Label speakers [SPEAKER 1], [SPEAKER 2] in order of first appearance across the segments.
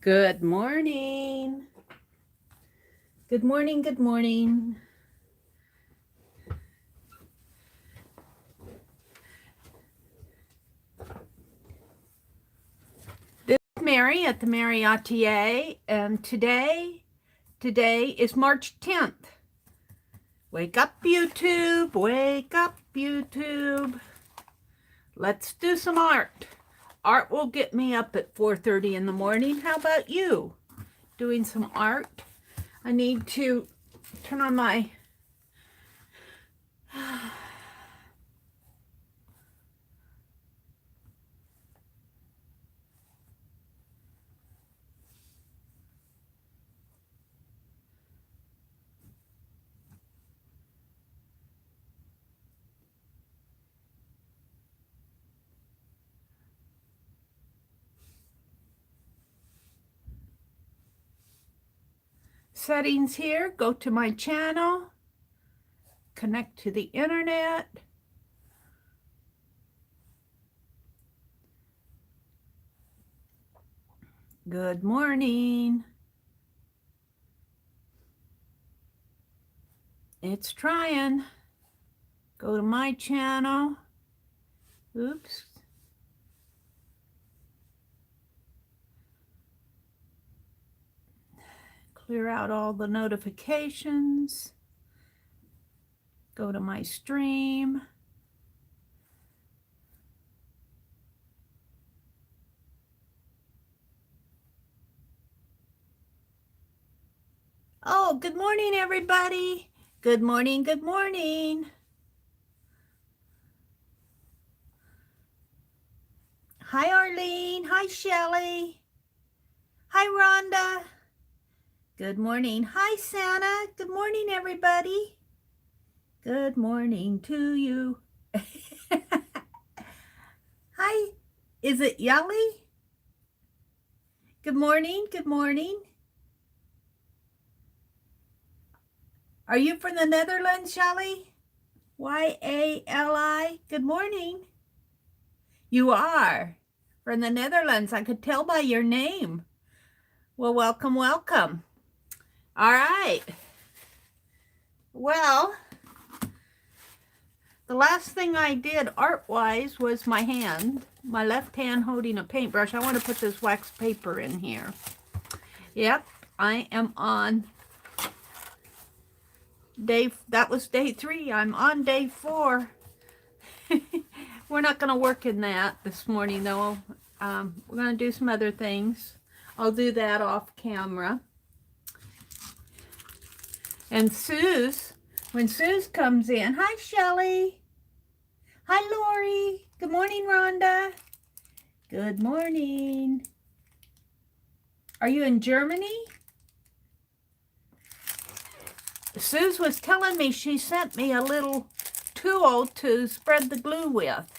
[SPEAKER 1] Good morning. Good morning. Good morning. This is Mary at the.meri.atelier, and today is March 10th. Wake up, YouTube. Wake up, YouTube. Let's do some art. Art will get me up at 4:30 in the morning. How about you? Doing some art? I need to turn on my settings here. Go to my channel. Connect to the internet. Good morning. It's trying. Go to my channel. Oops. Clear out all the notifications. Go to my stream. Oh, good morning, everybody. Good morning, good morning. Hi, Arlene. Hi, Shelley. Hi, Rhonda. Good morning. Hi, Santa. Good morning, everybody. Good morning to you. Hi, is it Yali? Good morning, good morning. Are you from the Netherlands, Yali? Y-A-L-I, good morning. You are from the Netherlands. I could tell by your name. Well, welcome, welcome. All right. Well, the last thing I did art-wise was my hand, my left hand holding a paintbrush. I want to put this wax paper in here. Yep, I am on that was day 3. I'm on day 4. We're not going to work in that this morning, though. We're going to do some other things. I'll do that off camera. And when Suze comes in, hi, Shelley. Hi, Lori. Good morning, Rhonda. Good morning. Are you in Germany? Suze was telling me she sent me a little tool to spread the glue with.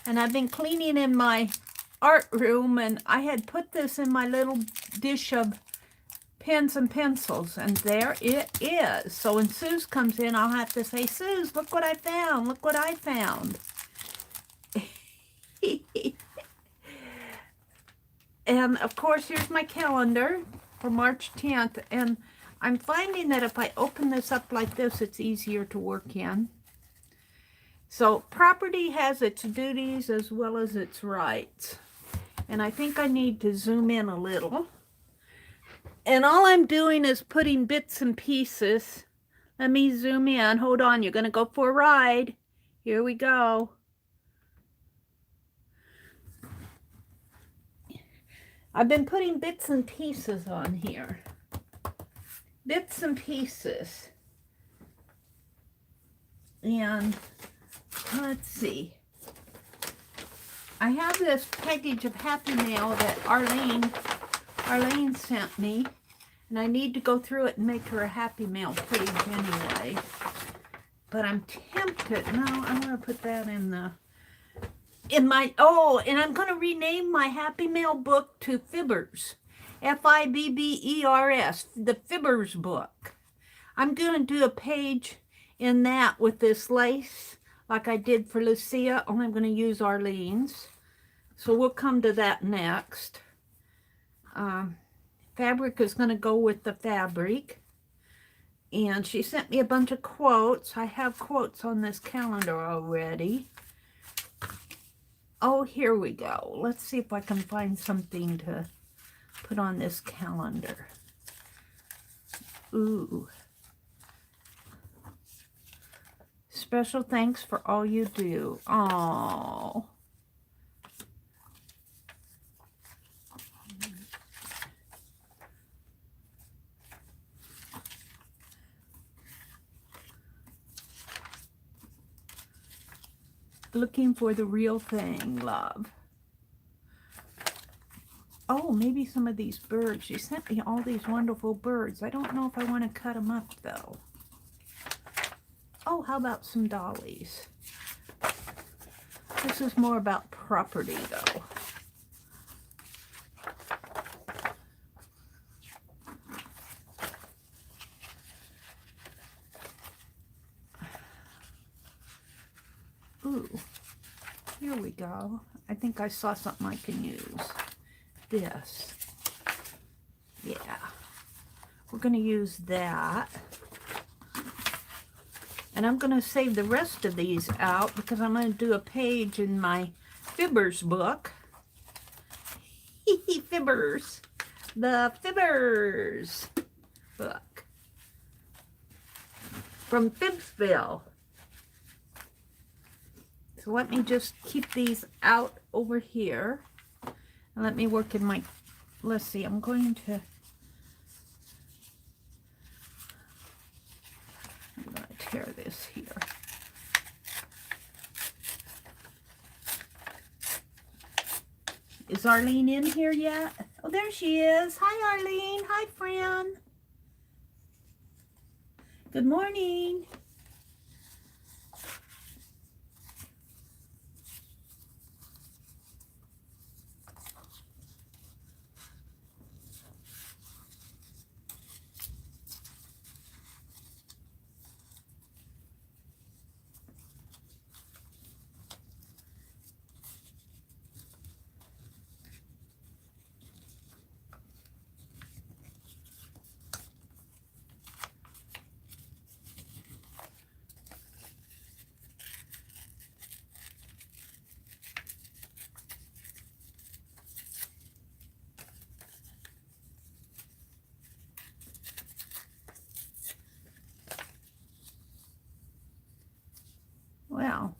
[SPEAKER 1] And I've been cleaning in my art room, and I had put this in my little dish of pens and pencils, and there it is. So when Suze comes in, I'll have to say, Suze, look what I found. Look what I found. And of course, here's my calendar for March 10th. And I'm finding that if I open this up like this, it's easier to work in. So property has its duties as well as its rights. And I think I need to zoom in a little. And all I'm doing is putting bits and pieces. Let me zoom in. Hold on, you're going to go for a ride. Here we go. I've been putting bits and pieces on here. Bits and pieces. And let's see. I have this package of Happy Mail that Arlene sent me, and I need to go through it and make her a Happy Mail page anyway. But I'm tempted. No, I'm going to put that in my, and I'm going to rename my Happy Mail book to FIB'rs. F-I-B-B-E-R-S, the FIB'rs book. I'm going to do a page in that with this lace like I did for Lucia, only I'm going to use Arlene's. So we'll come to that next. fabric is going to go with the fabric. And she sent me a bunch of quotes. I have quotes on this calendar already. Oh, here we go. Let's see if I can find something to put on this calendar. Ooh. Special thanks for all you do. Oh. Looking for the real thing, love. Oh, maybe some of these birds. She sent me all these wonderful birds. I don't know if I want to cut them up, though. Oh, how about some dollies? This is more about property, though. Ooh, here we go. I think I saw something I can use. This. Yeah. We're going to use that. And I'm going to save the rest of these out because I'm going to do a page in my FIB'rs book. FIB'rs. The FIB'rs book. From Fibsville. So let me just keep these out over here. And let me work in my, let's see, I'm going to tear this here. Is Arlene in here yet? Oh, there she is. Hi, Arlene. Hi, friend. Good morning. Well,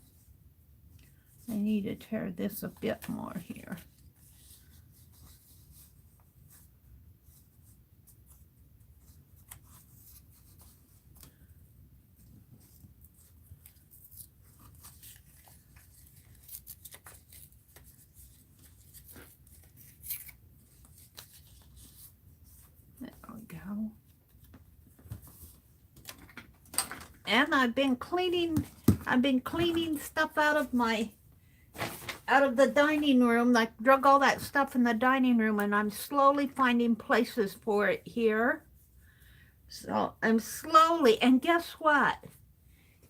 [SPEAKER 1] I need to tear this a bit more here. There we go. And I've been cleaning stuff out of the dining room. I drug all that stuff in the dining room, and I'm slowly finding places for it here. So I'm slowly, and guess what?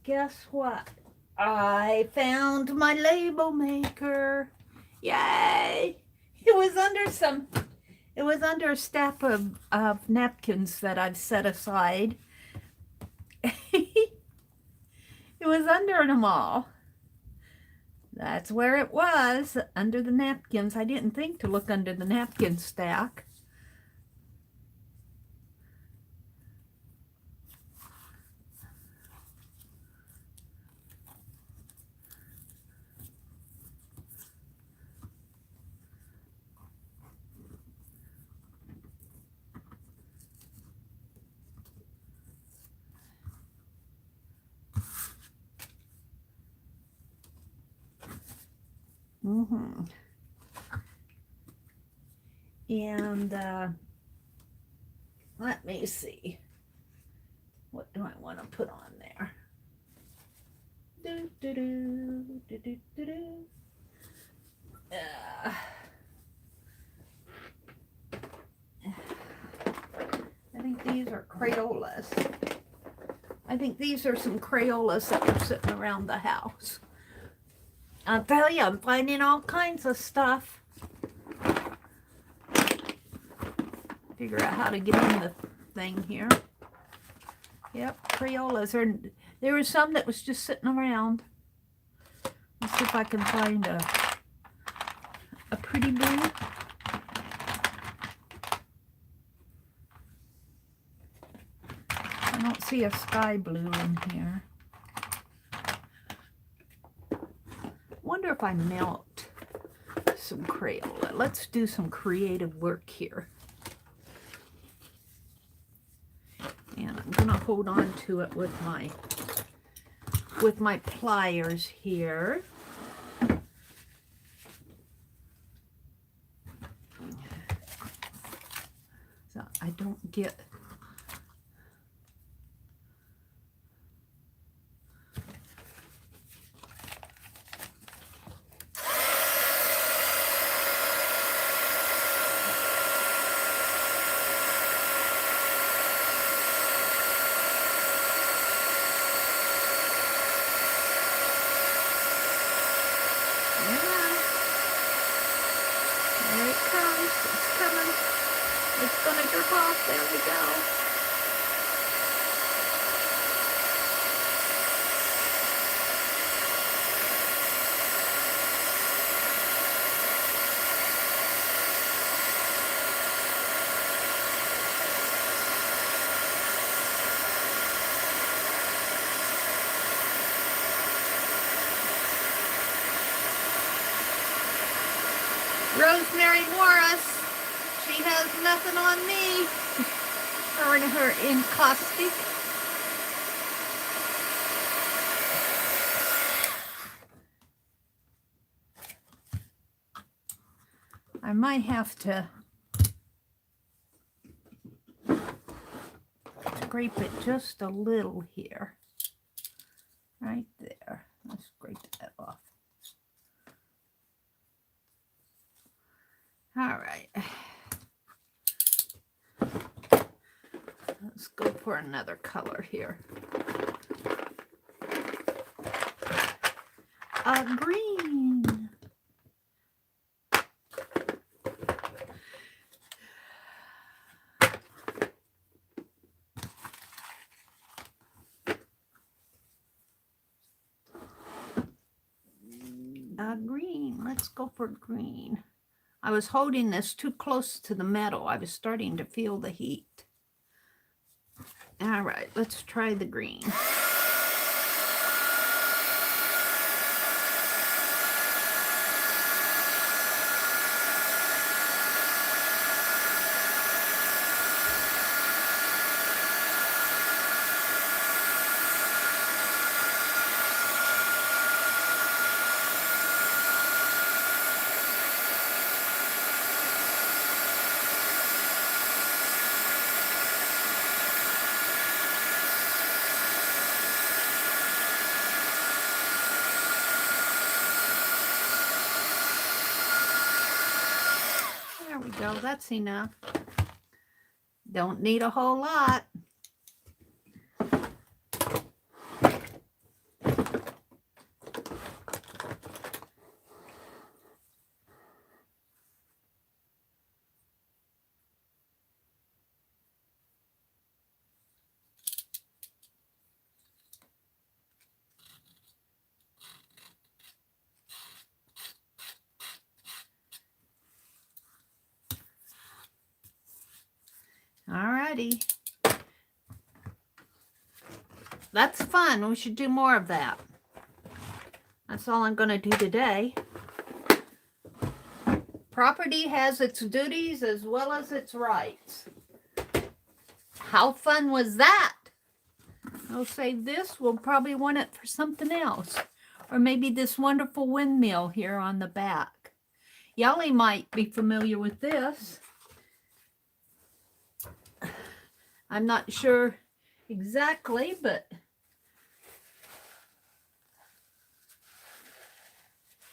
[SPEAKER 1] Guess what? I found my label maker. Yay! It was under a stack of napkins that I've set aside. It was under them all. That's where it was, under the napkins. I didn't think to look under the napkin stack. And let me see. What do I want to put on there? I think these are Crayolas. I think these are some Crayolas that are sitting around the house. I'll tell you, I'm finding all kinds of stuff. Figure out how to get in the thing here. Yep, Crayolas. There was some that was just sitting around. Let's see if I can find a pretty blue. I don't see a sky blue in here. Wonder if I melt some Crayola. Let's do some creative work here. And I'm gonna hold on to it with my pliers here. So I don't get off. There we go. Rosemary Morris. She has nothing on me. Her and her encaustic. I might have to scrape it just a little here. Right there. Let's scrape that off. All right. Let's go for another color here. Green. Green. Let's go for green. I was holding this too close to the metal. I was starting to feel the heat. All right, let's try the green. So that's enough. Don't need a whole lot. Alrighty. That's fun. We should do more of that. That's all I'm going to do today. Property has its duties as well as its rights. How fun was that? I'll save this. We'll probably want it for something else. Or maybe this wonderful windmill here on the back. Yali might be familiar with this. I'm not sure exactly, but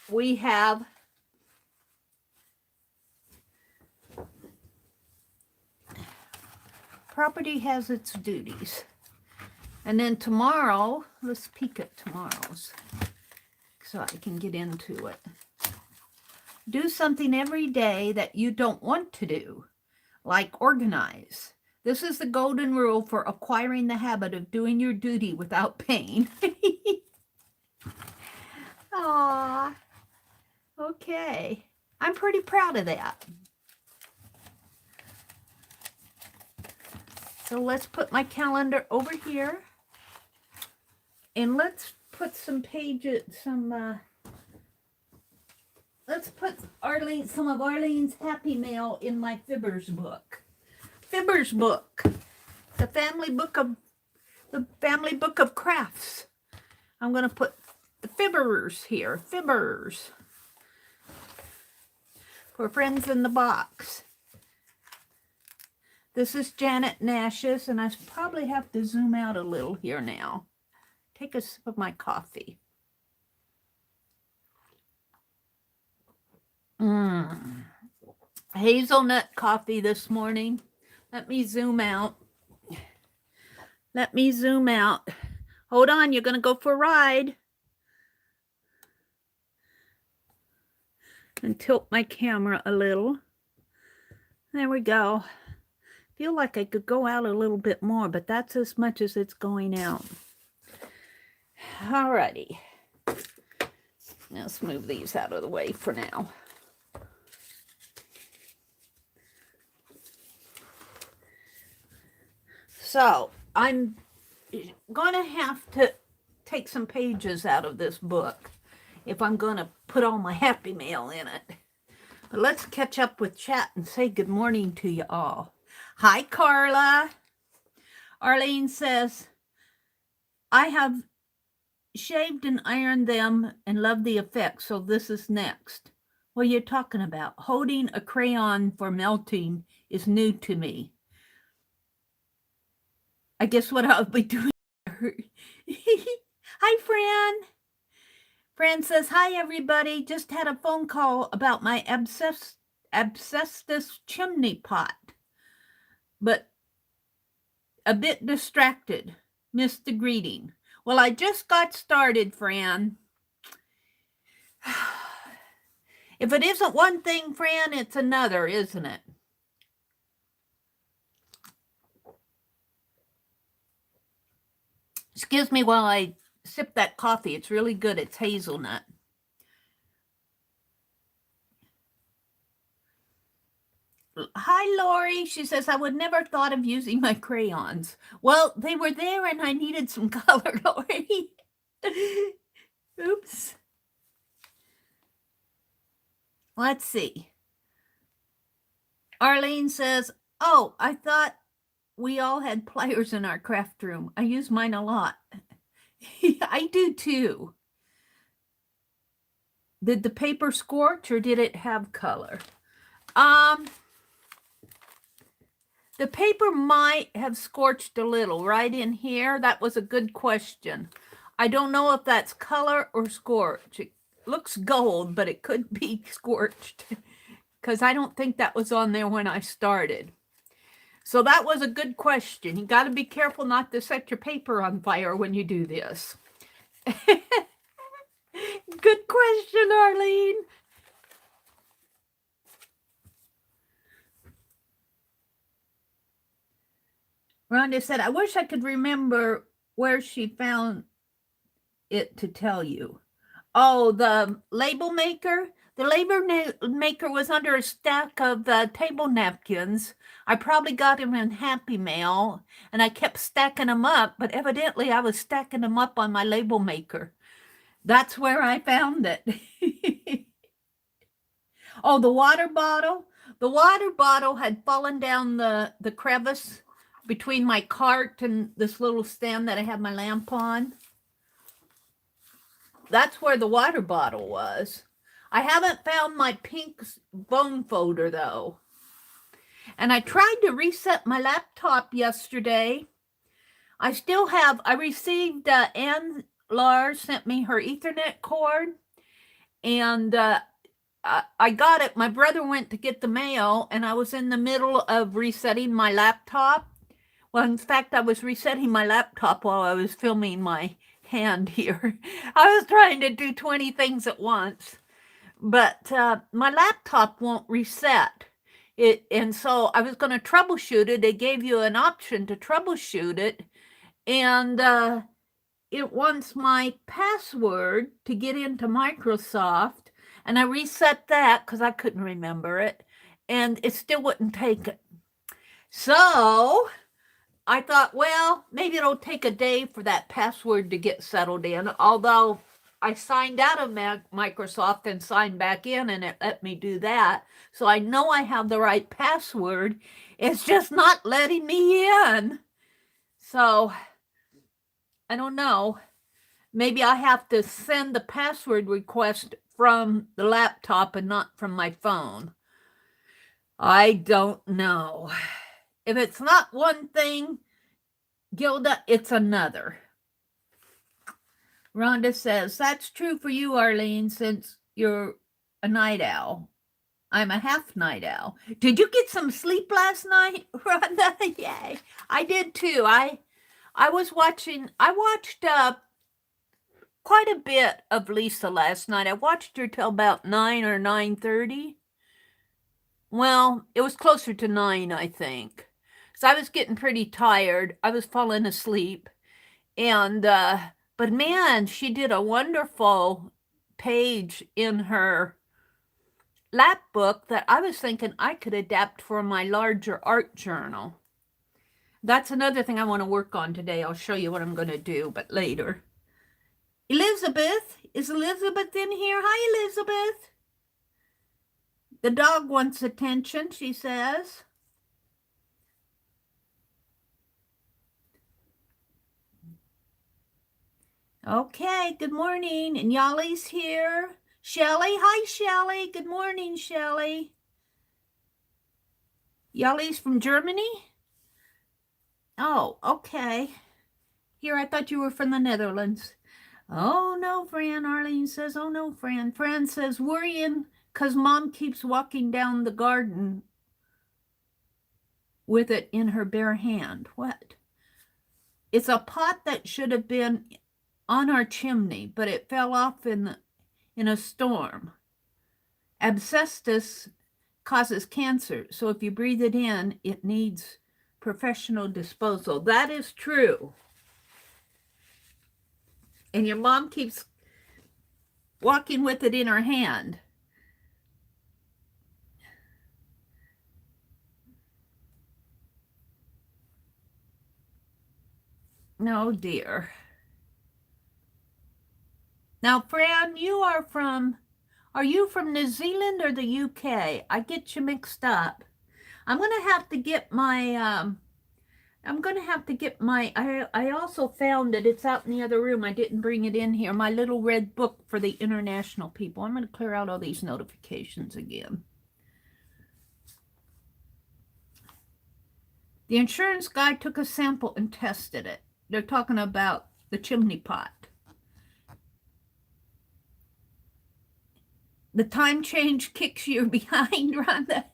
[SPEAKER 1] we have property has its duties. And then tomorrow, let's peek at tomorrow's so I can get into it. Do something every day that you don't want to do. like organize. This is the golden rule for acquiring the habit of doing your duty without pain. Aww. Okay. I'm pretty proud of that. So let's put my calendar over here. And let's put some pages, let's put some of Arlene's Happy Mail in my FIB'rs book. FIB'rs book. The family book of crafts. I'm going to put the FIB'rs here. FIB'rs. For friends in the box. This is Janet Nash's, and I probably have to zoom out a little here now. Take a sip of my coffee. Hazelnut coffee this morning. Let me zoom out. Let me zoom out. Hold on, you're going to go for a ride. And tilt my camera a little. There we go. Feel like I could go out a little bit more, but that's as much as it's going out. Alrighty. Let's move these out of the way for now. So I'm going to have to take some pages out of this book if I'm going to put all my Happy Mail in it. But let's catch up with chat and say good morning to you all. Hi, Carla. Arlene says, I have shaved and ironed them and love the effect, so this is next. What are you talking about? Holding a crayon for melting is new to me. I guess what I'll be doing. Hi, Fran. Fran says, hi, everybody. Just had a phone call about my asbestos chimney pot, but a bit distracted. Missed the greeting. Well, I just got started, Fran. If it isn't one thing, Fran, it's another, isn't it? Excuse me while I sip that coffee. It's really good. It's hazelnut. Hi, Lori. She says, I would never thought of using my crayons. Well, they were there and I needed some color, Lori. Oops. Let's see. Arlene says, oh, I thought we all had pliers in our craft room. I use mine a lot. I do too. Did the paper scorch or did it have color? The paper might have scorched a little right in here. That was a good question. I don't know if that's color or scorch. It looks gold, but it could be scorched because I don't think that was on there when I started. So that was a good question. You got to be careful not to set your paper on fire when you do this. Good question, Arlene. Rhonda said, I wish I could remember where she found it to tell you. Oh, the label maker? The label maker was under a stack of table napkins. I probably got him in Happy Mail, and I kept stacking them up, but evidently I was stacking them up on my label maker. That's where I found it. Oh, the water bottle? The water bottle had fallen down the crevice between my cart and this little stand that I have my lamp on. That's where the water bottle was. I haven't found my pink bone folder, though. And I tried to reset my laptop yesterday. I received Ann Lars sent me her Ethernet cord. And I got it. My brother went to get the mail, and I was in the middle of resetting my laptop. Well, in fact, I was resetting my laptop while I was filming my hand here. I was trying to do 20 things at once. But my laptop won't reset. And so I was going to troubleshoot it. They gave you an option to troubleshoot it, and it wants my password to get into Microsoft, and I reset that because I couldn't remember it, and it still wouldn't take it. So I thought, well, maybe it'll take a day for that password to get settled in, although I signed out of Microsoft and signed back in, and it let me do that. So I know I have the right password. It's just not letting me in. So I don't know. Maybe I have to send the password request from the laptop and not from my phone. I don't know. If it's not one thing, Gilda, it's another. Rhonda says, that's true for you, Arlene, since you're a night owl. I'm a half night owl. Did you get some sleep last night, Rhonda? Yay. I did too. I watched quite a bit of Lisa last night. I watched her till about 9 or 9:30. Well, it was closer to 9, I think. So I was getting pretty tired. I was falling asleep. And, but man, she did a wonderful page in her lap book that I was thinking I could adapt for my larger art journal. That's another thing I want to work on today. I'll show you what I'm going to do, but later. Elizabeth, is Elizabeth in here? Hi, Elizabeth. The dog wants attention, she says. Okay, good morning. And Yali's here. Shelly, hi, Shelly. Good morning, Shelly. Yali's from Germany? Oh, okay. Here, I thought you were from the Netherlands. Oh, no, Fran, Arlene says. Oh, no, Fran. Fran says, worrying because Mom keeps walking down the garden with it in her bare hand. What? It's a pot that should have been on our chimney, but it fell off in a storm. Asbestos causes cancer, so if you breathe it in, it needs professional disposal. That is true. And your mom keeps walking with it in her hand. No, dear. Now, Fran, are you from New Zealand or the UK? I get you mixed up. I'm going to have to get my, I also found it. It's out in the other room. I didn't bring it in here. My little red book for the international people. I'm going to clear out all these notifications again. The insurance guy took a sample and tested it. They're talking about the chimney pot. The time change kicks you behind, Rhonda.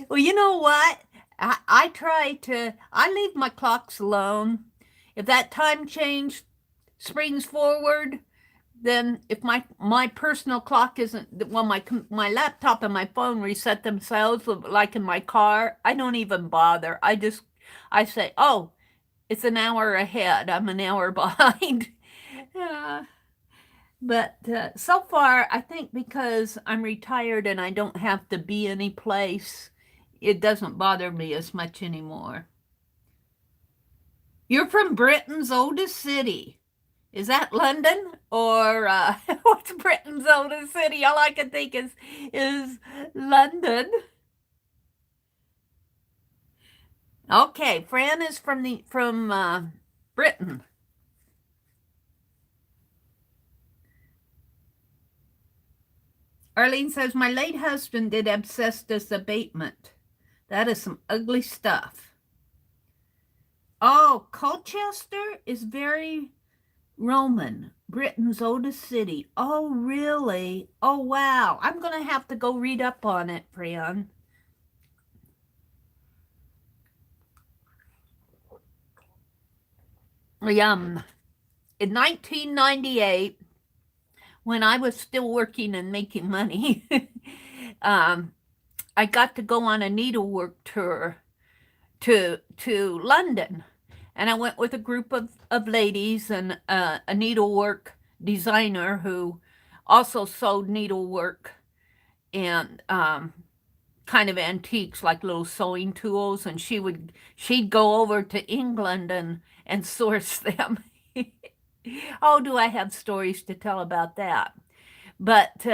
[SPEAKER 1] Well, you know what? I leave my clocks alone. If that time change springs forward, then if my personal clock isn't, well, my laptop and my phone reset themselves like in my car, I don't even bother. I say, oh, it's an hour ahead. I'm an hour behind. But so far, I think because I'm retired and I don't have to be any place, it doesn't bother me as much anymore. You're from Britain's oldest city. Is that London or what's Britain's oldest city? All I can think is London. Okay, Fran is from Britain. Arlene says, my late husband did asbestos abatement. That is some ugly stuff. Oh, Colchester is very Roman, Britain's oldest city. Oh, really? Oh, wow. I'm going to have to go read up on it, Fran. In 1998, when I was still working and making money, I got to go on a needlework tour to London, and I went with a group of ladies and a needlework designer who also sewed needlework and kind of antiques like little sewing tools, and she'd go over to England and source them. Oh, do I have stories to tell about that? But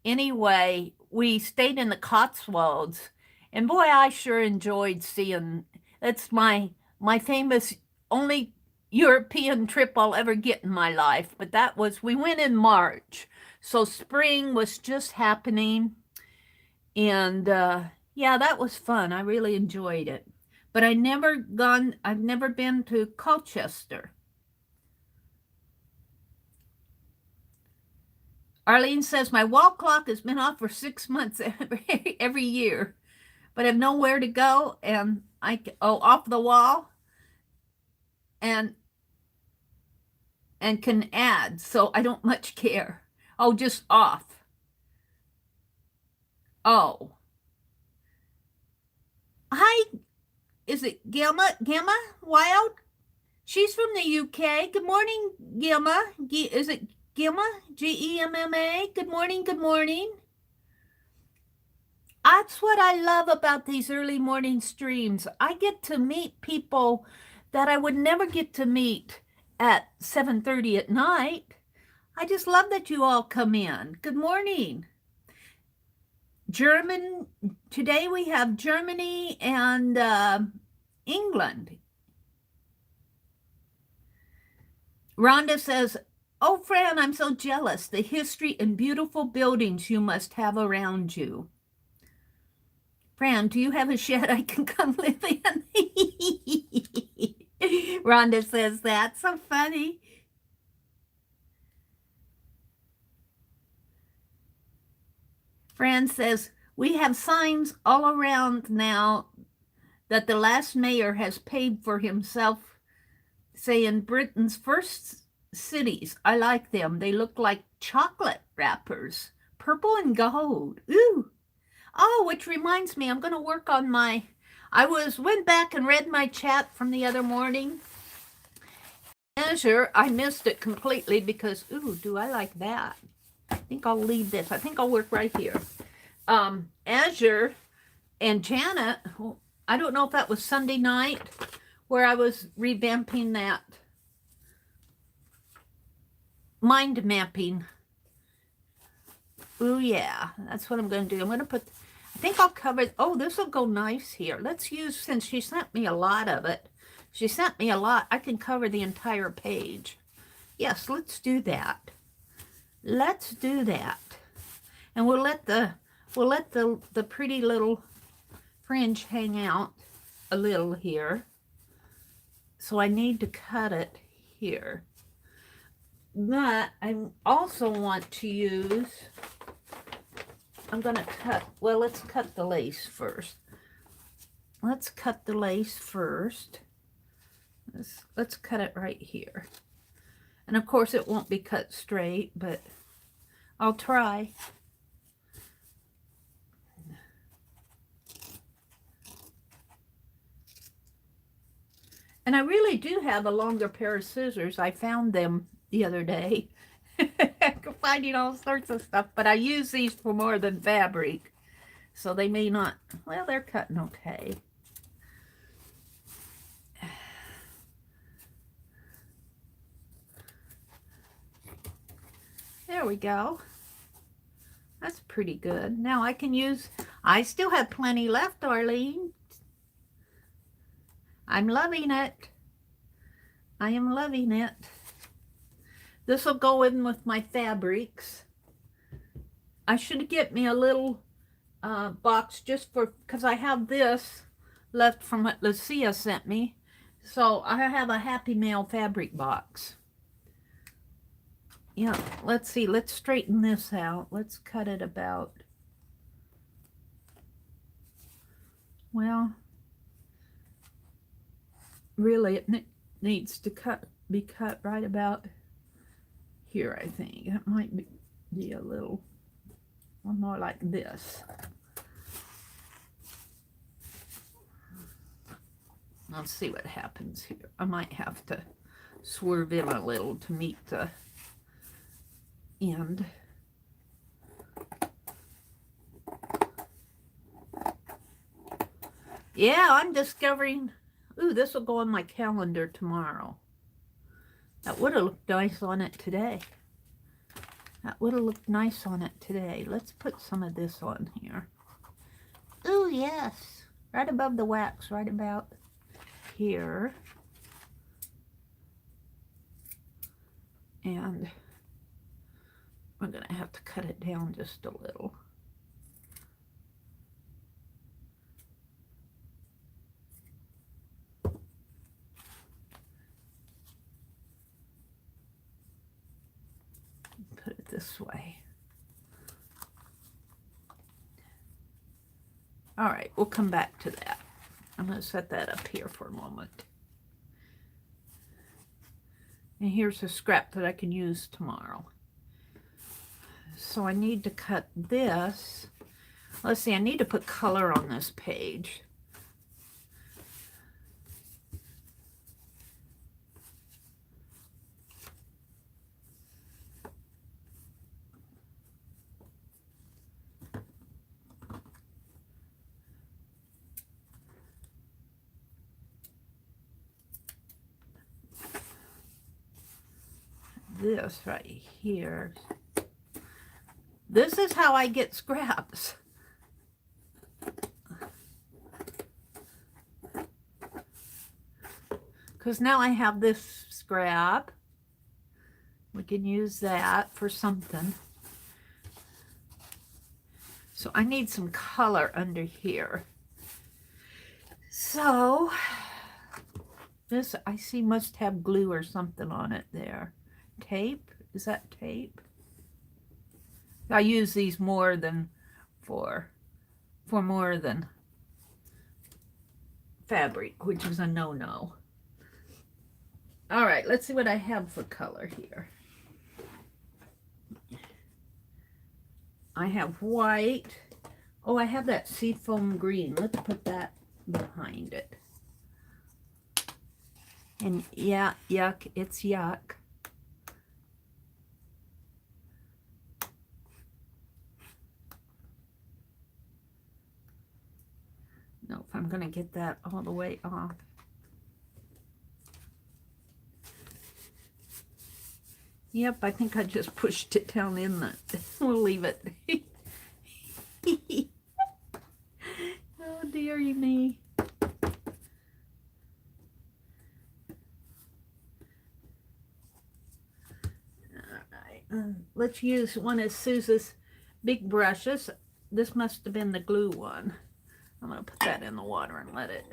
[SPEAKER 1] anyway, we stayed in the Cotswolds, and boy, I sure enjoyed seeing. That's my famous only European trip I'll ever get in my life. But we went in March, so spring was just happening, and yeah, that was fun. I really enjoyed it. But I've never been to Colchester. Arlene says, my wall clock has been off for 6 months every year, but I have nowhere to go, and off the wall, and can add, so I don't much care. Oh, just off. Oh. Hi, is it Gamma Wild? She's from the UK. Good morning, Gamma. Is it Gemma? Gemma? Good morning, good morning. That's what I love about these early morning streams. I get to meet people that I would never get to meet at 7:30 at night. I just love that you all come in. Good morning. Today we have Germany and England. Rhonda says, oh, Fran, I'm so jealous. The history and beautiful buildings you must have around you. Fran, do you have a shed I can come live in? Rhonda says that. So funny. Fran says, we have signs all around now that the last mayor has paid for himself, saying Britain's first cities. I like them. They look like chocolate wrappers, purple and gold. Ooh. Oh, which reminds me, I'm going to work on went back and read my chat from the other morning. Azure, I missed it completely because, ooh, do I like that? I think I'll leave this. I think I'll work right here. Azure and Janet, I don't know if that was Sunday night where I was revamping that mind mapping. Ooh, yeah, that's what I'm going to do. I'm going to put, I think I'll cover, oh, this will go nice here. Let's use, since she sent me a lot of it, she sent me a lot, I can cover the entire page. Yes, let's do that. Let's do that. And we'll let the pretty little fringe hang out a little here. So I need to cut it here. But I also want to use, I'm going to cut, well, let's cut the lace first. Let's cut the lace first. Let's cut it right here. And of course it won't be cut straight, but I'll try. And I really do have a longer pair of scissors. I found them the other day. Finding all sorts of stuff, but I use these for more than fabric. So they may not, well, they're cutting okay. There we go. That's pretty good. Now I can use, I still have plenty left, Arlene. I'm loving it. I am loving it. This will go in with my fabrics. I should get me a little box just for, because I have this left from what Lucia sent me. So I have a Happy Mail fabric box. Yeah, let's see. Let's straighten this out. Let's cut it about, well, really it needs to be cut right about here, I think. It might be a little more like this. Let's see what happens here. I might have to swerve in a little to meet the end. Yeah, I'm discovering, ooh, this will go on my calendar tomorrow. That would have looked nice on it today. That would have looked nice on it today. Let's put some of this on here. Ooh, yes. Right above the wax, right about here. And we're going to have to cut it down just a little. Put it this way. All right, we'll come back to that. I'm going to set that up here for a moment. And here's a scrap that I can use tomorrow. So I need to cut this. Let's see, I need to put color on this page. This right here. This is how I get scraps. Because now I have this scrap. We can use that for something. So I need some color under here. So this I see must have glue or something on it there. Tape? Is that tape? I use these more than for more than fabric, which is a no-no. All right, let's see what I have for color here. I have white. Oh, I have that seafoam green. Let's put that behind it. And yeah, yuck, it's yuck. No, if I'm going to get that all the way off. Yep, I think I just pushed it down in the... We'll leave it. Oh, dearie me. Alright, let's use one of Suze's big brushes. This must have been the glue one. I'm going to put that in the water and let it...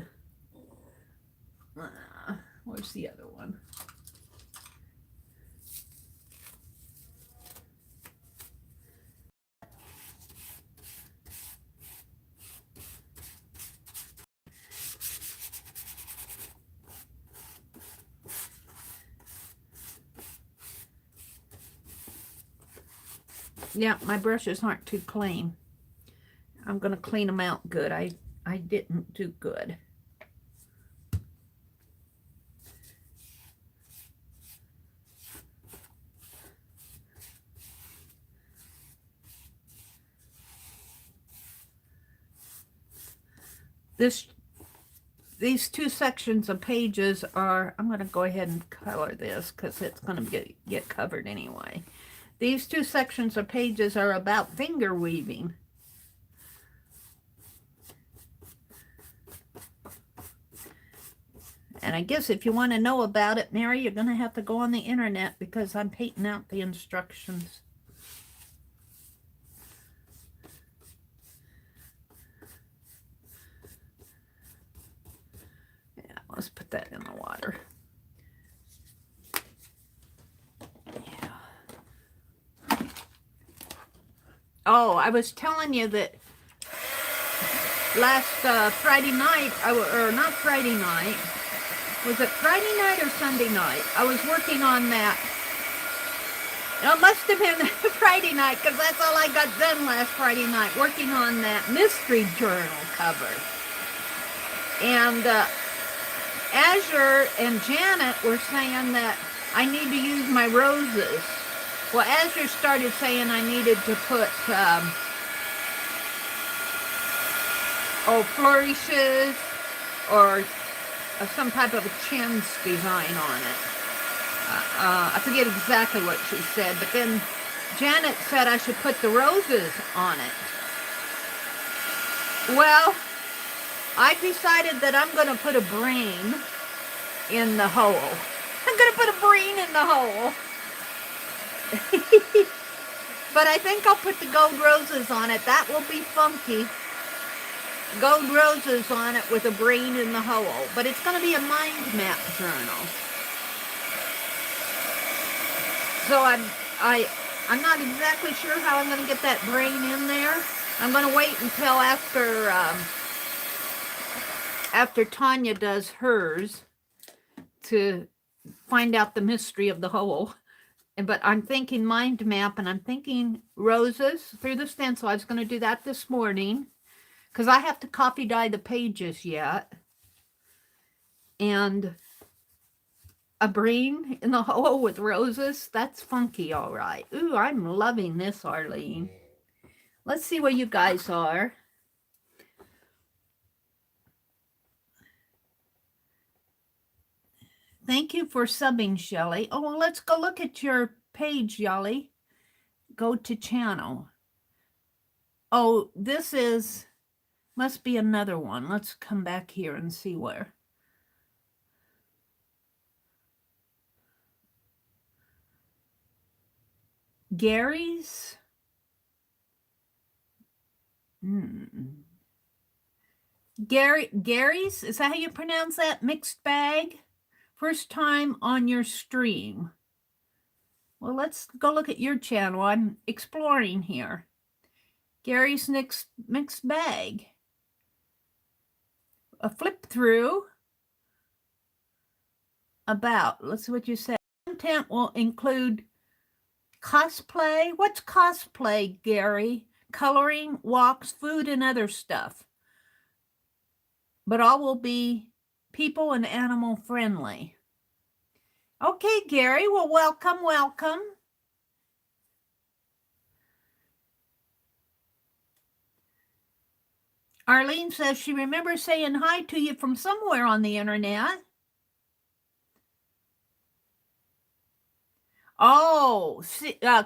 [SPEAKER 1] where's the other one? Yeah, my brushes aren't too clean. I'm going to clean them out good. I didn't do good. These two sections of pages are, I'm going to go ahead and color this because it's going to get covered anyway. These two sections of pages are about finger weaving. And I guess if you want to know about it, Mary, you're going to have to go on the internet because I'm painting out the instructions. Yeah, let's put that in the water. Yeah. Oh, I was telling you that last Friday night, or not Friday night, was it Friday night or Sunday night? I was working on that. It must have been Friday night because that's all I got done last Friday night, working on that Mystery Journal cover. And Azure and Janet were saying that I need to use my roses. Well, Azure started saying I needed to put, flourishes or some type of a chintz design on it. I forget exactly what she said, but then Janet said I should put the roses on it. Well, I decided that I'm going to put a brain in the hole. I'm going to put a brain in the hole. But I think I'll put the gold roses on it. That will be funky. Gold roses on it with a brain in the hole. But it's going to be a mind map journal. So I'm not exactly sure how I'm going to get that brain in there. I'm going to wait until after Tanya does hers to find out the mystery of the hole. But I'm thinking mind map, and I'm thinking roses through the stencil. I was going to do that this morning because I have to copy dye the pages yet. And a brain in the hole with roses, that's funky, all right. Ooh, I'm loving this, Arlene. Let's see where you guys are. Thank you for subbing, Shelley. Oh, well, let's go look at your page, Yali. Go to channel. Oh, this must be another one. Let's come back here and see where. Gary's? Gary's? Is that how you pronounce that? Mixed bag? First time on your stream. Well, let's go look at your channel. I'm exploring here. Gary's mixed bag. A flip through about, let's see what you said. Content will include cosplay. What's cosplay, Gary? Coloring, walks, food, and other stuff. But all will be people and animal friendly. Okay, Gary. Well, welcome, welcome. Arlene says she remembers saying hi to you from somewhere on the internet. Oh,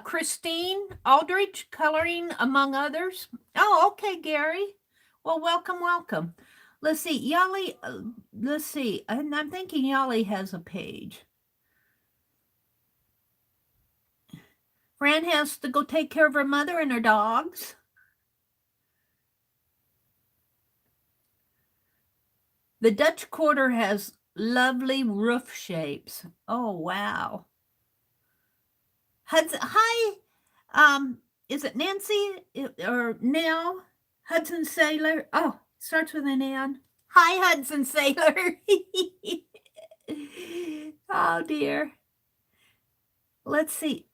[SPEAKER 1] Christine Aldrich, coloring among others. Oh, okay, Gary. Well, welcome, welcome. Let's see, Yali, let's see. And I'm thinking Yali has a page. Fran has to go take care of her mother and her dogs. The Dutch Quarter has lovely roof shapes. Oh, wow. Hi, is it Nancy or Nell? Hudson Sailor. Oh, starts with an N. Hi, Hudson Sailor. Oh, dear. Let's see.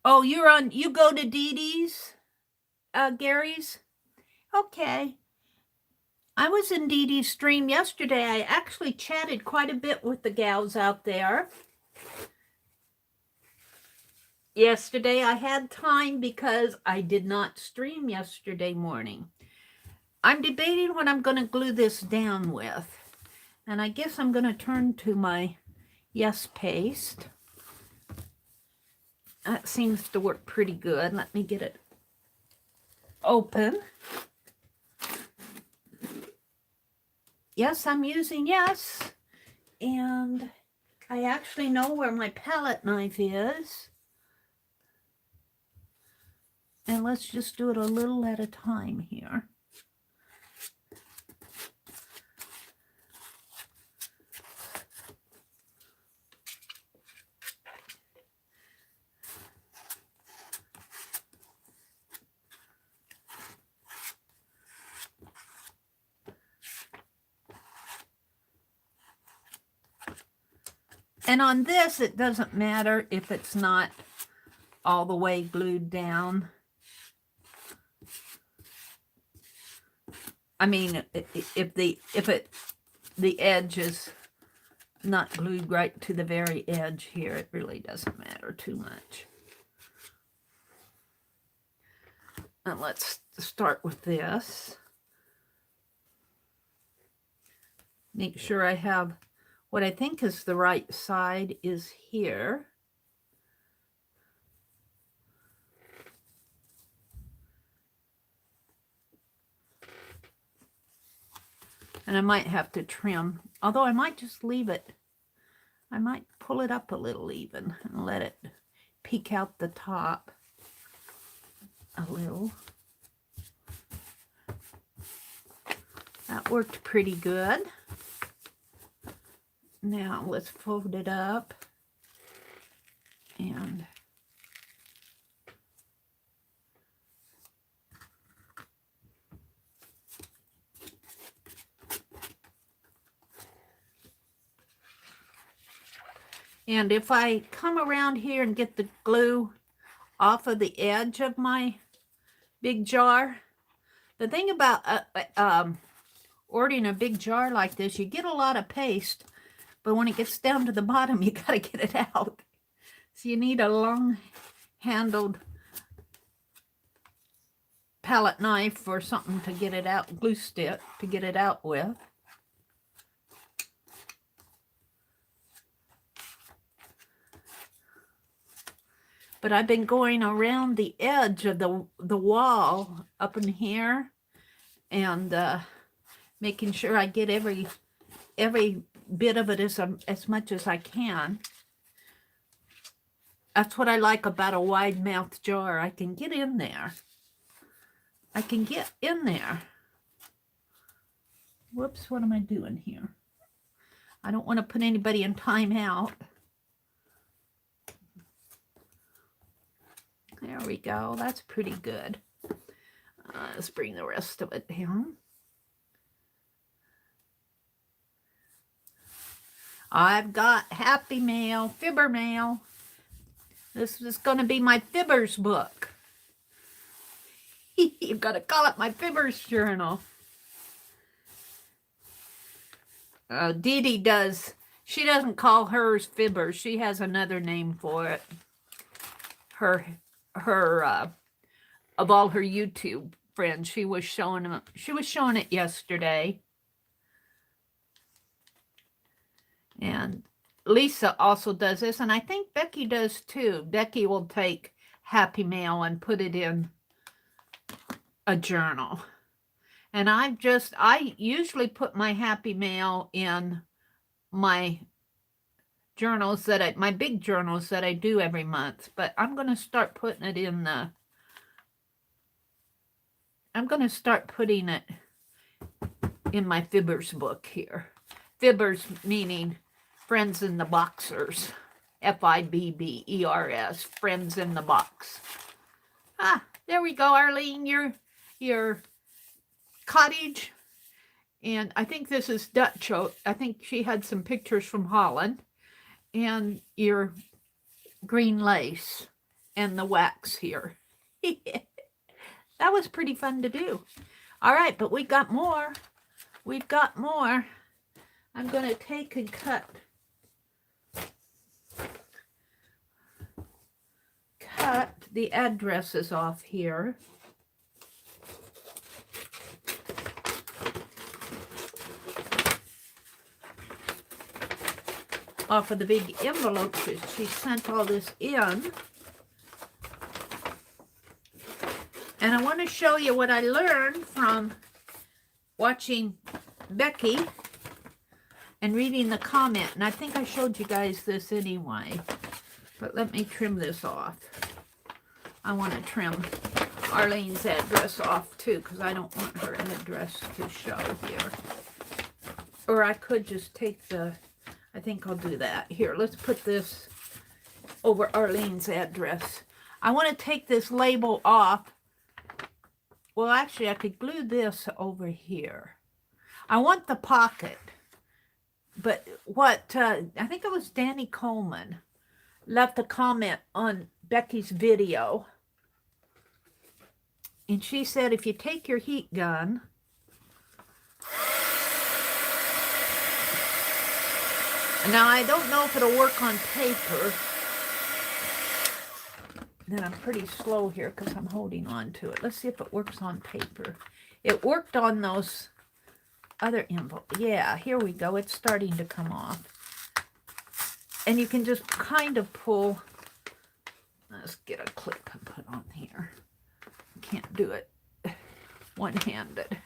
[SPEAKER 1] Oh, you go to Dee Dee's, Gary's? Okay. I was in Dee Dee's stream yesterday. I actually chatted quite a bit with the gals out there. Yesterday I had time because I did not stream yesterday morning. I'm debating what I'm going to glue this down with. And I guess I'm going to turn to my Yes paste. That seems to work pretty good. Let me get it open. Yes, I'm using Yes. And I actually know where my palette knife is. And let's just do it a little at a time here. And on this, it doesn't matter if it's not all the way glued down. I mean, if the edge is not glued right to the very edge here, it really doesn't matter too much. And let's start with this. Make sure I have what I think is the right side is here. And I might have to trim, although I might just leave it. I might pull it up a little even and let it peek out the top a little. That worked pretty good. Now let's fold it up and if I come around here and get the glue off of the edge of my big jar, the thing about ordering a big jar like this, you get a lot of paste, but when it gets down to the bottom, you got to get it out. So you need a long-handled palette knife or something to get it out, glue stick to get it out with. But I've been going around the edge of the wall up in here and making sure I get every bit of it as much as I can. That's what I like about a wide mouth jar. I can get in there. I can get in there. Whoops, what am I doing here? I don't want to put anybody in timeout. There we go. That's pretty good. Let's bring the rest of it down. I've got Happy Mail, Fibber Mail. This is going to be my FIB'rs book. You've got to call it my FIB'rs Journal. Dee Dee does. She doesn't call hers FIB'rs. She has another name for it. Her of all her YouTube friends, she was showing it yesterday. And Lisa also does this, and I think Becky does too. Becky will take Happy Mail and put it in a journal. And I usually put my Happy Mail in my journals my big journals that I do every month, but I'm going to start putting it in my FIB'rs book here. FIB'rs meaning friends in the boxers. FIB'ers, friends in the box. Ah, there we go, Arlene, your cottage. And I think this is Dutch oak. I think she had some pictures from Holland. And your green lace and the wax here. That was pretty fun to do. All right, but we got more. We've got more. I'm going to take and cut the addresses off here. Off of the big envelope she sent all this in. And I want to show you what I learned from watching Becky and reading the comment. And I think I showed you guys this anyway. But let me trim this off. I want to trim Arlene's address off too, because I don't want her address to show here. Or I could just take I think I'll do that. Here, let's put this over Arlene's address. I want to take this label off. Well, actually, I could glue this over here. I want the pocket But what, I think it was Danny Coleman, left a comment on Becky's video. And she said, if you take your heat gun, now I don't know if it'll work on paper. Then I'm pretty slow here because I'm holding on to it. Let's see if it works on paper. It worked on those other envelopes. Yeah, here we go. It's starting to come off. And you can just kind of pull. Let's get a clip and put on here. Can't do it one-handed.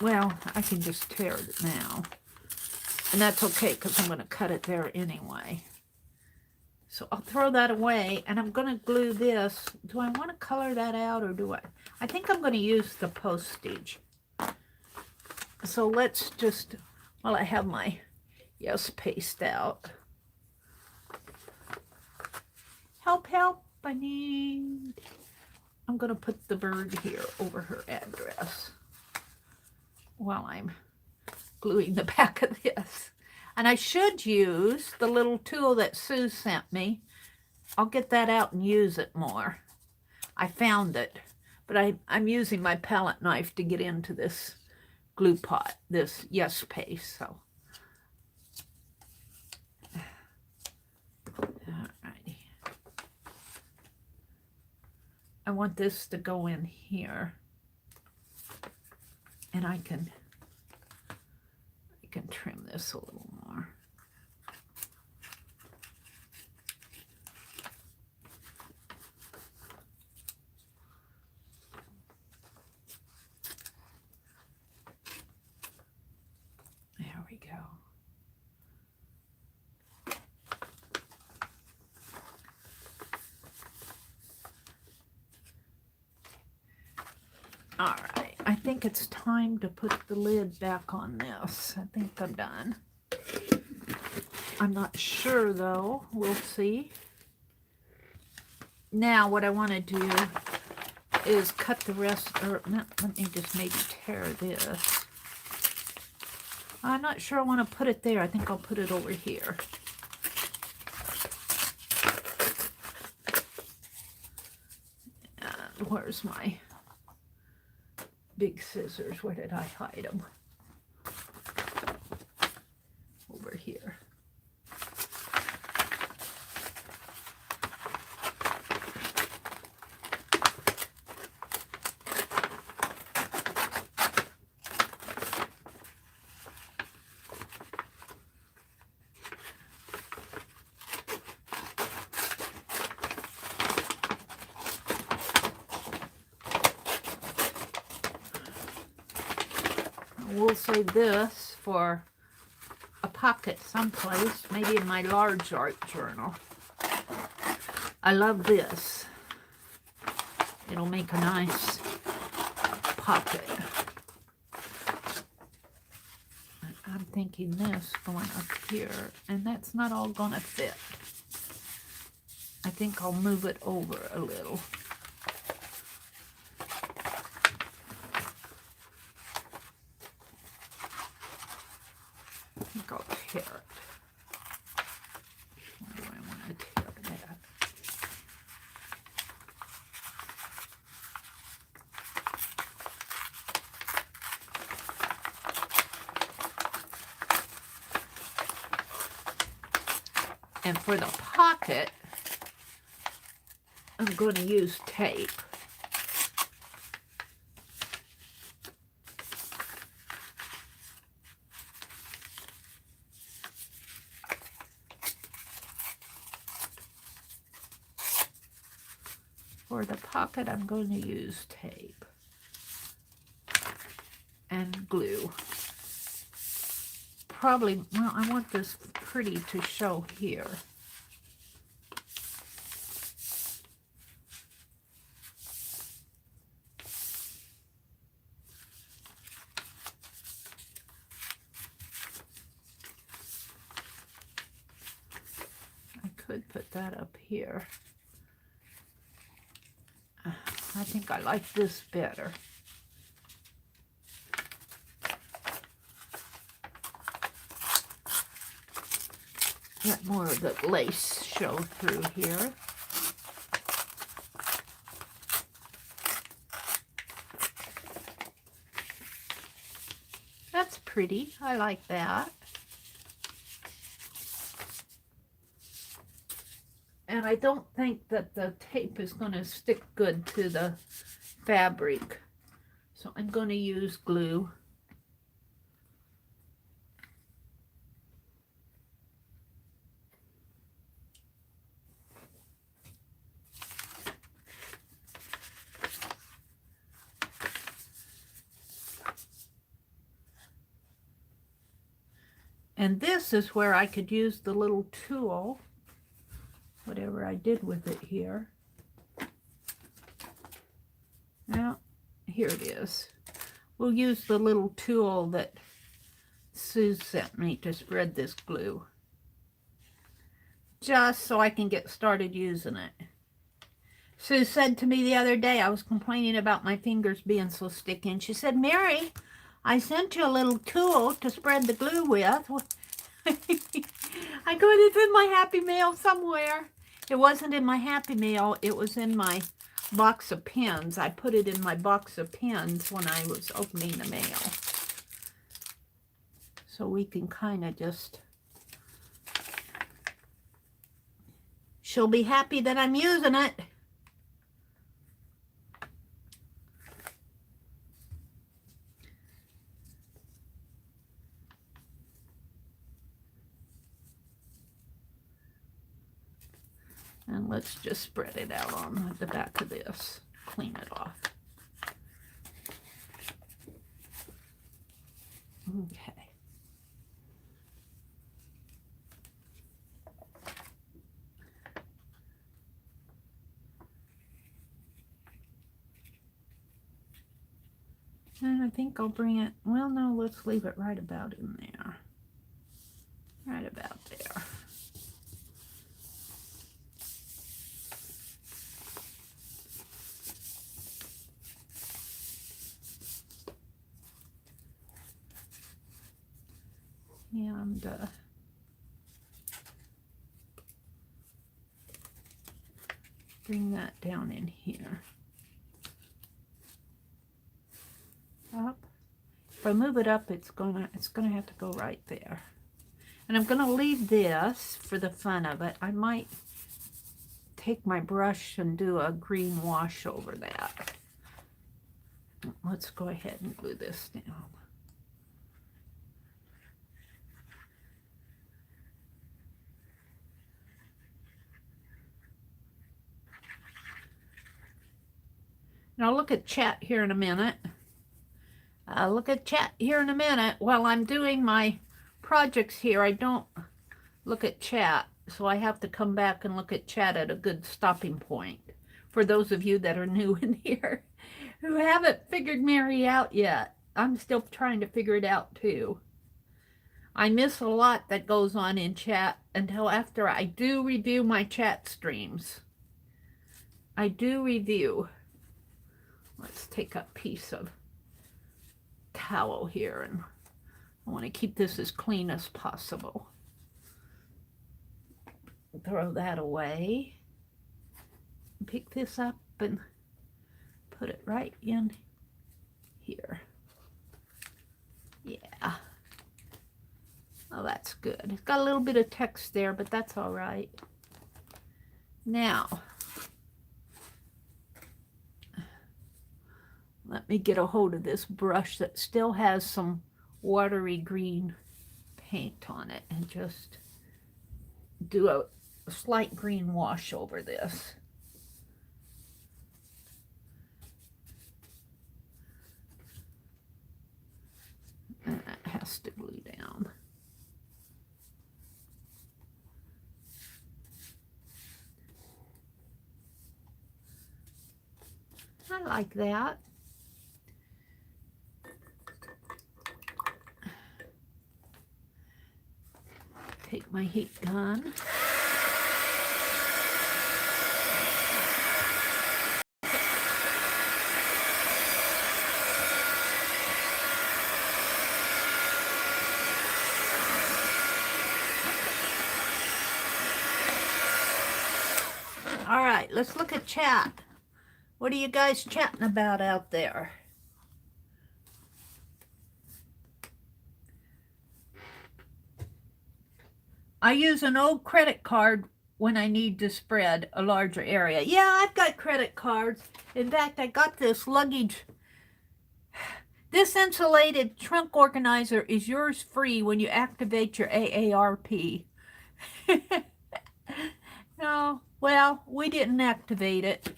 [SPEAKER 1] Well, I can just tear it now. And that's okay because I'm going to cut it there anyway. So I'll throw that away and I'm going to glue this. Do I want to color that out or do I? I think I'm going to use the postage. So let's just, while I have my yes paste out. Help, help, I need. I'm going to put the bird here over her address while I'm gluing the back of this. And I should use the little tool that Sue sent me. I'll get that out and use it more. I found it, but I'm using my palette knife to get into this glue pot, this yes paste. So, alrighty. I want this to go in here, and I can trim this a little more. There we go. All right, I think it's time to put the lid back on this. I think I'm done. I'm not sure though, we'll see. Now what I want to do is cut the rest, or no, let me just maybe tear this. I'm not sure I want to put it there. I think I'll put it over here. And where's my big scissors? Where did I hide them? Over here. We'll save this for a pocket someplace, maybe in my large art journal. I love this. It'll make a nice pocket. I'm thinking this going up here, and that's not all gonna fit. I think I'll move it over a little. I think I'll tear it. Where do I want to tear that? And for the pocket, I'm going to use tape. For the pocket, I'm going to use tape and glue. Probably, well, I want this pretty to show here. could put that up here. I think I like this better. Let more of the lace show through here. That's pretty. I like that. And I don't think that the tape is going to stick good to the fabric. So I'm going to use glue. And this is where I could use the little tool, whatever I did with it here. Now, here it is. We'll use the little tool that Sue sent me to spread this glue, just so I can get started using it. Sue said to me the other day, I was complaining about my fingers being so sticky, and she said, Mary, I sent you a little tool to spread the glue with. I go, it's in my Happy Mail somewhere. It wasn't in my Happy Mail. It was in my box of pens. I put it in my box of pens when I was opening the mail. So we can kind of just... She'll be happy that I'm using it. And let's just spread it out on the back of this. Clean it off. Okay. And I think I'll bring it, well, no, let's leave it right about in there. Right about there. And bring that down in here. Up. If I move it up, it's gonna have to go right there. And I'm gonna leave this for the fun of it. I might take my brush and do a green wash over that. Let's go ahead and glue this down. And I'll look at chat here in a minute. While I'm doing my projects here, I don't look at chat, so I have to come back and look at chat at a good stopping point. For those of you that are new in here who haven't figured Mary out yet, I'm still trying to figure it out too. I miss a lot that goes on in chat until after I do review my chat streams. I do review. Let's take a piece of towel here, and I want to keep this as clean as possible. Throw that away. Pick this up and put it right in here. Yeah. Oh, that's good. It's got a little bit of text there, but that's all right. Now, let me get a hold of this brush that still has some watery green paint on it and just do a slight green wash over this. And that has to glue down. I like that. Take my heat gun. let's look at chat. What are you guys chatting about out there? I use an old credit card when I need to spread a larger area. Yeah, I've got credit cards. In fact, I got this luggage. This insulated trunk organizer is yours free when you activate your AARP. No, well, we didn't activate it.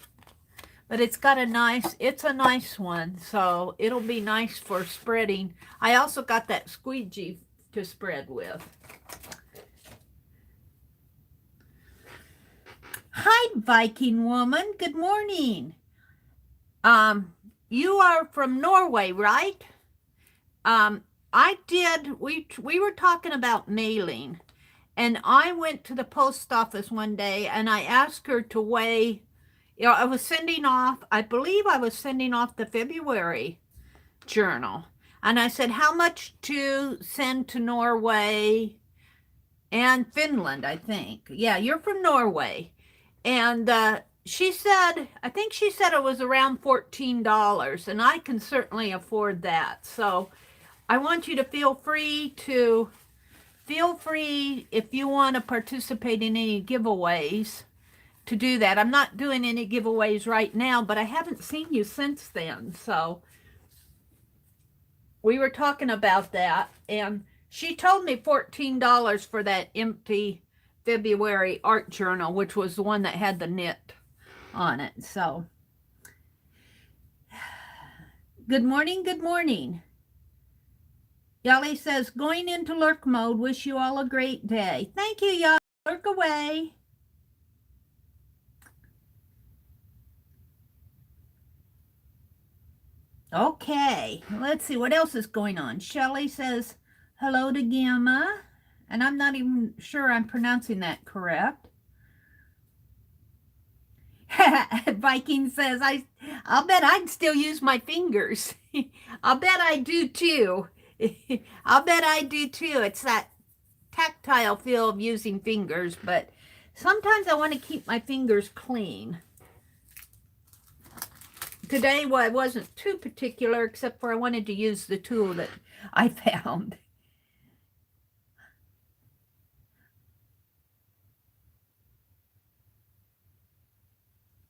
[SPEAKER 1] But it's got a nice one, so it'll be nice for spreading. I also got that squeegee to spread with. Hi, Viking woman. Good morning. You are from Norway, right? We were talking about mailing, and I went to the post office one day and I asked her to weigh, I was sending off, I believe I was sending off the February journal. And I said, how much to send to Norway and Finland, I think. Yeah, you're from Norway. And she said, I think she said it was around $14, and I can certainly afford that. So I want you to feel free if you want to participate in any giveaways to do that. I'm not doing any giveaways right now, but I haven't seen you since then. So we were talking about that, and she told me $14 for that empty February art journal, which was the one that had the knit on it. So good morning, good morning. Yali says, going into lurk mode, wish you all a great day. Thank you, Yali. Lurk away. Okay, let's see what else is going on. Shelly says, hello to Gamma, and I'm not even sure I'm pronouncing that correct. Viking says, I'll bet I'd still use my fingers. I'll bet I do too. I'll bet I do too. It's that tactile feel of using fingers, but sometimes I want to keep my fingers clean. Today, well, I wasn't too particular, except for I wanted to use the tool that I found.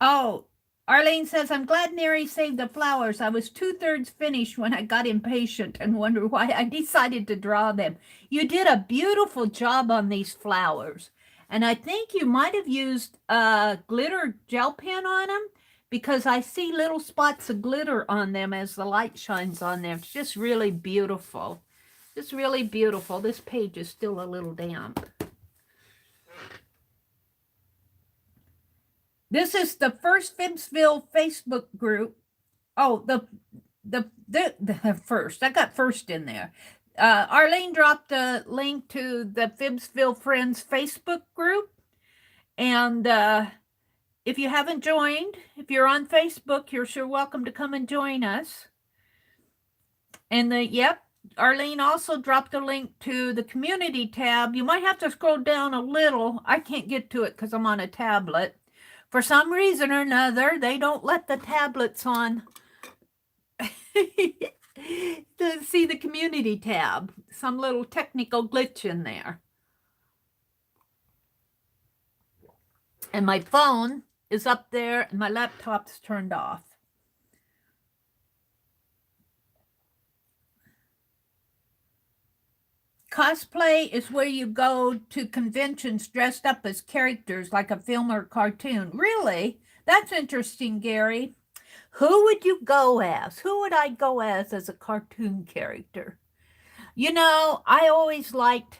[SPEAKER 1] Oh, Arlene says, I'm glad Mary saved the flowers. I was 2/3 finished when I got impatient and wondered why I decided to draw them. You did a beautiful job on these flowers. And I think you might have used a glitter gel pen on them, because I see little spots of glitter on them as the light shines on them. It's just really beautiful. Just really beautiful. This page is still a little damp. This is the first Fibsville Facebook group. Oh, the first. I got first in there. Arlene dropped a link to the Fibsville Friends Facebook group. And if you haven't joined, if you're on Facebook, you're sure welcome to come and join us. And Arlene also dropped a link to the community tab. You might have to scroll down a little. I can't get to it because I'm on a tablet. For some reason or another, they don't let the tablets on to see the community tab. Some little technical glitch in there. And my phone is up there and my laptop's turned off. Cosplay is where you go to conventions dressed up as characters like a film or cartoon. Really? That's interesting, Gary. Who would you go as? Who would I go as a cartoon character? You know, I always liked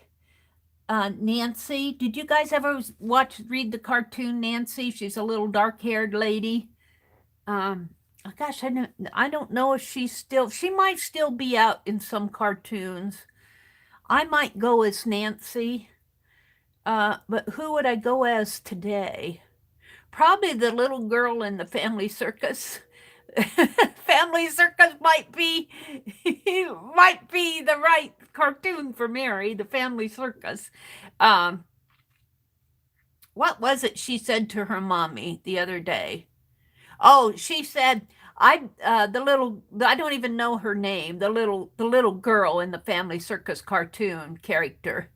[SPEAKER 1] Nancy. Did you guys ever read the cartoon Nancy? She's a little dark-haired lady. Gosh, I don't know if she might still be out in some cartoons. I might go as Nancy, but who would I go as today? Probably the little girl in the Family Circus. Family Circus might be the right cartoon for Mary, the Family Circus. what was it she said to her mommy the other day? Oh, she said, I don't even know her name, the little girl in the Family Circus cartoon character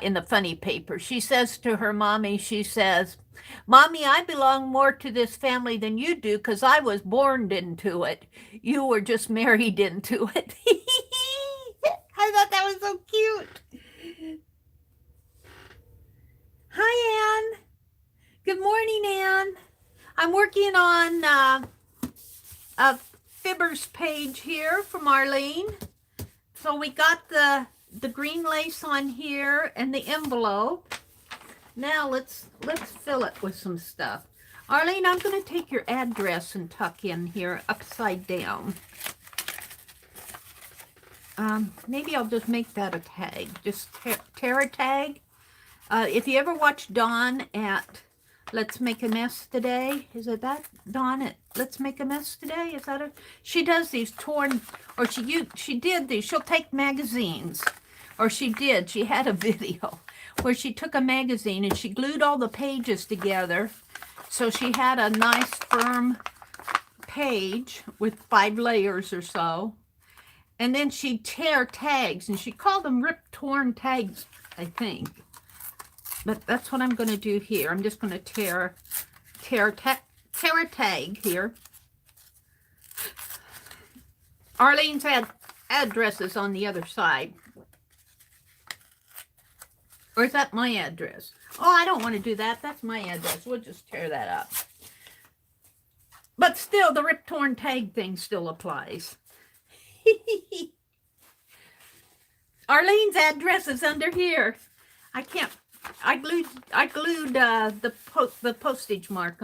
[SPEAKER 1] in the funny paper. She says to her mommy, she says, "Mommy, I belong more to this family than you do because I was born into it. You were just married into it." I thought that was so cute. Hi, Anne. Good morning, Anne. I'm working on a FIB'rs page here from Arlene. So we got the green lace on here and the envelope. Now let's fill it with some stuff. Arlene, I'm going to take your address and tuck in here upside down. Maybe I'll just make that a tag. Just tear a tag. If you ever watch Dawn at Let's Make a Mess Today, is it that Dawn at Let's Make a Mess Today? Is that she does these torn, or she did these. She'll take magazines, or she had a video where she took a magazine and she glued all the pages together, so she had a nice firm page with 5 layers or so. And then she'd tear tags, and she called them rip-torn tags, I think. But that's what I'm going to do here. I'm just going to tear a tag here. Arlene's address is on the other side. Or is that my address? Oh, I don't want to do that. That's my address. We'll just tear that up. But still, the rip-torn tag thing still applies. Arlene's address is under here. I glued the postage mark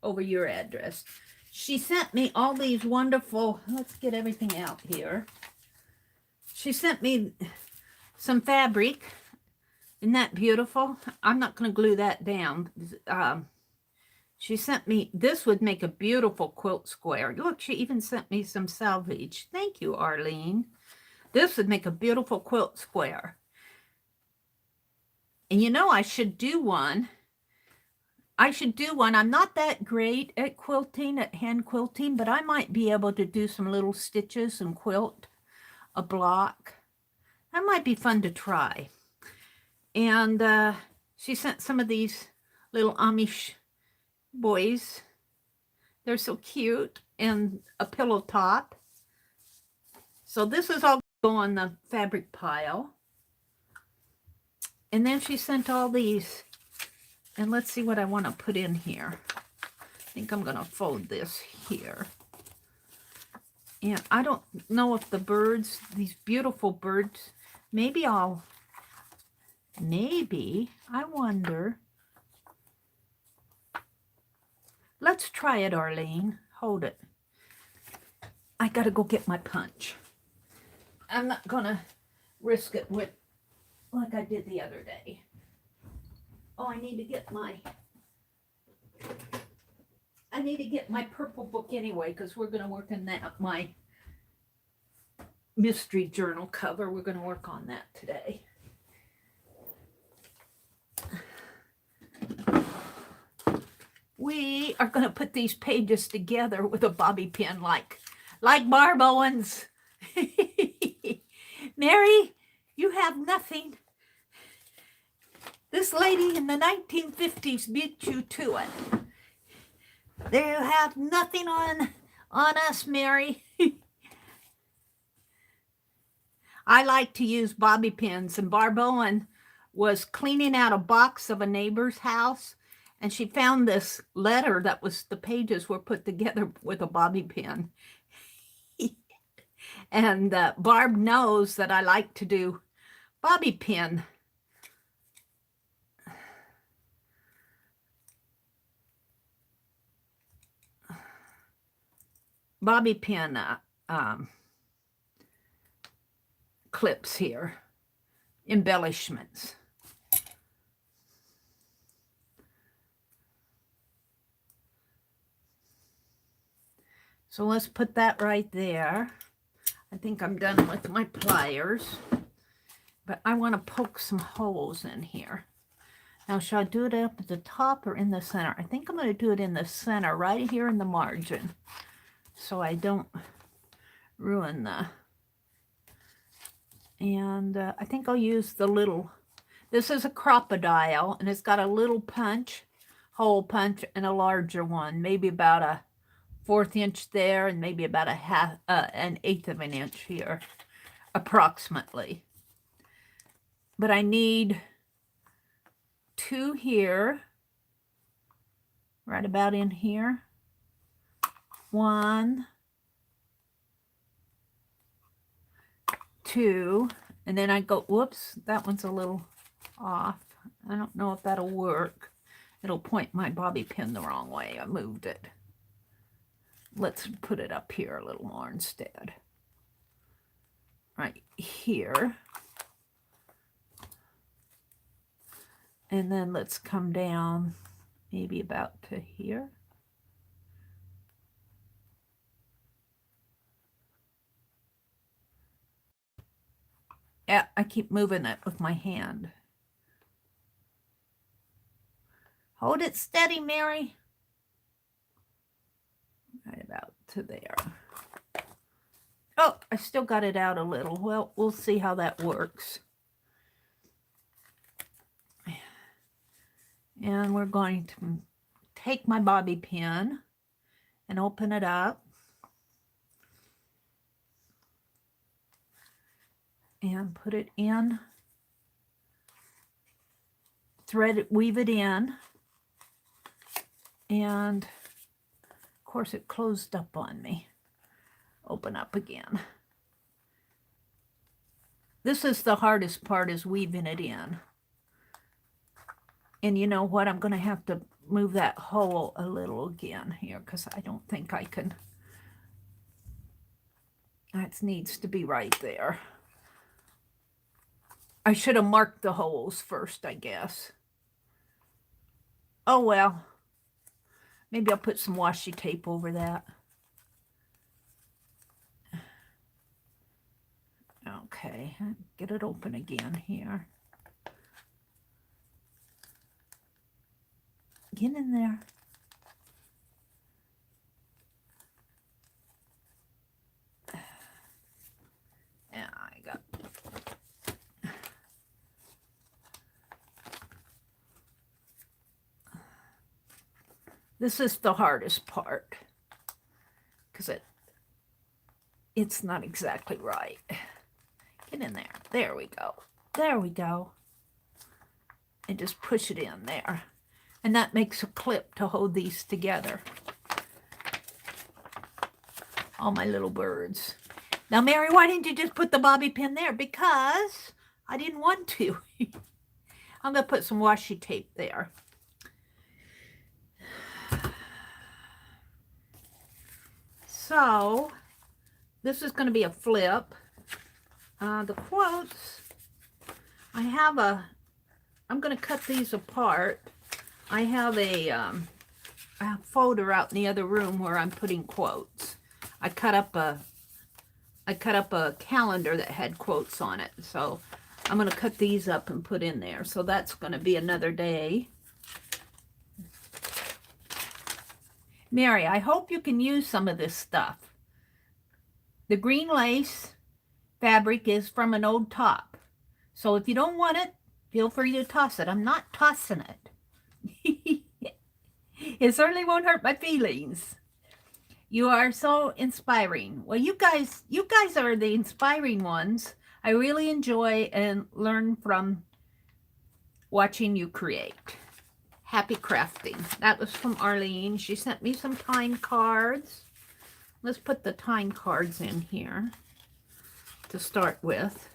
[SPEAKER 1] over your address. She sent me all these wonderful, let's get everything out here. She sent me some fabric. Isn't that beautiful? I'm not going to glue that down. She sent me, this would make a beautiful quilt square. Look, she even sent me some salvage. Thank you, Arlene. This would make a beautiful quilt square. And you know, I should do one. I'm not that great at quilting, at hand quilting, but I might be able to do some little stitches and quilt a block. That might be fun to try. And she sent some of these little Amish boys. They're so cute, and a pillow top. So this is all go on the fabric pile. And then she sent all these, and let's see what I want to put in here. I think I'm going to fold this here. And I don't know if the birds, these beautiful birds, maybe I wonder. Let's try it, Arlene. Hold it. I got to go get my punch. I'm not going to risk it with like I did the other day. Oh, I need to get my purple book anyway, because we're going to work on that, my mystery journal cover. We're going to work on that today. We are going to put these pages together with a bobby pin like Barb Owens. Mary, you have nothing. This lady in the 1950s beat you to it. They have nothing on us, Mary. I like to use bobby pins, and Barb Owen was cleaning out a box of a neighbor's house, and she found this letter that was, the pages were put together with a bobby pin. And Barb knows that I like to do bobby pin. Bobby pin clips here, embellishments. So let's put that right there. I think I'm done with my pliers, but I want to poke some holes in here. Now, should I do it up at the top or in the center? I think I'm going to do it in the center, right here in the margin, so I don't ruin the... And I think I'll use the little... This is a crocodile, and it's got a little punch, hole punch, and a larger one, maybe about a 1/4 inch there, and maybe about an 1/8 of an inch here, approximately. But I need 2 here, right about in here. 1, 2, and then I go, whoops, that one's a little off. I don't know if that'll work. It'll point my bobby pin the wrong way. I moved it. Let's put it up here a little more instead. Right here. And then let's come down maybe about to here. Yeah, I keep moving it with my hand. Hold it steady, Mary. Right about to there. Oh, I still got it out a little. Well, we'll see how that works. And we're going to take my bobby pin and open it up. And put it in. Thread it, weave it in. And of course it closed up on me. Open up again. This is the hardest part, is weaving it in. And you know what? I'm going to have to move that hole a little again here, because I don't think I can. That needs to be right there. I should have marked the holes first, I guess. Oh well. Maybe I'll put some washi tape over that. Okay, get it open again here. Get in there. Yeah, I got... This is the hardest part, because it's not exactly right. Get in there. There we go. There we go. And just push it in there. And that makes a clip to hold these together. All my little birds. Now, Mary, why didn't you just put the bobby pin there? Because I didn't want to. I'm going to put some washi tape there. So, this is going to be a flip. The quotes, I'm going to cut these apart. I have a folder out in the other room where I'm putting quotes. I cut up a calendar that had quotes on it. So, I'm going to cut these up and put in there. So, that's going to be another day. Mary, I hope you can use some of this stuff. The green lace fabric is from an old top. So if you don't want it, feel free to toss it. I'm not tossing it. It certainly won't hurt my feelings. You are so inspiring. Well, you guys are the inspiring ones. I really enjoy and learn from watching you create. Happy crafting. That was from Arlene. She sent me some time cards. Let's put the time cards in here to start with.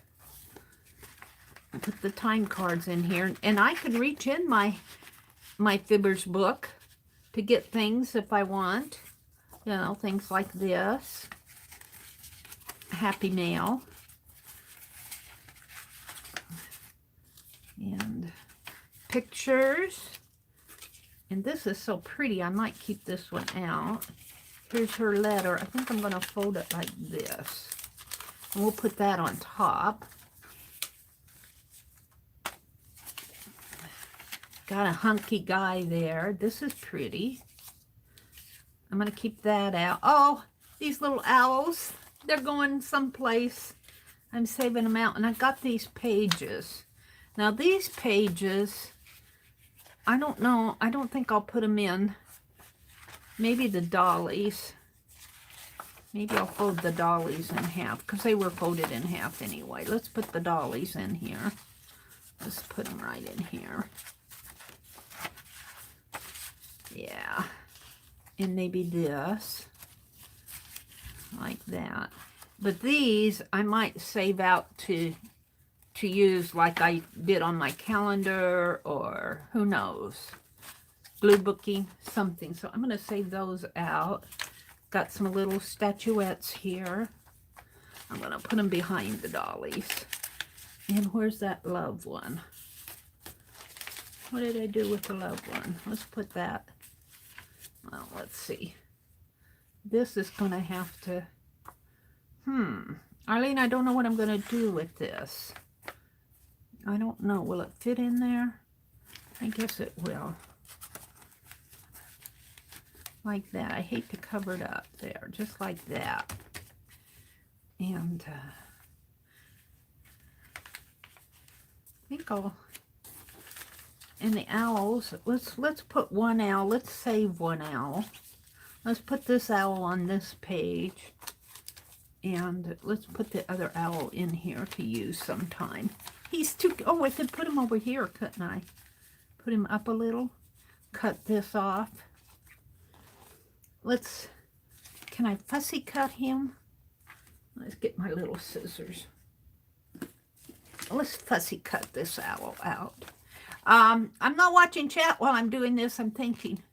[SPEAKER 1] Put the time cards in here. And I could reach in my FIB'rs book to get things if I want. You know, things like this. Happy Mail. And pictures. And this is so pretty. I might keep this one out. Here's her letter. I think I'm going to fold it like this. And we'll put that on top. got a hunky guy there. This is pretty. I'm going to keep that out. Oh, these little owls. They're going someplace. I'm saving them out. And I got these pages. Now, these pages, I don't know. I don't think I'll put them in. Maybe the dollies. Maybe I'll fold the dollies in half because they were folded in half anyway. Let's put the dollies in here. Let's put them right in here. Yeah. And maybe this. Like that. But these I might save out to use like I did on my calendar, or who knows. Glue booking, something. So I'm going to save those out. Got some little statuettes here. I'm going to put them behind the dollies. And where's that love one? What did I do with the love one? Let's put that. Well, let's see. This is going to have to... Arlene, I don't know what I'm going to do with this. I don't know. Will it fit in there? I guess it will. Like that. I hate to cover it up there. Just like that. And I think I'll... And the owls, let's put one owl. Let's save one owl. Let's put this owl on this page. And let's put the other owl in here to use sometime. He's too... Oh, I could put him over here, couldn't I? Put him up a little. Cut this off. Let's... Can I fussy cut him? Let's get my little scissors. Let's fussy cut this owl out. I'm not watching chat while I'm doing this. I'm thinking.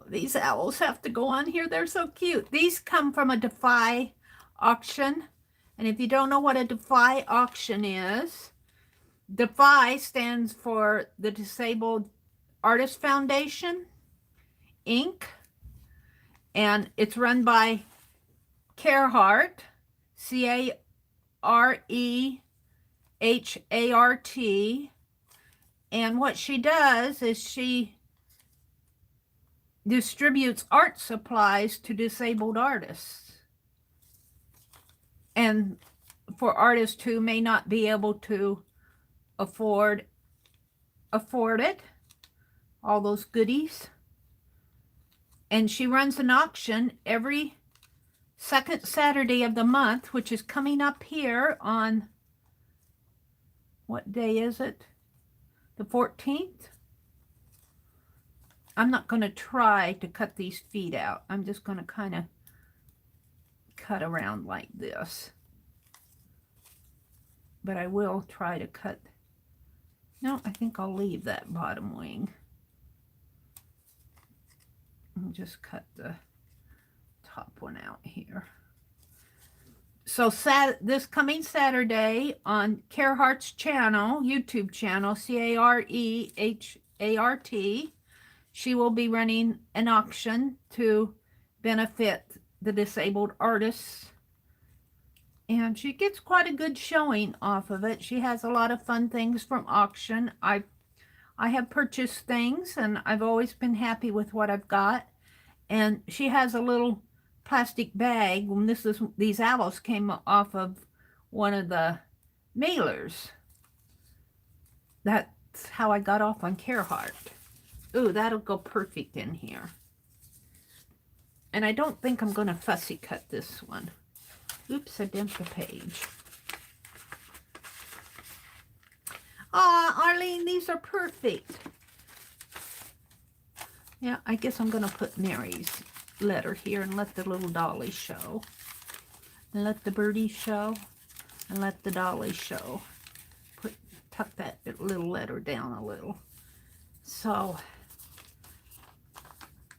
[SPEAKER 1] These owls have to go on here. They're so cute. These come from a Defy auction. And if you don't know what a Defy auction is, Defy stands for the Disabled Artist Foundation, Inc. And it's run by Carehart, C-A-R-E-H-A-R-T. And what she does is she distributes art supplies to disabled artists. And for artists who may not be able to afford it, all those goodies. And she runs an auction every second Saturday of the month, which is coming up here on, what day is it? The 14th? I'm not going to try to cut these feet out. I'm just going to kind of cut around like this. But I will try to cut. No, I think I'll leave that bottom wing. I'll just cut the top one out here. So this coming Saturday on Carehart's channel, YouTube channel, C-A-R-E-H-A-R-T, she will be running an auction to benefit the disabled artists. And she gets quite a good showing off of it. She has a lot of fun things from auction. I have purchased things, and I've always been happy with what I've got. And she has a little plastic bag. When these owls came off of one of the mailers. That's how I got off on Carehart. Ooh, that'll go perfect in here. And I don't think I'm going to fussy cut this one. Oops, I dumped the page. Aw, Arlene, these are perfect. Yeah, I guess I'm going to put Mary's letter here and let the little dolly show. And let the birdie show. And let the dolly show. Tuck that little letter down a little. So,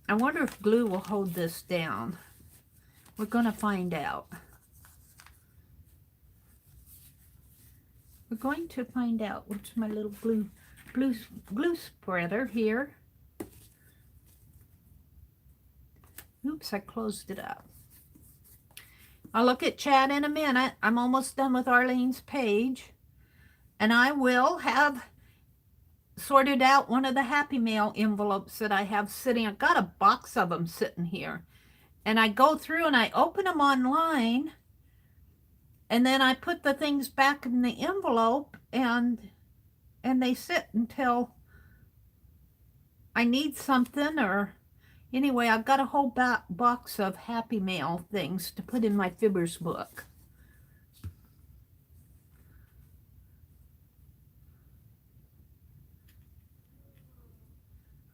[SPEAKER 1] I wonder if glue will hold this down. We're going to find out. We're going to find out. What's my little glue spreader here. Oops, I closed it up. I'll look at chat in a minute. I'm almost done with Arlene's page. And I will have sorted out one of the Happy Mail envelopes that I have sitting. I've got a box of them sitting here. And I go through and I open them online. And then I put the things back in the envelope and they sit until I need something, or anyway, I've got a whole box of Happy Mail things to put in my FIB'rs book.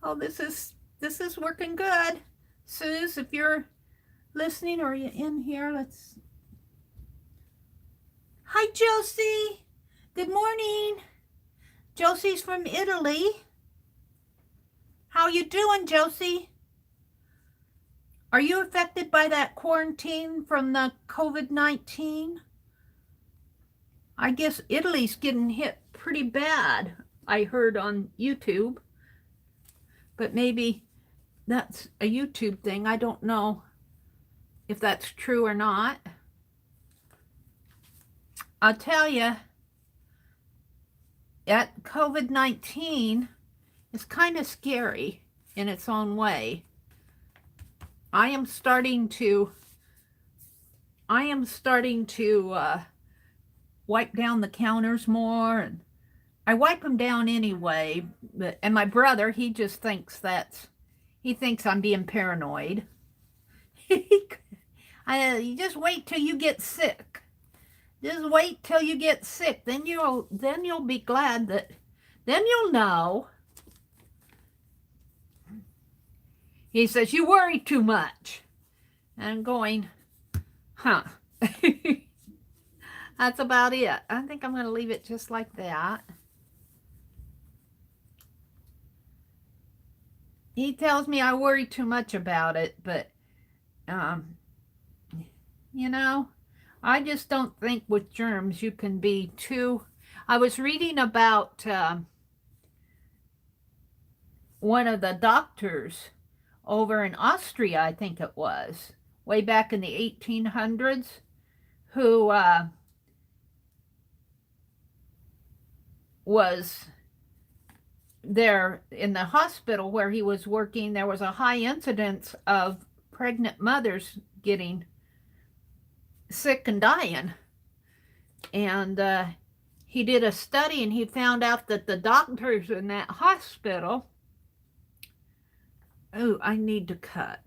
[SPEAKER 1] Oh, this is working good. Suze, if you're listening or you're in here, let's... Hi, Josie. Good morning. Josie's from Italy. How you doing, Josie? Are you affected by that quarantine from the COVID-19? I guess Italy's getting hit pretty bad, I heard on YouTube. But maybe that's a YouTube thing. I don't know if that's true or not. I'll tell you, that COVID-19 is kind of scary in its own way. I am starting to wipe down the counters more, and I wipe them down anyway. And my brother, he just thinks he thinks I'm being paranoid. You just wait till you get sick. Just wait till you get sick. Then you'll be glad that. Then you'll know. He says, you worry too much. And I'm going, huh. That's about it. I think I'm going to leave it just like that. He tells me I worry too much about it, but, you know, I just don't think with germs you can be too... I was reading about one of the doctors over in Austria, I think it was, way back in the 1800s, who was there in the hospital where he was working. There was a high incidence of pregnant mothers getting sick and dying. And he did a study and he found out that the doctors in that hospital... Oh, I need to cut.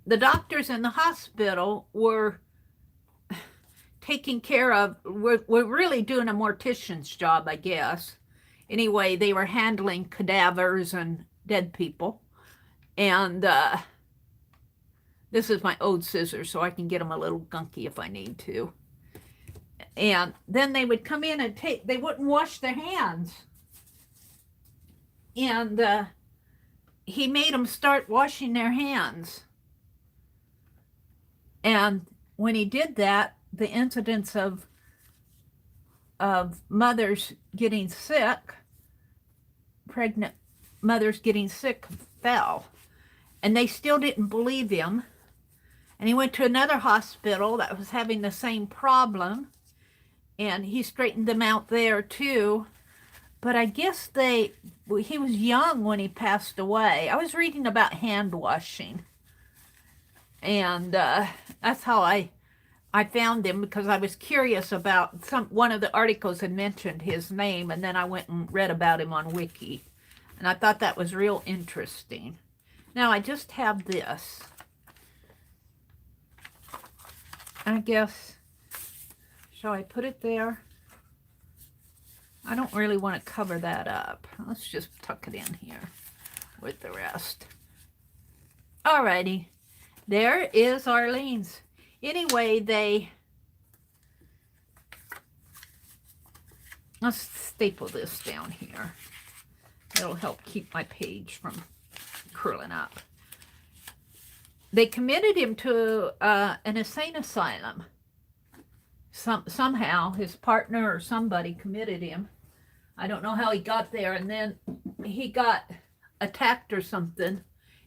[SPEAKER 1] The doctors in the hospital were taking care of, were really doing a mortician's job, I guess. Anyway, they were handling cadavers and dead people. And this is my old scissors, so I can get them a little gunky if I need to. And then they would come in and they wouldn't wash their hands. And he made them start washing their hands. And when he did that, the incidence of mothers getting sick, pregnant mothers getting sick, fell. And they still didn't believe him. And he went to another hospital that was having the same problem. And he straightened them out there too. But I guess he was young when he passed away. I was reading about hand washing. And that's how I found him, because I was curious about one of the articles had mentioned his name, and then I went and read about him on Wiki. And I thought that was real interesting. Now I just have this. I guess, shall I put it there? I don't really want to cover that up. Let's just tuck it in here with the rest. Alrighty. There is Arlene's. Anyway, let's staple this down here. It'll help keep my page from curling up. They committed him to an insane asylum. Somehow his partner or somebody committed him. I don't know how he got there, and then he got attacked or something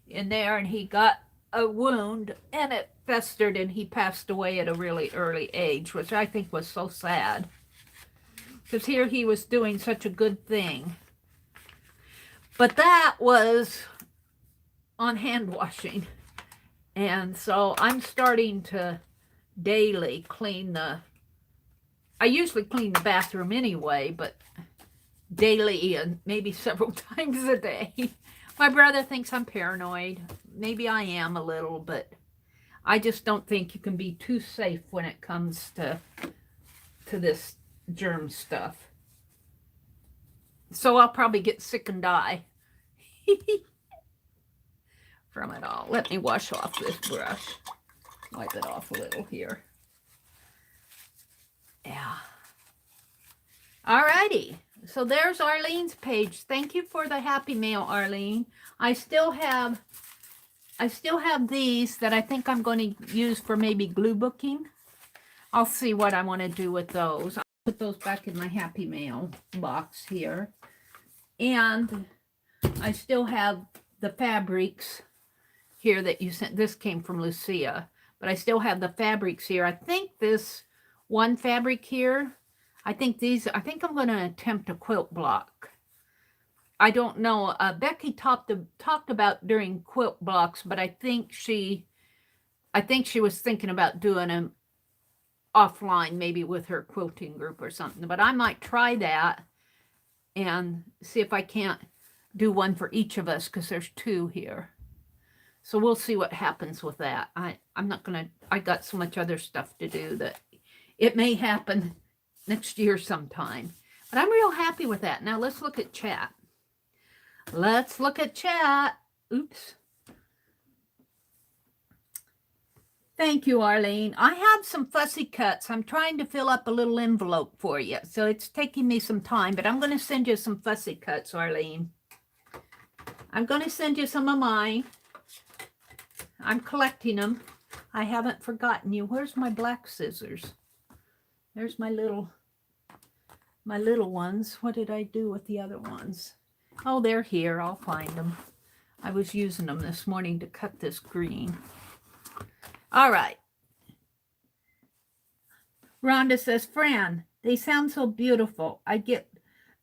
[SPEAKER 1] in there, and he got a wound, and it festered, and he passed away at a really early age, which I think was so sad. Because here he was doing such a good thing. But that was on hand washing. And so I'm starting to daily clean I usually clean the bathroom anyway, but daily and maybe several times a day. My brother thinks I'm paranoid. Maybe I am a little, but I just don't think you can be too safe when it comes to this germ stuff. So I'll probably get sick and die from it all. Let me wash off this brush. Wipe it off a little here. Yeah. Alrighty. So there's Arlene's page. Thank you for the happy mail, Arlene. I still have these that I think I'm going to use for maybe glue booking. I'll see what I want to do with those. I'll put those back in my happy mail box here. And I still have the fabrics here that you sent. This came from Lucia, but I still have the fabrics here. I think this one fabric here, I think I'm going to attempt a quilt block. I don't know. Becky talked about doing quilt blocks, but I think she was thinking about doing them offline, maybe with her quilting group or something. But I might try that and see if I can't do one for each of us, because there's 2 here. So we'll see what happens with that. I'm not gonna. I got so much other stuff to do that it may happen next year sometime. But I'm real happy with that. Now let's look at chat. Let's look at chat. Oops. Thank you, Arlene. I have some fussy cuts. I'm trying to fill up a little envelope for you. So it's taking me some time, but I'm going to send you some fussy cuts, Arlene. I'm going to send you some of mine. I'm collecting them. I haven't forgotten you. Where's my black scissors? There's my little ones. What did I do with the other ones? Oh, they're here. I'll find them. I was using them this morning to cut this green. All right. Rhonda says, Fran, they sound so beautiful. I get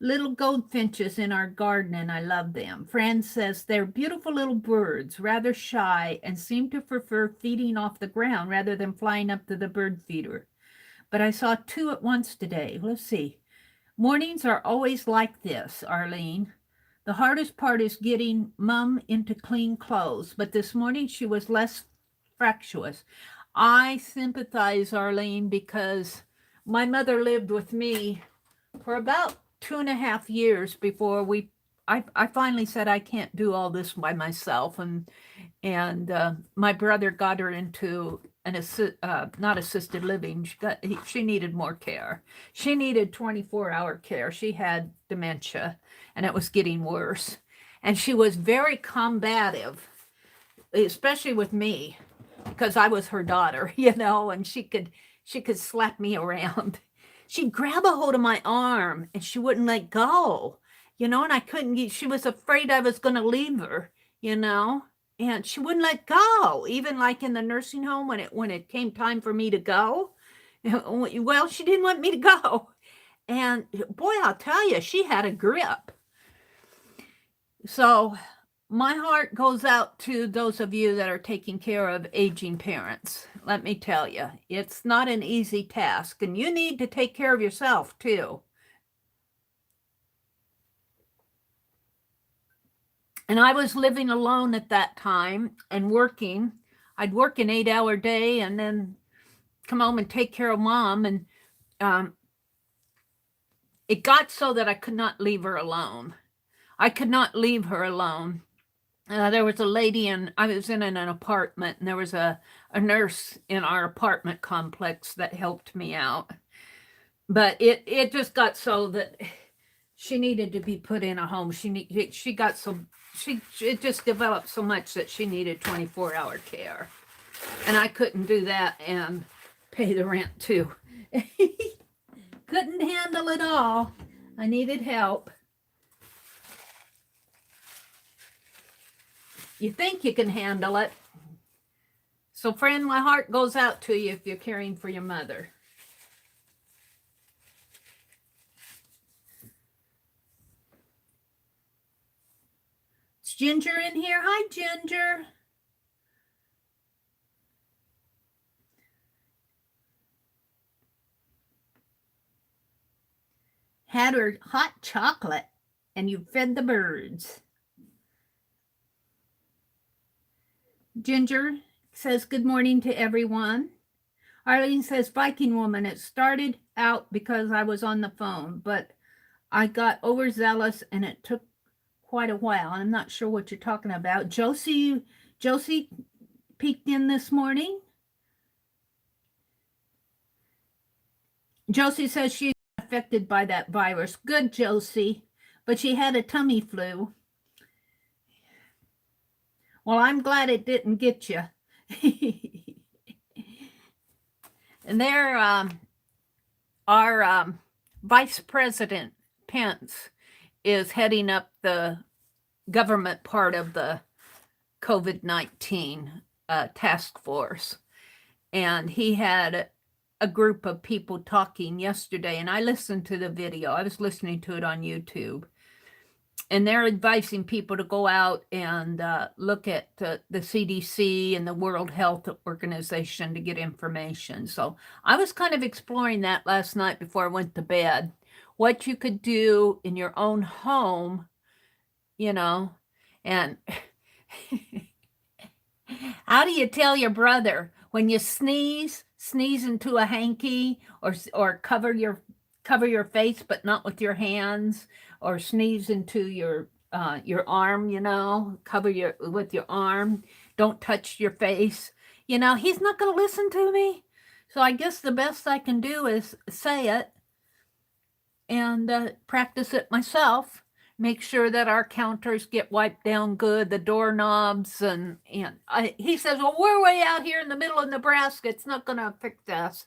[SPEAKER 1] little goldfinches in our garden and I love them. Fran says, they're beautiful little birds, rather shy and seem to prefer feeding off the ground rather than flying up to the bird feeder. But I saw 2 at once today. Let's see. Mornings are always like this, Arlene. The hardest part is getting Mom into clean clothes, but this morning she was less fractious. I sympathize, Arlene, because my mother lived with me for about 2.5 years before I finally said I can't do all this by myself, and my brother got her into not assisted living. She needed more care. She needed 24-hour care. She had dementia, and it was getting worse. And she was very combative, especially with me, because I was her daughter, and she could slap me around. She'd grab a hold of my arm and she wouldn't let go, and I couldn't. She was afraid I was going to leave her, and she wouldn't let go. Even like in the nursing home when it came time for me to go, well, she didn't want me to go. And boy, I'll tell you, she had a grip. So my heart goes out to those of you that are taking care of aging parents. Let me tell you, it's not an easy task, and you need to take care of yourself too. And I was living alone at that time and working. I'd work an 8-hour day and then come home and take care of Mom. And it got so that I could not leave her alone. I could not leave her alone. There was a lady, and I was in an apartment, and there was a nurse in our apartment complex that helped me out. But it just got so that she needed to be put in a home. It just developed so much that she needed 24-hour care. And I couldn't do that and pay the rent too. Couldn't handle it all. I needed help. You think you can handle it, So friend, my heart goes out to you if you're caring for your mother. Is Ginger in here? Hi, Ginger. Had her hot chocolate and you fed the birds. Ginger says good morning to everyone. Arlene says, Viking woman, it started out because I was on the phone, but I got overzealous and it took quite a while. I'm not sure what you're talking about. Josie peeked in this morning. Josie says she's affected by that virus. Good, Josie. But she had a tummy flu. Well, I'm glad it didn't get you. And there, our Vice President Pence is heading up the government part of the COVID-19 task force. And he had a group of people talking yesterday, and I listened to the video. I was listening to it on YouTube. And they're advising people to go out and look at the CDC and the World Health Organization to get information. So I was kind of exploring that last night before I went to bed. What you could do in your own home, you know, and how do you tell your brother when you sneeze into a hanky, or cover your face but not with your hands, or sneeze into your arm, you know, cover with your arm, don't touch your face. You know, he's not going to listen to me. So I guess the best I can do is say it and practice it myself. Make sure that our counters get wiped down good, the doorknobs, and he says, well, we're way out here in the middle of Nebraska. It's not going to affect us.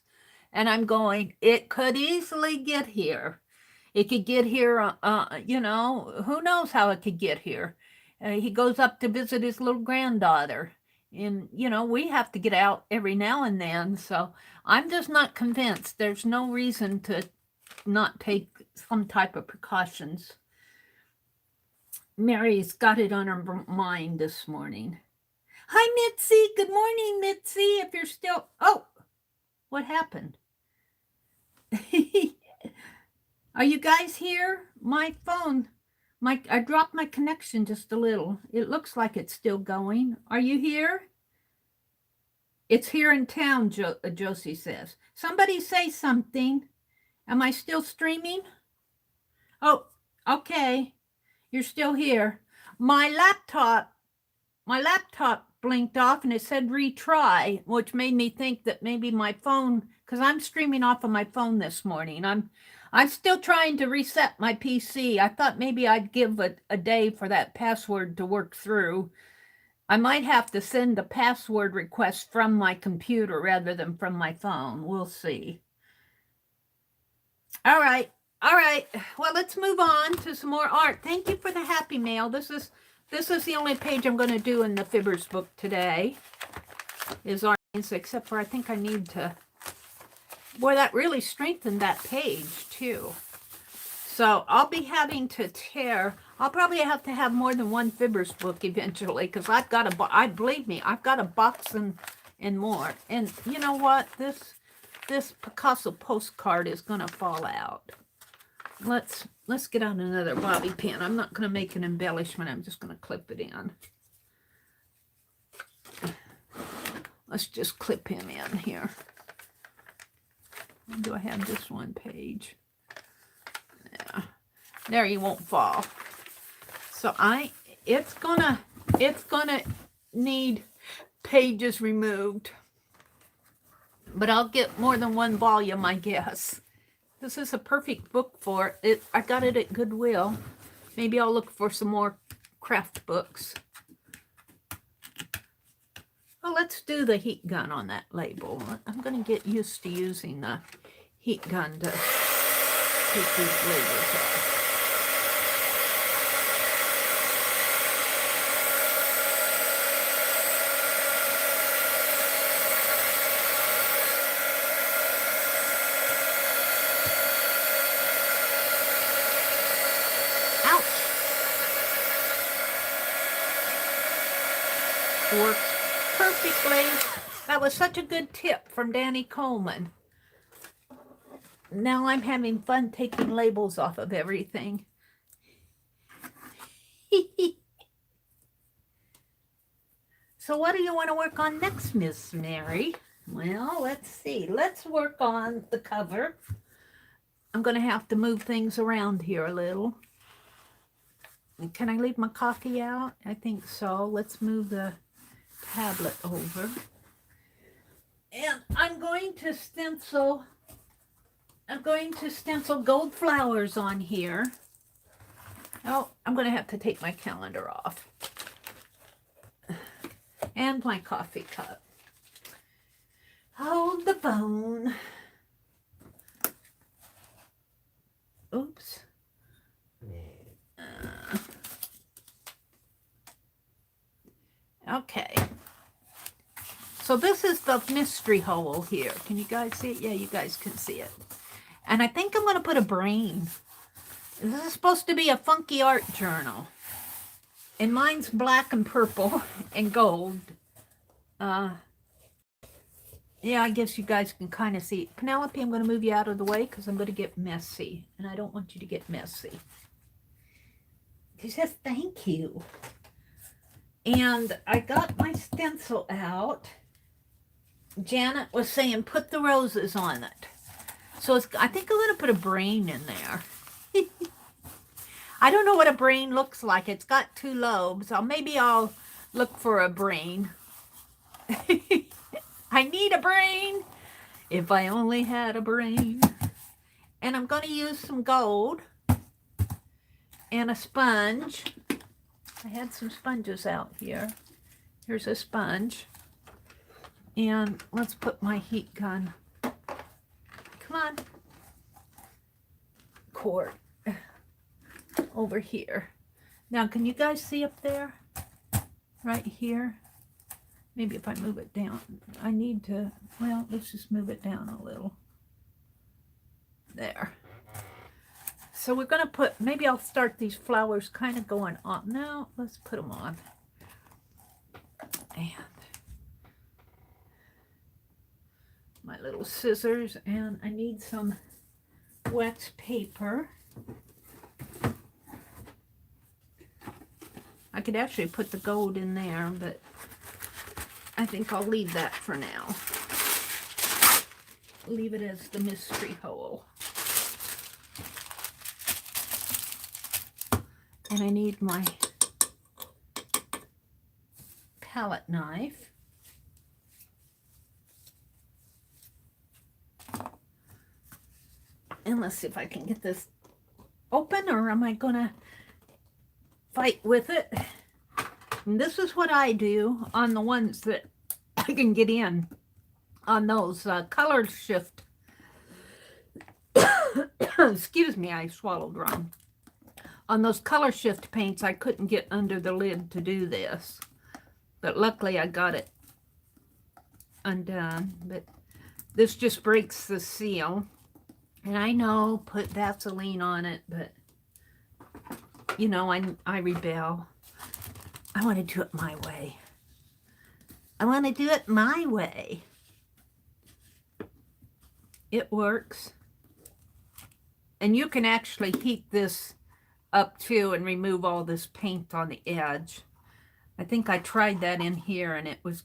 [SPEAKER 1] And I'm going, it could easily get here. It could get here, you know, who knows how it could get here. He goes up to visit his little granddaughter. And, you know, we have to get out every now and then. So I'm just not convinced. There's no reason to not take some type of precautions. Mary's got it on her mind this morning. Hi, Mitzi. Good morning, Mitzi. If you're still... Oh, what happened? Are you guys here? My phone, I dropped my connection just a little. It looks like it's still going. Are you here? It's here in town, Josie says. Somebody say something. Am I still streaming? Oh, okay. You're still here. My laptop blinked off and it said retry, which made me think that maybe my phone, because I'm streaming off of my phone this morning. I'm still trying to reset my PC. I thought maybe I'd give a day for that password to work through. I might have to send a password request from my computer rather than from my phone. We'll see. All right. Well, let's move on to some more art. Thank you for the happy mail. This is the only page I'm going to do in the FIB'rs book today. Is Arlene's, except for I think I need to... Boy, that really strengthened that page, too. So I'll be having to tear... I'll probably have to have more than one FIB'rs book eventually, because I've got believe me, I've got a box and more. And you know what? This Picasso postcard is going to fall out. Let's get out another bobby pin. I'm not going to make an embellishment. I'm just going to clip it in. Let's just clip him in here. Do I have just one page? Yeah. There, he won't fall. So it's gonna need pages removed. But I'll get more than one volume, I guess. This is a perfect book for it. I got it at Goodwill. Maybe I'll look for some more craft books. Well, let's do the heat gun on that label. I'm going to get used to using the heat gun to take these labels off. works perfectly. That was such a good tip from Danny Coleman. Now I'm having fun taking labels off of everything. So what do you want to work on next, Miss Mary? Well, let's see. Let's work on the cover. I'm going to have to move things around here a little. Can I leave my coffee out? I think so. Let's move the tablet over. And I'm going to stencil gold flowers on here. Oh, I'm going to have to take my calendar off. And my coffee cup. Hold the phone. Oops. Okay. So this is the mystery hole here. Can you guys see it? Yeah, you guys can see it. And I think I'm going to put a brain. This is supposed to be a funky art journal. And mine's black and purple and gold. Yeah, I guess you guys can kind of see. Penelope, I'm going to move you out of the way because I'm going to get messy. And I don't want you to get messy. She says thank you. And I got my stencil out. Janet was saying put the roses on it. So I think I'm going to put a brain in there. I don't know what a brain looks like. It's got 2 lobes. Maybe I'll look for a brain. I need a brain. If I only had a brain. And I'm going to use some gold and a sponge. I had some sponges out here. Here's a sponge. And let's put my heat gun. Come on. Cord. Over here. Now, can you guys see up there? Right here? Maybe if I move it down. I need to, well, let's just move it down a little. There. So we're going to put, maybe I'll start these flowers kind of going on. No, let's put them on. And my little scissors. And I need some wax paper. I could actually put the gold in there, but I think I'll leave that for now. Leave it as the mystery hole. And I need my palette knife. And let's see if I can get this open, or am I gonna fight with it? And this is what I do on the ones that I can get in, on those color shift. Excuse me, I swallowed wrong. On those color shift paints, I couldn't get under the lid to do this, but luckily I got it undone. But this just breaks the seal, and I know put Vaseline on it, but you know, I rebel. I want to do it my way. I want to do it my way. It works. And you can actually heat this up too and remove all this paint on the edge. I think I tried that in here and it was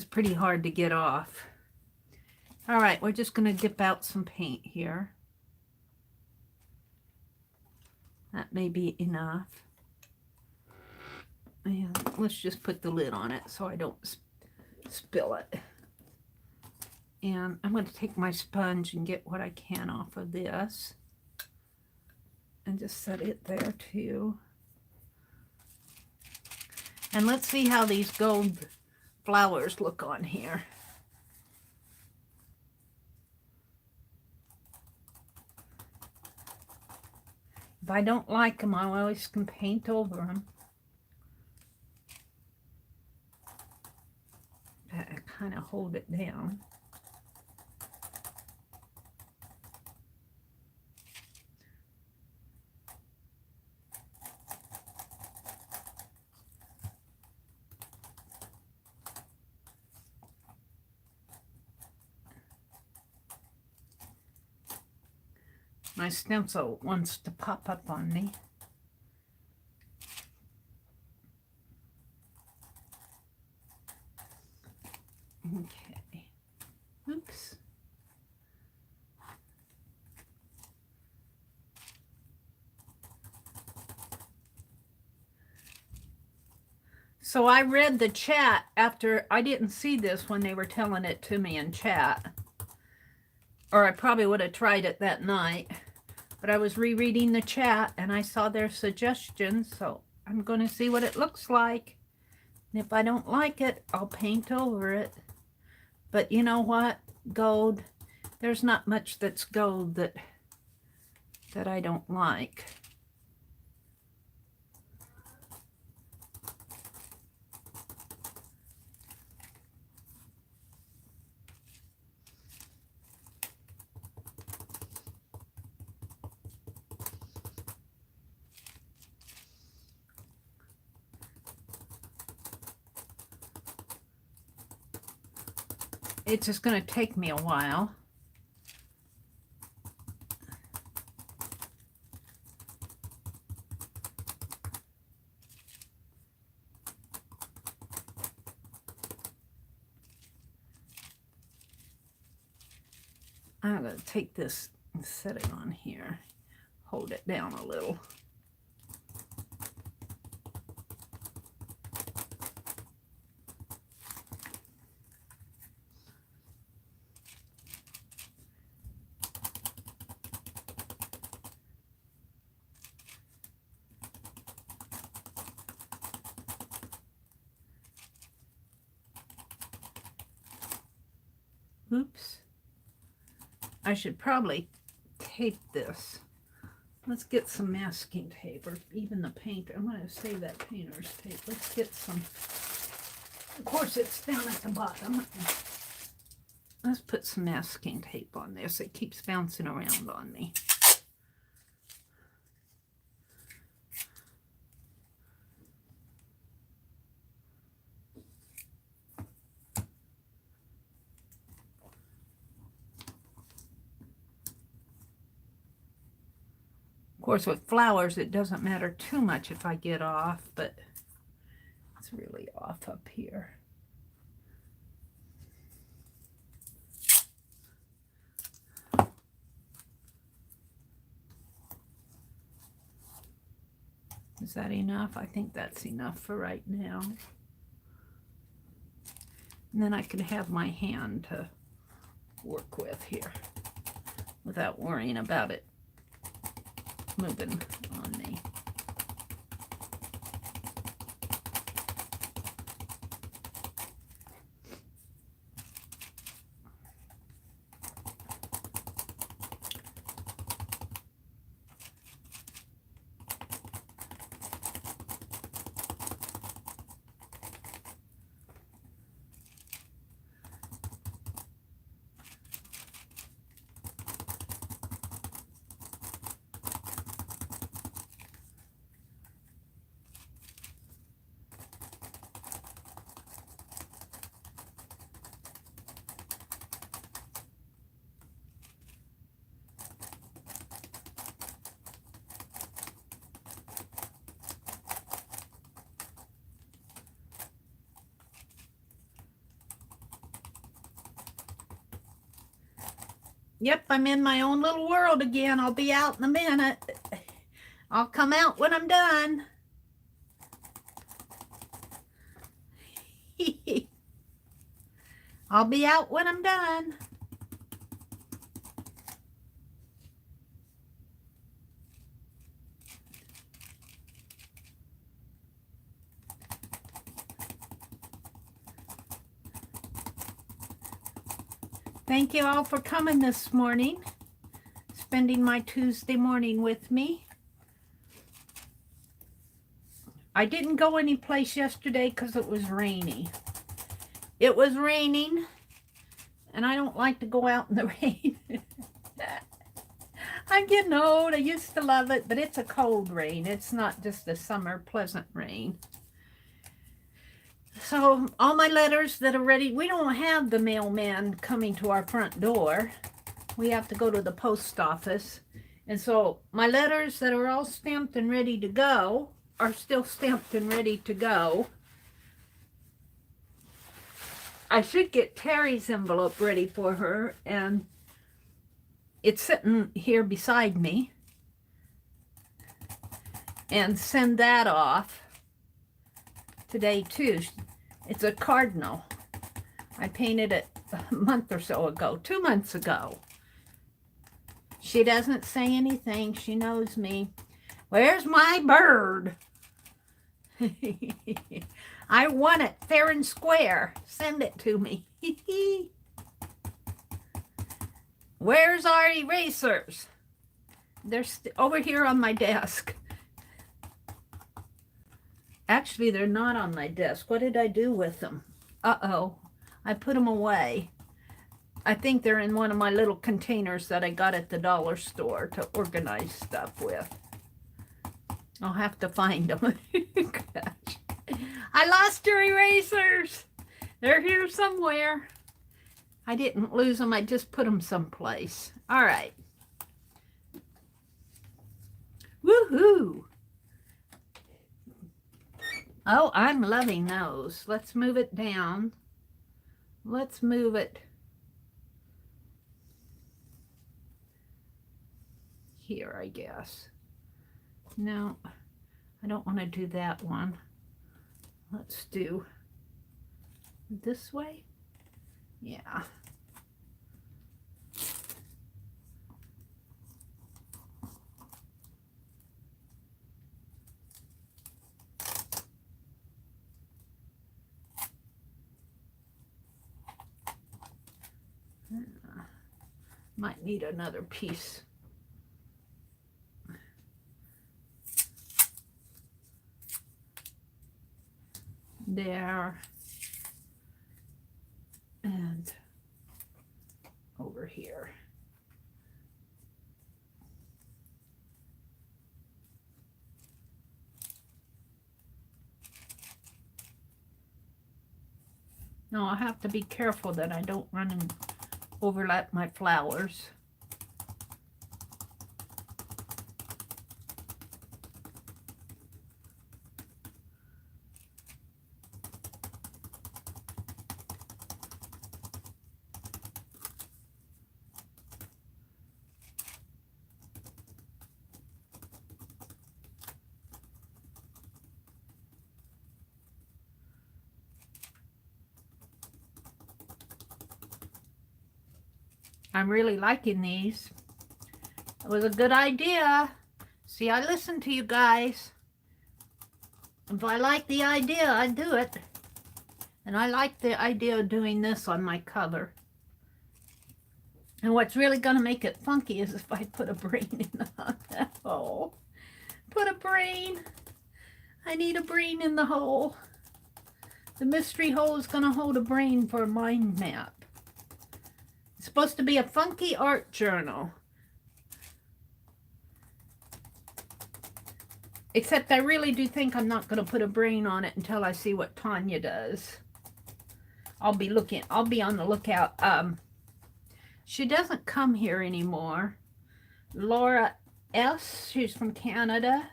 [SPEAKER 1] pretty hard to get off. All right, we're just going to dip out some paint here. That may be enough. And let's just put the lid on it so I don't spill it. And I'm going to take my sponge and get what I can off of this. And just set it there too. And let's see how these gold flowers look on here. If I don't like them, I always can paint over them. I kind of hold it down. My stencil wants to pop up on me. Okay. Oops. So I read the chat after. I didn't see this when they were telling it to me in chat. Or I probably would have tried it that night. But I was rereading the chat and I saw their suggestions. So I'm going to see what it looks like. And if I don't like it, I'll paint over it. But you know what? Gold. There's not much that's gold that I don't like. It's just going to take me a while. I'm going to take this and set it on here. Hold it down a little. Oops. I should probably tape this. Let's get some masking tape, or even the paint. I'm going to save that painter's tape. Let's get some. Of course, it's down at the bottom. Let's put some masking tape on this. It keeps bouncing around on me. Of course, with flowers, it doesn't matter too much if I get off, but it's really off up here. Is that enough? I think that's enough for right now. And then I can have my hand to work with here without worrying about it moving on me. Yep, I'm in my own little world again. I'll be out in a minute. I'll come out when I'm done. I'll be out when I'm done. Thank you all for coming this morning, spending my Tuesday morning with me. I didn't go anyplace yesterday because it was rainy. It was raining, and I don't like to go out in the rain. I'm getting old. I used to love it, but it's a cold rain. It's not just a summer pleasant rain. So all my letters that are ready, we don't have the mailman coming to our front door. We have to go to the post office And so my letters that are all stamped and ready to go are still stamped and ready to go. I should get Terry's envelope ready for her, and it's sitting here beside me, and send that off today too. It's a cardinal. I painted it a month or so ago, 2 months ago. She doesn't say anything. She knows me. Where's my bird? I want it fair and square. Send it to me. Where's our erasers? They're over here on my desk. Actually, they're not on my desk. What did I do with them? Uh-oh. I put them away. I think they're in one of my little containers that I got at the dollar store to organize stuff with. I'll have to find them. Gosh. I lost your erasers. They're here somewhere. I didn't lose them. I just put them someplace. All right. Woohoo! Oh, I'm loving those. Let's move it down. Let's move it here, I guess. No, I don't want to do that one. Let's do this way. Yeah. Might need another piece. There. And over here. Now I'll have to be careful that I don't run and overlap my flowers. I'm really liking these. It was a good idea. See, I listen to you guys. If I like the idea, I do it. And I like the idea of doing this on my cover. And what's really going to make it funky is if I put a brain in the hole. Put a brain. I need a brain in the hole. The mystery hole is going to hold a brain for a mind map. It's supposed to be a funky art journal. Except I really do think I'm not going to put a brain on it until I see what Tanya does. I'll be on the lookout. She doesn't come here anymore. Laura S., she's from Canada.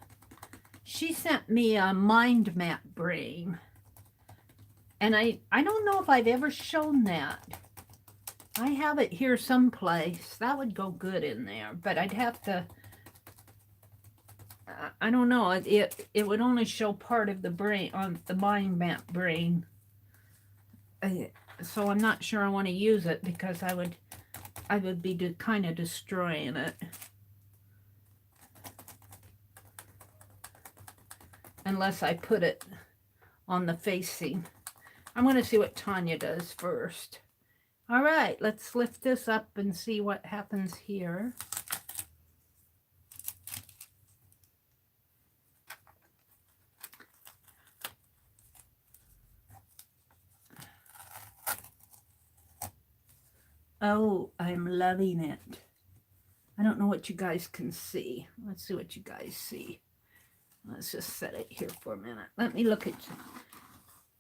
[SPEAKER 1] She sent me a mind map brain. And I don't know if I've ever shown that. I have it here someplace. That would go good in there, but I'd have to, I don't know. It would only show part of the brain on the mind map brain. So I'm not sure I want to use it because I would be kind of destroying it. Unless I put it on the facing. I'm going to see what Tanya does first. All right, let's lift this up and see what happens here. Oh, I'm loving it. I don't know what you guys can see. Let's see what you guys see. Let's just set it here for a minute. Let me look at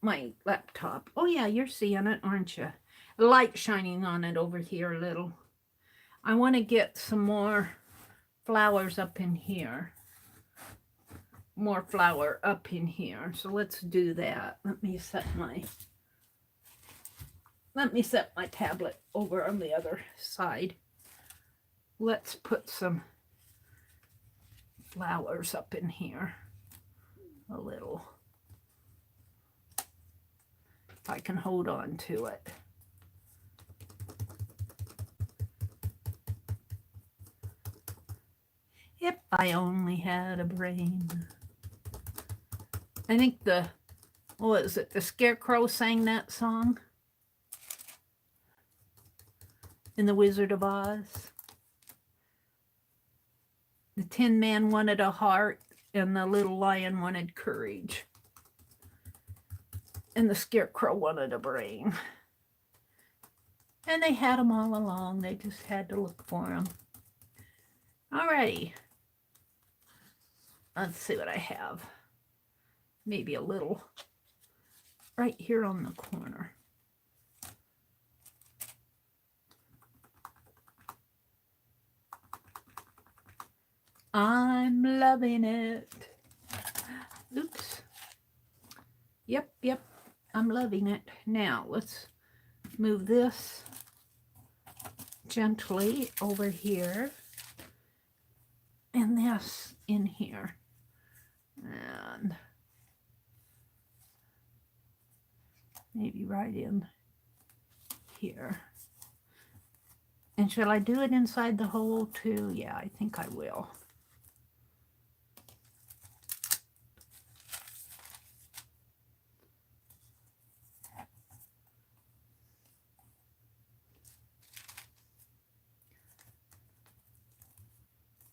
[SPEAKER 1] my laptop. Oh yeah, you're seeing it, aren't you? Light shining on it over here a little. I want to get some more flowers up in here. More flower up in here. So let's do that. Let me set my tablet over on the other side. Let's put some flowers up in here. A little. If I can hold on to it. If I only had a brain. I think what is it? The Scarecrow sang that song in The Wizard of Oz. The Tin Man wanted a heart, and the little lion wanted courage. And the Scarecrow wanted a brain. And they had them all along. They just had to look for them. Alrighty. Let's see what I have. Maybe a little right here on the corner. I'm loving it. Oops. Yep. I'm loving it. Now, let's move this gently over here. And this in here. And maybe right in here. And shall I do it inside the hole too? Yeah, I think I will.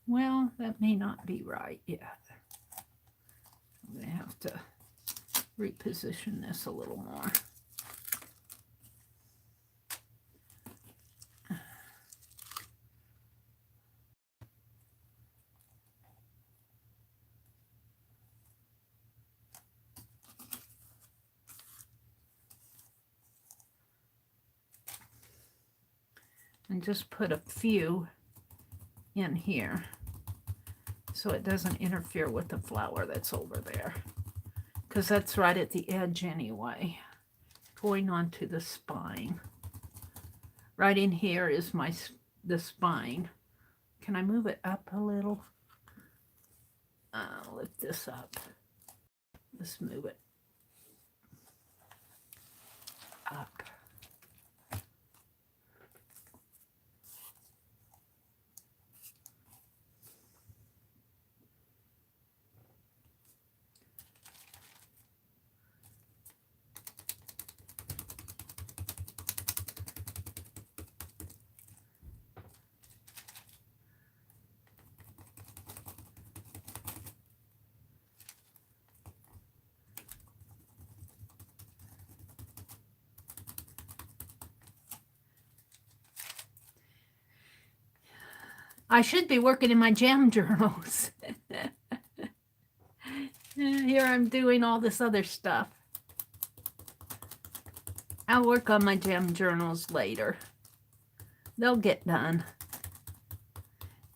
[SPEAKER 1] Well, that may not be right yet. I'm going to have to reposition this a little more. And just put a few in here so it doesn't interfere with the flower that's over there, because that's right at the edge anyway, going on to the spine. Right in here is the spine. Can I move it up a little? I'll lift this up. Let's move it up. I should be working in my jam journals. Here I'm doing all this other stuff. I'll work on my jam journals later. They'll get done.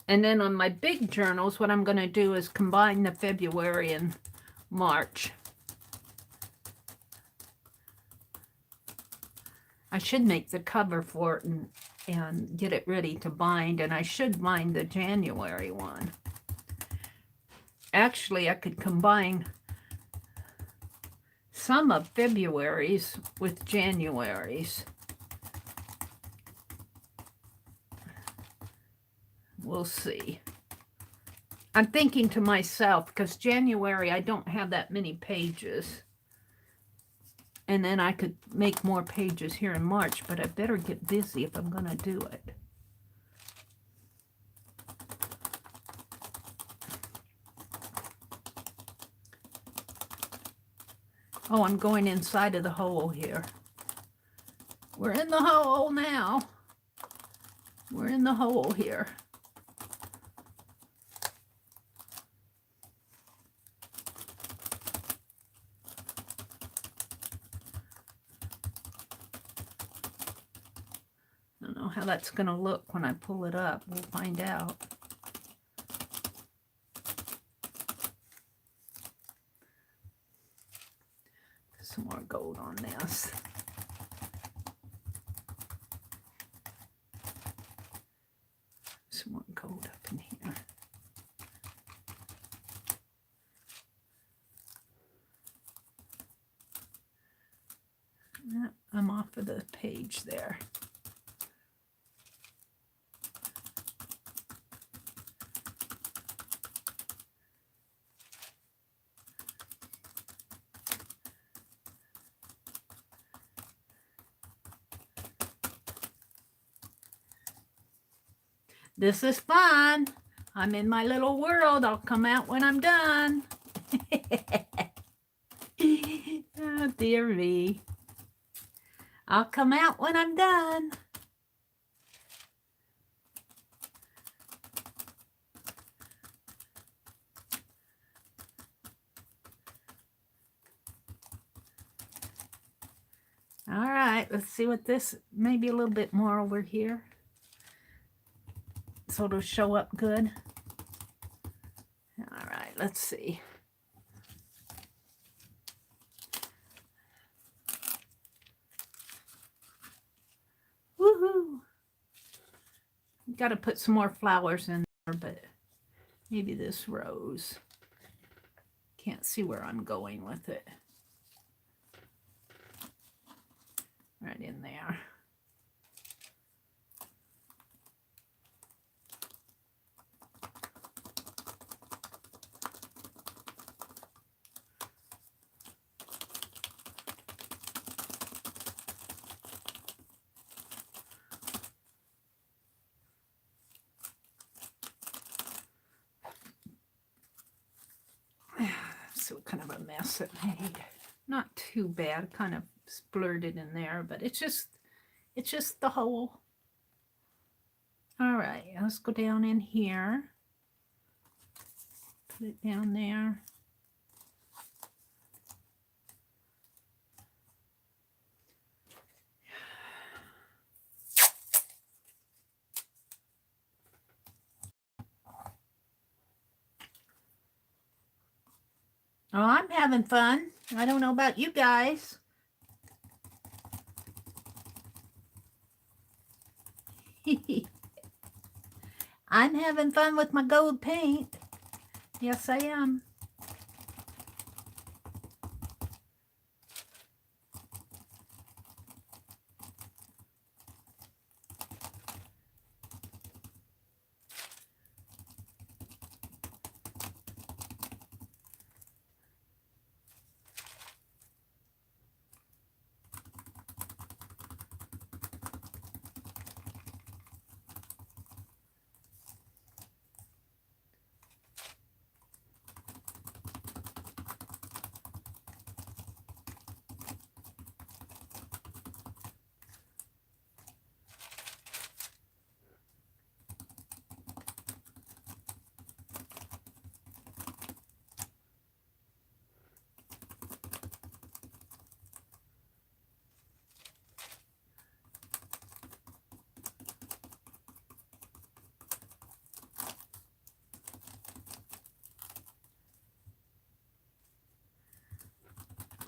[SPEAKER 1] And then on my big journals, what I'm going to do is combine the February and March. I should make the cover for it and get it ready to bind, and I should bind the January one. Actually, I could combine some of February's with January's. We'll see. I'm thinking to myself, because January I don't have that many pages. And then I could make more pages here in March, but I better get busy if I'm going to do it. Oh, I'm going inside of the hole here. We're in the hole now. We're in the hole here. I don't know how that's going to look when I pull it up. We'll find out. some more gold on this. Some more gold up in here. I'm off of the page there. This is fun. I'm in my little world. I'll come out when I'm done. Oh, dear me. I'll come out when I'm done. All right, let's see what this, maybe a little bit more over here, so it'll show up good. All right, let's see. Woohoo! Got to put some more flowers in there, but maybe this rose. Can't see where I'm going with it. Right in there. So kind of a mess it made. Not too bad, kind of splurted in there, but it's just the hole. All right, let's go down in here. Put it down there. Oh, I'm having fun. I don't know about you guys. I'm having fun with my gold paint. Yes, I am.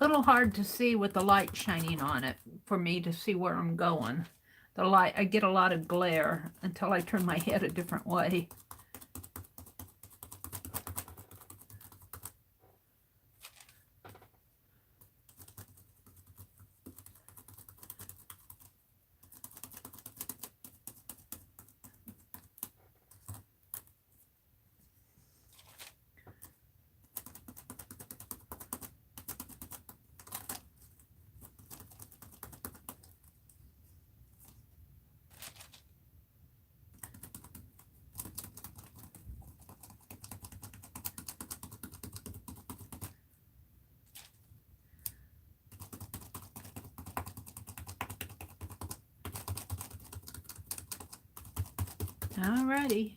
[SPEAKER 1] A little hard to see with the light shining on it for me to see where I'm going. The light, I get a lot of glare until I turn my head a different way. Alrighty,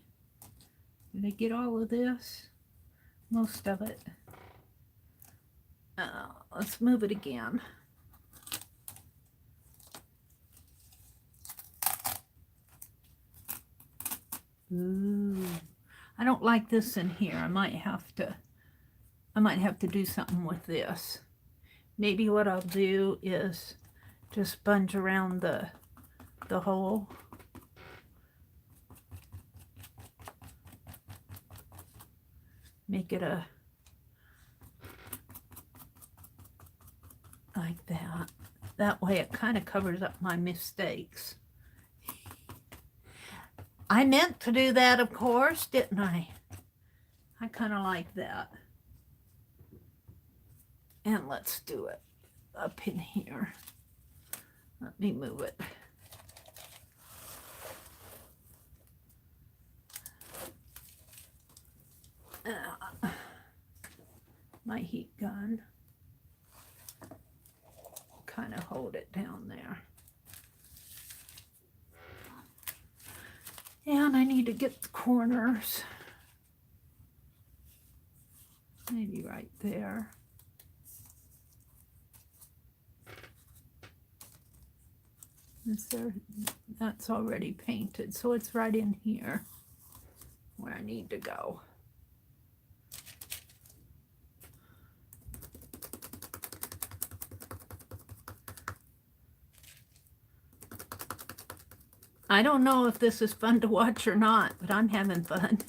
[SPEAKER 1] did I get all of this? Most of it. Let's move it again. Ooh, I don't like this in here. I might have to do something with this. maybe what I'll do is just sponge around the hole. Make it like that. That way it kind of covers up my mistakes. I meant to do that, of course, didn't I? I kind of like that. And let's do it up in here. Let me move it. My heat gun. Kind of hold it down there. And I need to get the corners. Maybe right there. Is there? That's already painted, so it's right in here where I need to go. I don't know if this is fun to watch or not, but I'm having fun.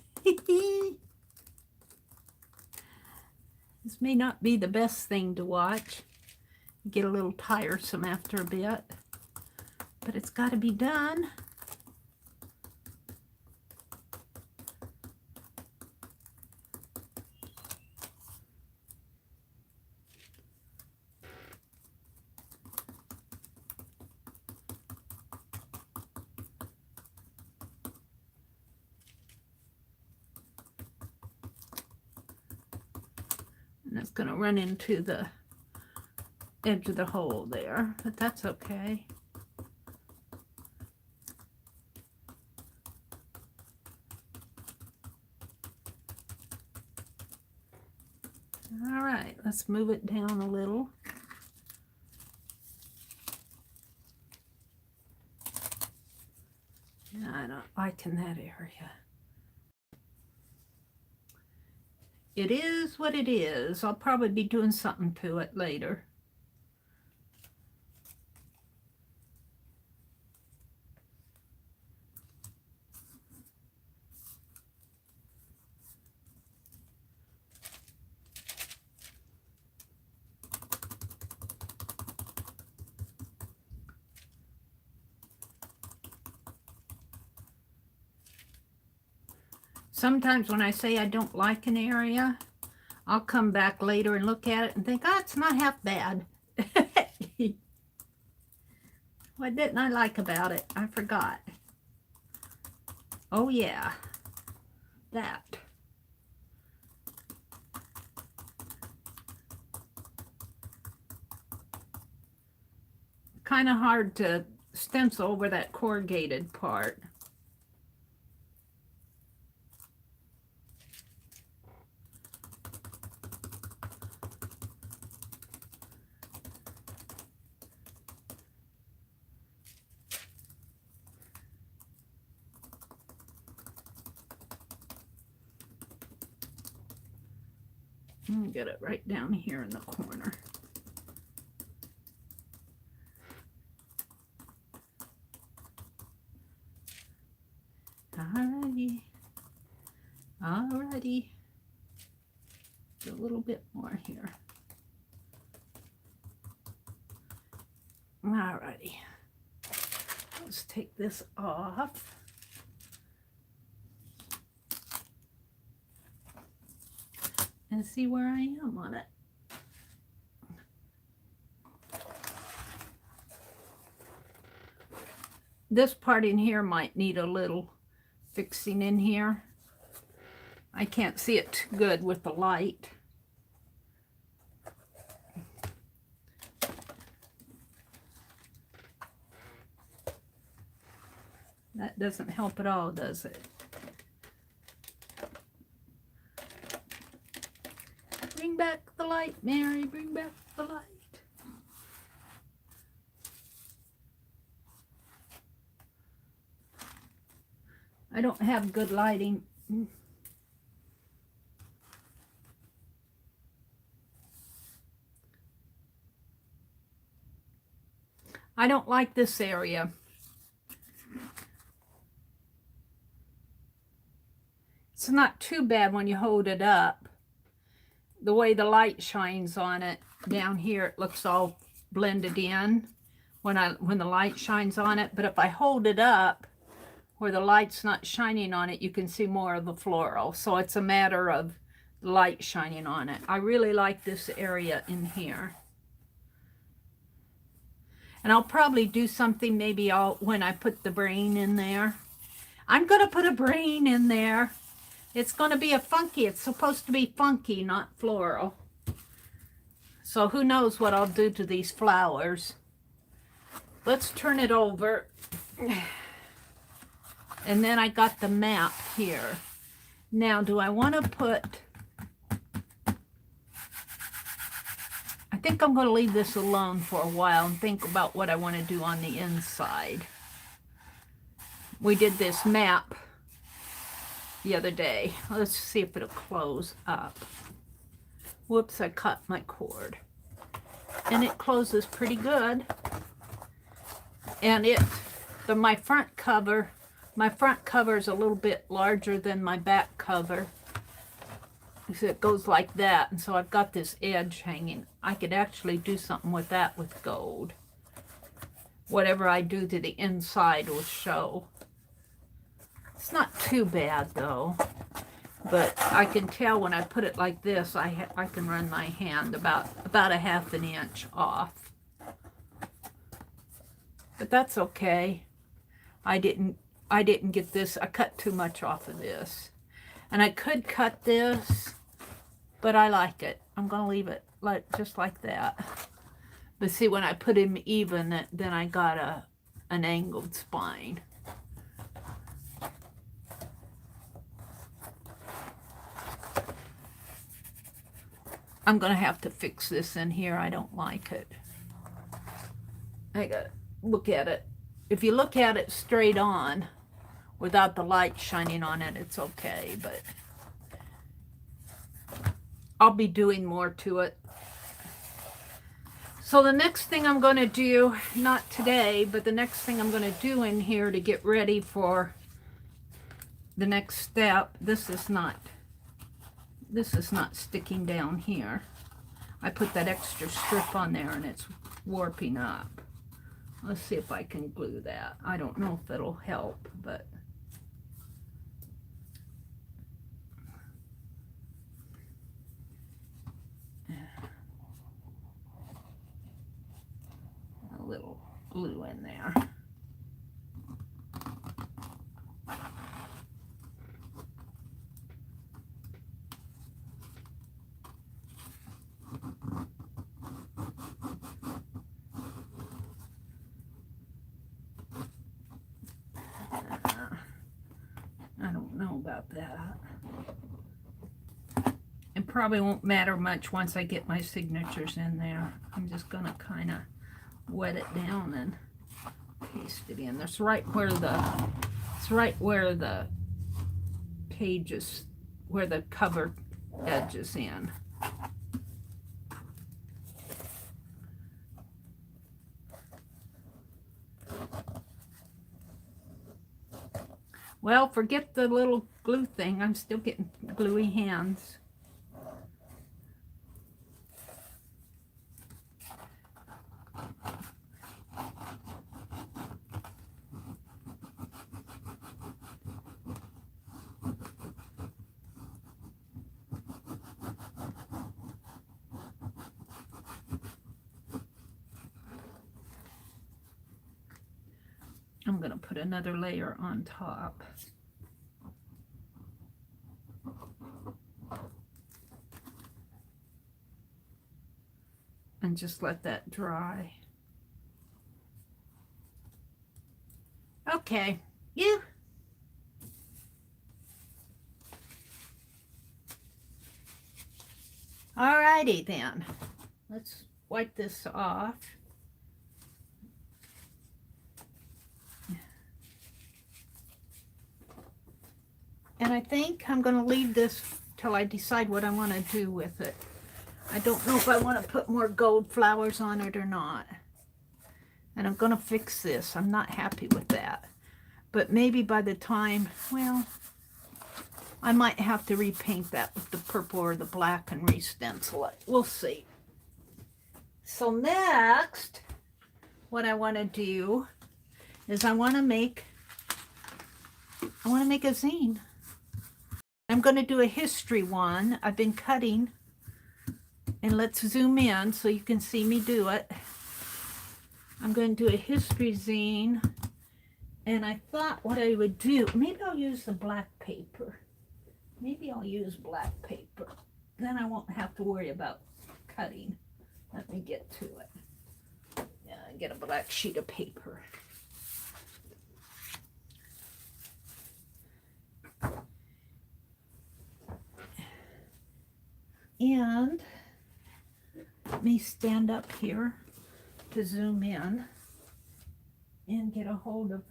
[SPEAKER 1] This may not be the best thing to watch. Get a little tiresome after a bit, but it's got to be done. And it's going to run into the edge of the hole there, but that's okay. All right, let's move it down a little. Yeah, I don't like in that area. It is what it is. I'll probably be doing something to it later. Sometimes when I say I don't like an area, I'll come back later and look at it and think, oh, it's not half bad. What didn't I like about it? I forgot. Oh yeah, that. Kind of hard to stencil over that corrugated part. Get it right down here in the corner. Alrighty. Alrighty. A little bit more here. Alrighty. Let's take this off. And see where I am on it. This part in here might need a little fixing in here. I can't see it too good with the light. That doesn't help at all, does it? Bring back the light, Mary. Bring back the light. I don't have good lighting. I don't like this area. It's not too bad when you hold it up. The way the light shines on it down here, it looks all blended in when the light shines on it. But if I hold it up where the light's not shining on it, you can see more of the floral. So it's a matter of light shining on it. I really like this area in here. And I'll probably do something maybe when I put the brain in there. I'm going to put a brain in there. It's going to be it's supposed to be funky, not floral. So who knows what I'll do to these flowers. Let's turn it over. And then I got the map here. Now, do I want to put... I think I'm going to leave this alone for a while and think about what I want to do on the inside. We did this map the other day. Let's see if it'll close up. Whoops, I cut my cord. And it closes pretty good. And my front cover is a little bit larger than my back cover. So it goes like that, and so I've got this edge hanging. I could actually do something with that with gold. Whatever I do to the inside will show. It's not too bad though, but I can tell when I put it like this, I can run my hand about a ½ an inch off. But that's okay. I didn't get this. I cut too much off of this. And I could cut this, but I like it. I'm going to leave it just like that. But see, when I put him even, then I got an angled spine. I'm going to have to fix this in here. I don't like it. I got to look at it. If you look at it straight on, without the light shining on it, it's okay, but I'll be doing more to it. So the next thing I'm going to do, not today, but the next thing I'm going to do in here to get ready for the next step, this is not sticking down here. I put that extra strip on there and it's warping up. Let's see if I can glue that. I don't know if it'll help, but a little glue in there. I don't know about that. It probably won't matter much once I get my signatures in there. I'm just gonna kind of wet it down and paste it in. It's right where the pages, where the cover edge is in. Well, forget the little glue thing. I'm still getting gluey hands. I'm going to put another layer on top. And just let that dry. Okay, you. Alrighty then. Let's wipe this off. And I think I'm going to leave this till I decide what I want to do with it. I don't know if I want to put more gold flowers on it or not. And I'm going to fix this. I'm not happy with that. But maybe by the time, well, I might have to repaint that with the purple or the black and re-stencil it. We'll see. So next, what I want to do is I want to make a zine. I'm going to do a history one. I've been cutting, and let's zoom in so you can see me do it. I'm going to do a history zine, and I thought what I would do, maybe I'll use the black paper. Maybe I'll use black paper. Then I won't have to worry about cutting. Let me get to it. Yeah, get a black sheet of paper. And let me stand up here to zoom in and get a hold of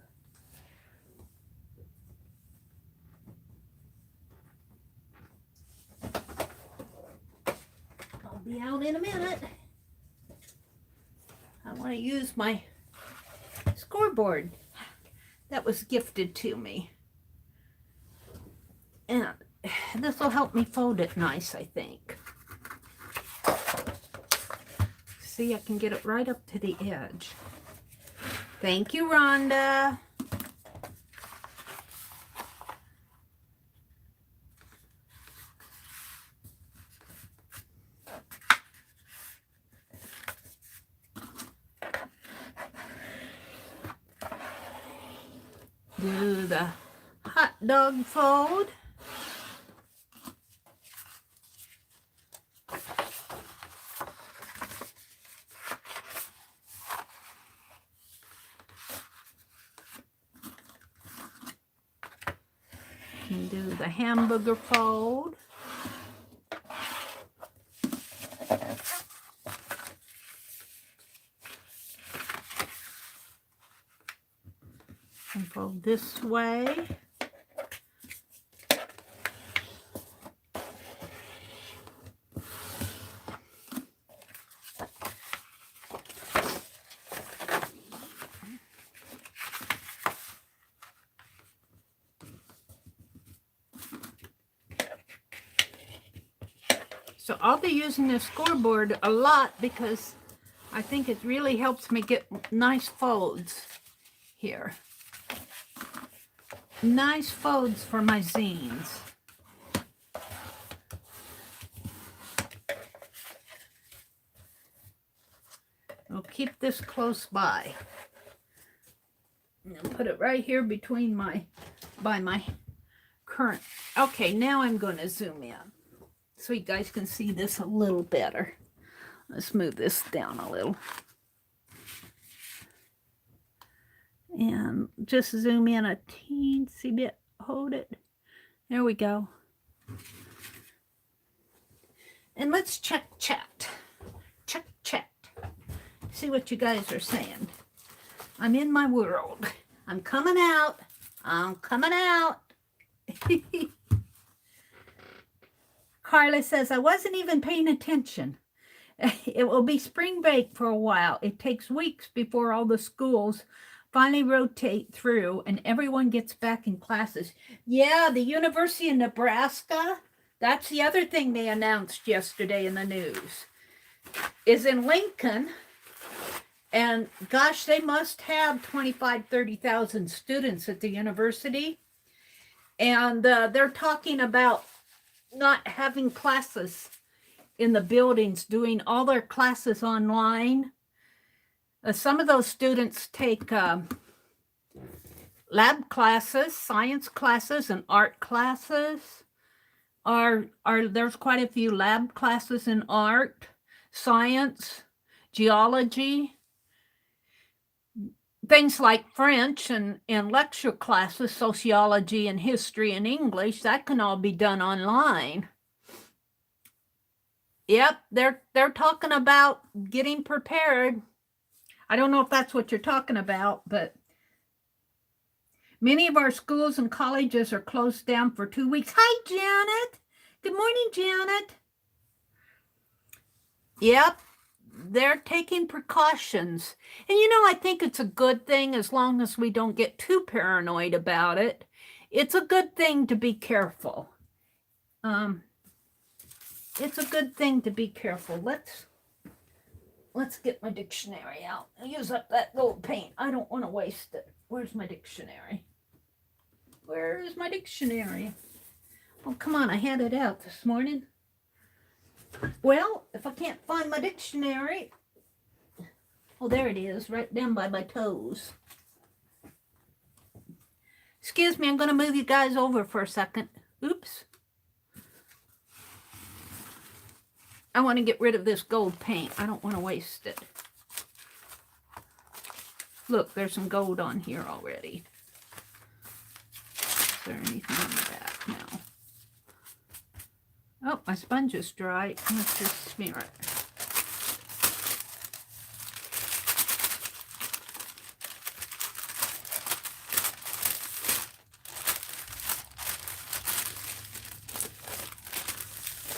[SPEAKER 1] I'll be out in a minute. I want to use my scoreboard that was gifted to me. And this will help me fold it nice, I think. See, I can get it right up to the edge. Thank you, Rhonda. Do the hot dog fold. And do the hamburger fold. And fold this way. So I'll be using this scoreboard a lot because I think it really helps me get nice folds here. Nice folds for my zines. I'll keep this close by. And I'll put it right here between by my current. Okay, now I'm going to zoom in so you guys can see this a little better. Let's move this down a little. And just zoom in a teensy bit. Hold it. There we go. And let's check chat. Check chat. See what you guys are saying. I'm in my world. I'm coming out. I'm coming out. Carla says, I wasn't even paying attention. It will be spring break for a while. It takes weeks before all the schools finally rotate through and everyone gets back in classes. Yeah, the University of Nebraska, that's the other thing they announced yesterday in the news, is in Lincoln. And gosh, they must have 30,000 students at the university. And they're talking about not having classes in the buildings, doing all their classes online. Some of those students take lab classes, science classes, and art classes. There's quite a few lab classes in art, science, geology. Things like French and lecture classes, sociology and history and English, that can all be done online. Yep, they're talking about getting prepared. I don't know if that's what you're talking about, but many of our schools and colleges are closed down for 2 weeks. Hi, Janet. Good morning, Janet. Yep, they're taking precautions. And you know, I think it's a good thing as long as we don't get too paranoid about it. It's a good thing to be careful. It's a good thing to be careful. Let's get my dictionary out. I'll use up that gold paint. I don't want to waste it. Where's my dictionary? Where is my dictionary? Oh, come on. I had it out this morning. Well, if I can't find my dictionary. Oh, there it is, right down by my toes. Excuse me, I'm going to move you guys over for a second. Oops. I want to get rid of this gold paint. I don't want to waste it. Look, there's some gold on here already. Is there anything on the back now? Oh, my sponge is dry. Let's just smear it.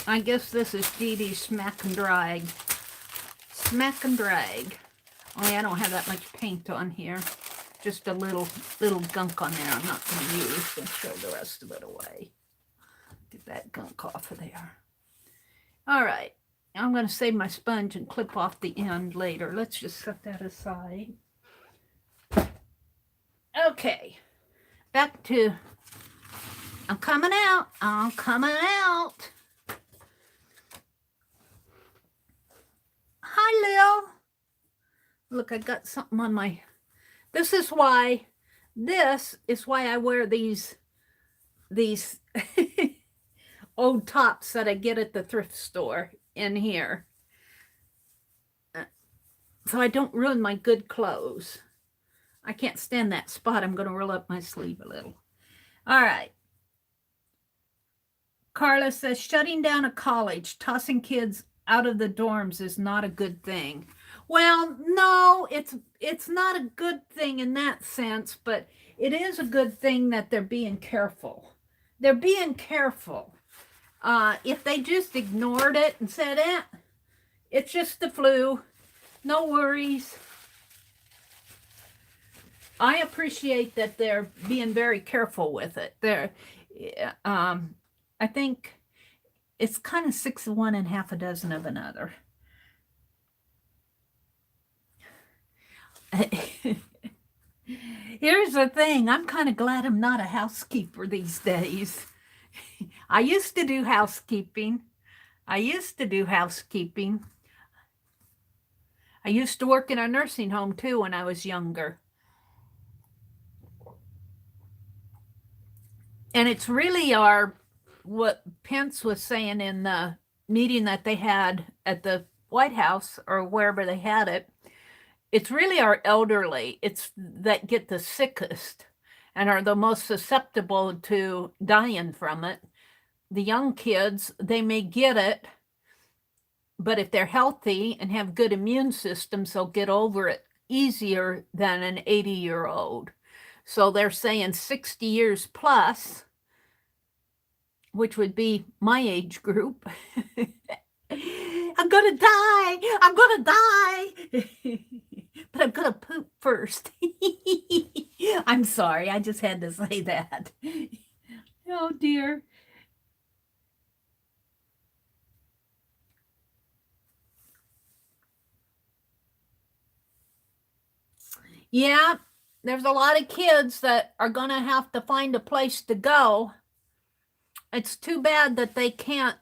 [SPEAKER 1] I guess this is Dee Dee's Smack and Drag. Smack and Drag. Only I don't have that much paint on here. Just a little gunk on there I'm not going to use. And throw the rest of it away. Get that gunk off of there. All right. I'm going to save my sponge and clip off the end later. Let's just set that aside. Okay. Back to... I'm coming out. I'm coming out. Hi, Lil. Look, I got something on my... This is why I wear these old tops that I get at the thrift store in here. So I don't ruin my good clothes. I can't stand that spot. I'm going to roll up my sleeve a little. All right. Carla says, shutting down a college, tossing kids out of the dorms is not a good thing. Well, no, it's not a good thing in that sense, but it is a good thing that they're being careful. They're being careful. If they just ignored it and said, it's just the flu, no worries. I appreciate that they're being very careful with it. I think it's kind of 6 of one and half a dozen of another. Here's the thing. I'm kind of glad I'm not a housekeeper these days. I used to do housekeeping. I used to work in a nursing home too when I was younger. And it's really what Pence was saying in the meeting that they had at the White House or wherever they had it. It's really our elderly. It's that get the sickest and are the most susceptible to dying from it. The young kids, they may get it, but if they're healthy and have good immune systems, they'll get over it easier than an 80-year-old. So they're saying 60 years plus, which would be my age group. I'm gonna die. But I'm gonna poop first. I'm sorry, I just had to say that. Oh dear. Yeah, there's a lot of kids that are gonna have to find a place to go. It's too bad that they can't,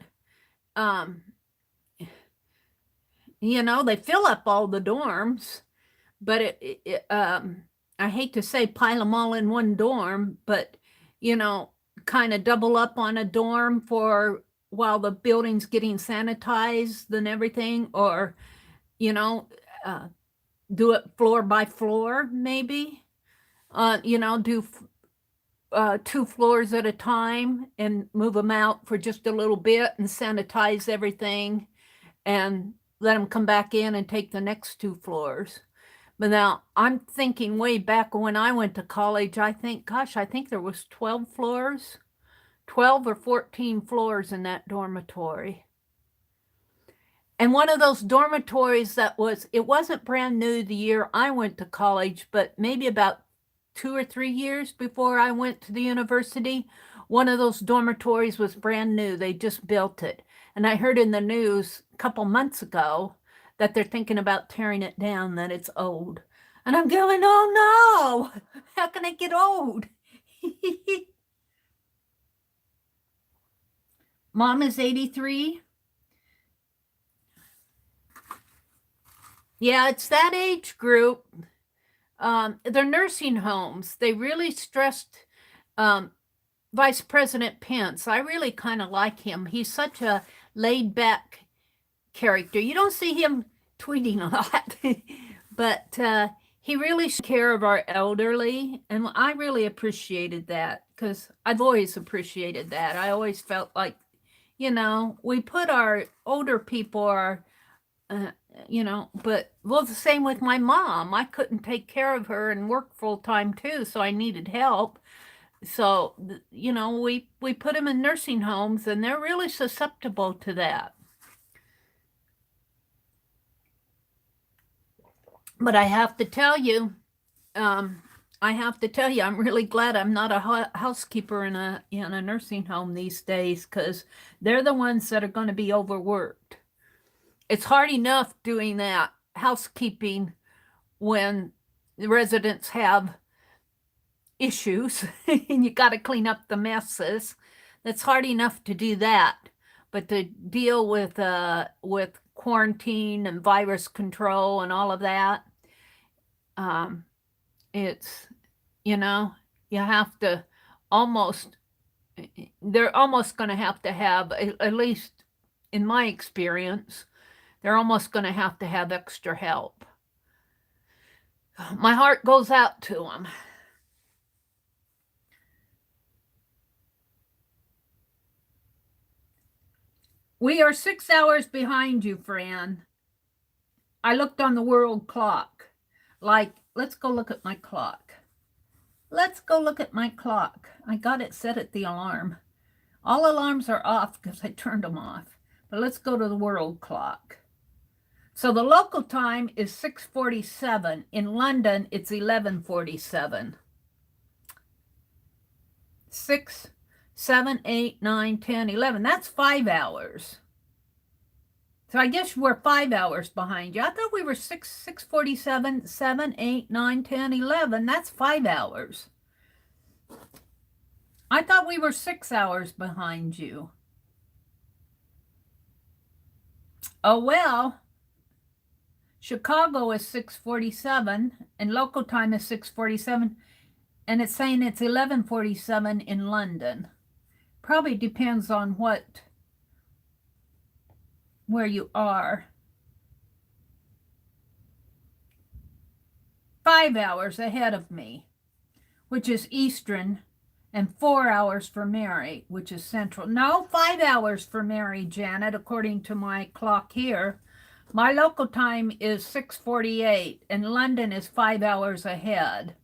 [SPEAKER 1] they fill up all the dorms, but I hate to say pile them all in one dorm, but, kind of double up on a dorm for while the building's getting sanitized and everything, or, do it floor by floor, maybe, do 2 floors at a time and move them out for just a little bit and sanitize everything and let them come back in and take the next 2 floors. But now I'm thinking way back when I went to college, I think there was 12 floors, 12 or 14 floors in that dormitory. And one of those dormitories it wasn't brand new the year I went to college, but maybe about 2 or 3 years before I went to the university, one of those dormitories was brand new. They just built it. And I heard in the news a couple months ago that they're thinking about tearing it down, that it's old. And I'm going, oh no, how can it get old? Mom is 83. Yeah, it's that age group. They're nursing homes. They really stressed Vice President Pence. I really kind of like him. He's such a laid back character. You don't see him tweeting a lot, but he really took care of our elderly. And I really appreciated that, because I've always appreciated that. I always felt like, we put our older people, but the same with my mom. I couldn't take care of her and work full time too, so I needed help. So, we put them in nursing homes, and they're really susceptible to that. But I have to tell you, I'm really glad I'm not a housekeeper in a nursing home these days, because they're the ones that are going to be overworked. It's hard enough doing that housekeeping when the residents have issues and you got to clean up the messes. That's hard enough to do that, but to deal with quarantine and virus control and all of that, it's you have to almost they're almost going to have, at least in my experience, they're almost going to have extra help. My heart goes out to them. We are 6 hours behind you, Fran. I looked on the world clock. Let's go look at my clock. Let's go look at my clock. I got it set at the alarm. All alarms are off because I turned them off. But let's go to the world clock. So the local time is 6:47. In London, it's 11:47. 6, 7, 8, 9, 10, 11. That's 5 hours. So I guess we're 5 hours behind you. I thought we were 6:47, 7, 8, 9, 10, 11. That's 5 hours. I thought we were 6 hours behind you. Oh, well. Chicago is 6:47 and local time is 6:47, and it's saying it's 11:47 in London. Probably depends on where you are. 5 hours ahead of me, which is Eastern, and 4 hours for Mary, which is Central. No, 5 hours for Mary, Janet, according to my clock here. My local time is 6:48, and London is 5 hours ahead.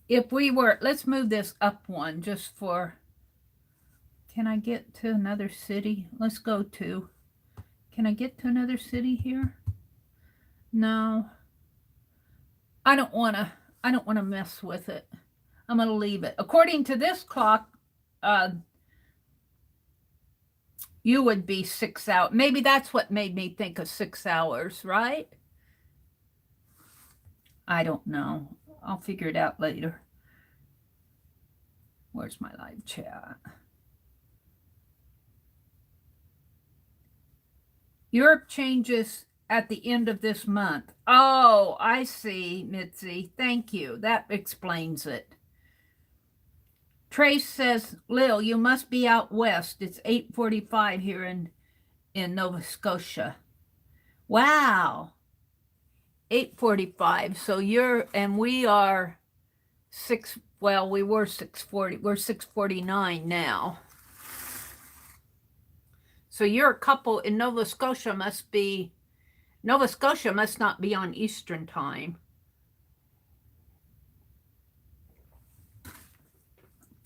[SPEAKER 1] If we were, let's move this up one just for, can I get to another city? Let's go to, can I get to another city here? No. I don't want to mess with it. I'm going to leave it. According to this clock, you would be 6 hours. Maybe that's what made me think of 6 hours, right? I don't know. I'll figure it out later. Where's my live chat? Europe changes at the end of this month. Oh, I see, Mitzi. Thank you. That explains it. Trace says, Lil, you must be out west. It's 8:45 here in Nova Scotia. Wow. 8:45. So we are we were 6:40. We're 6:49 now. So you're a couple in Nova Scotia must be Nova Scotia must not be on Eastern time.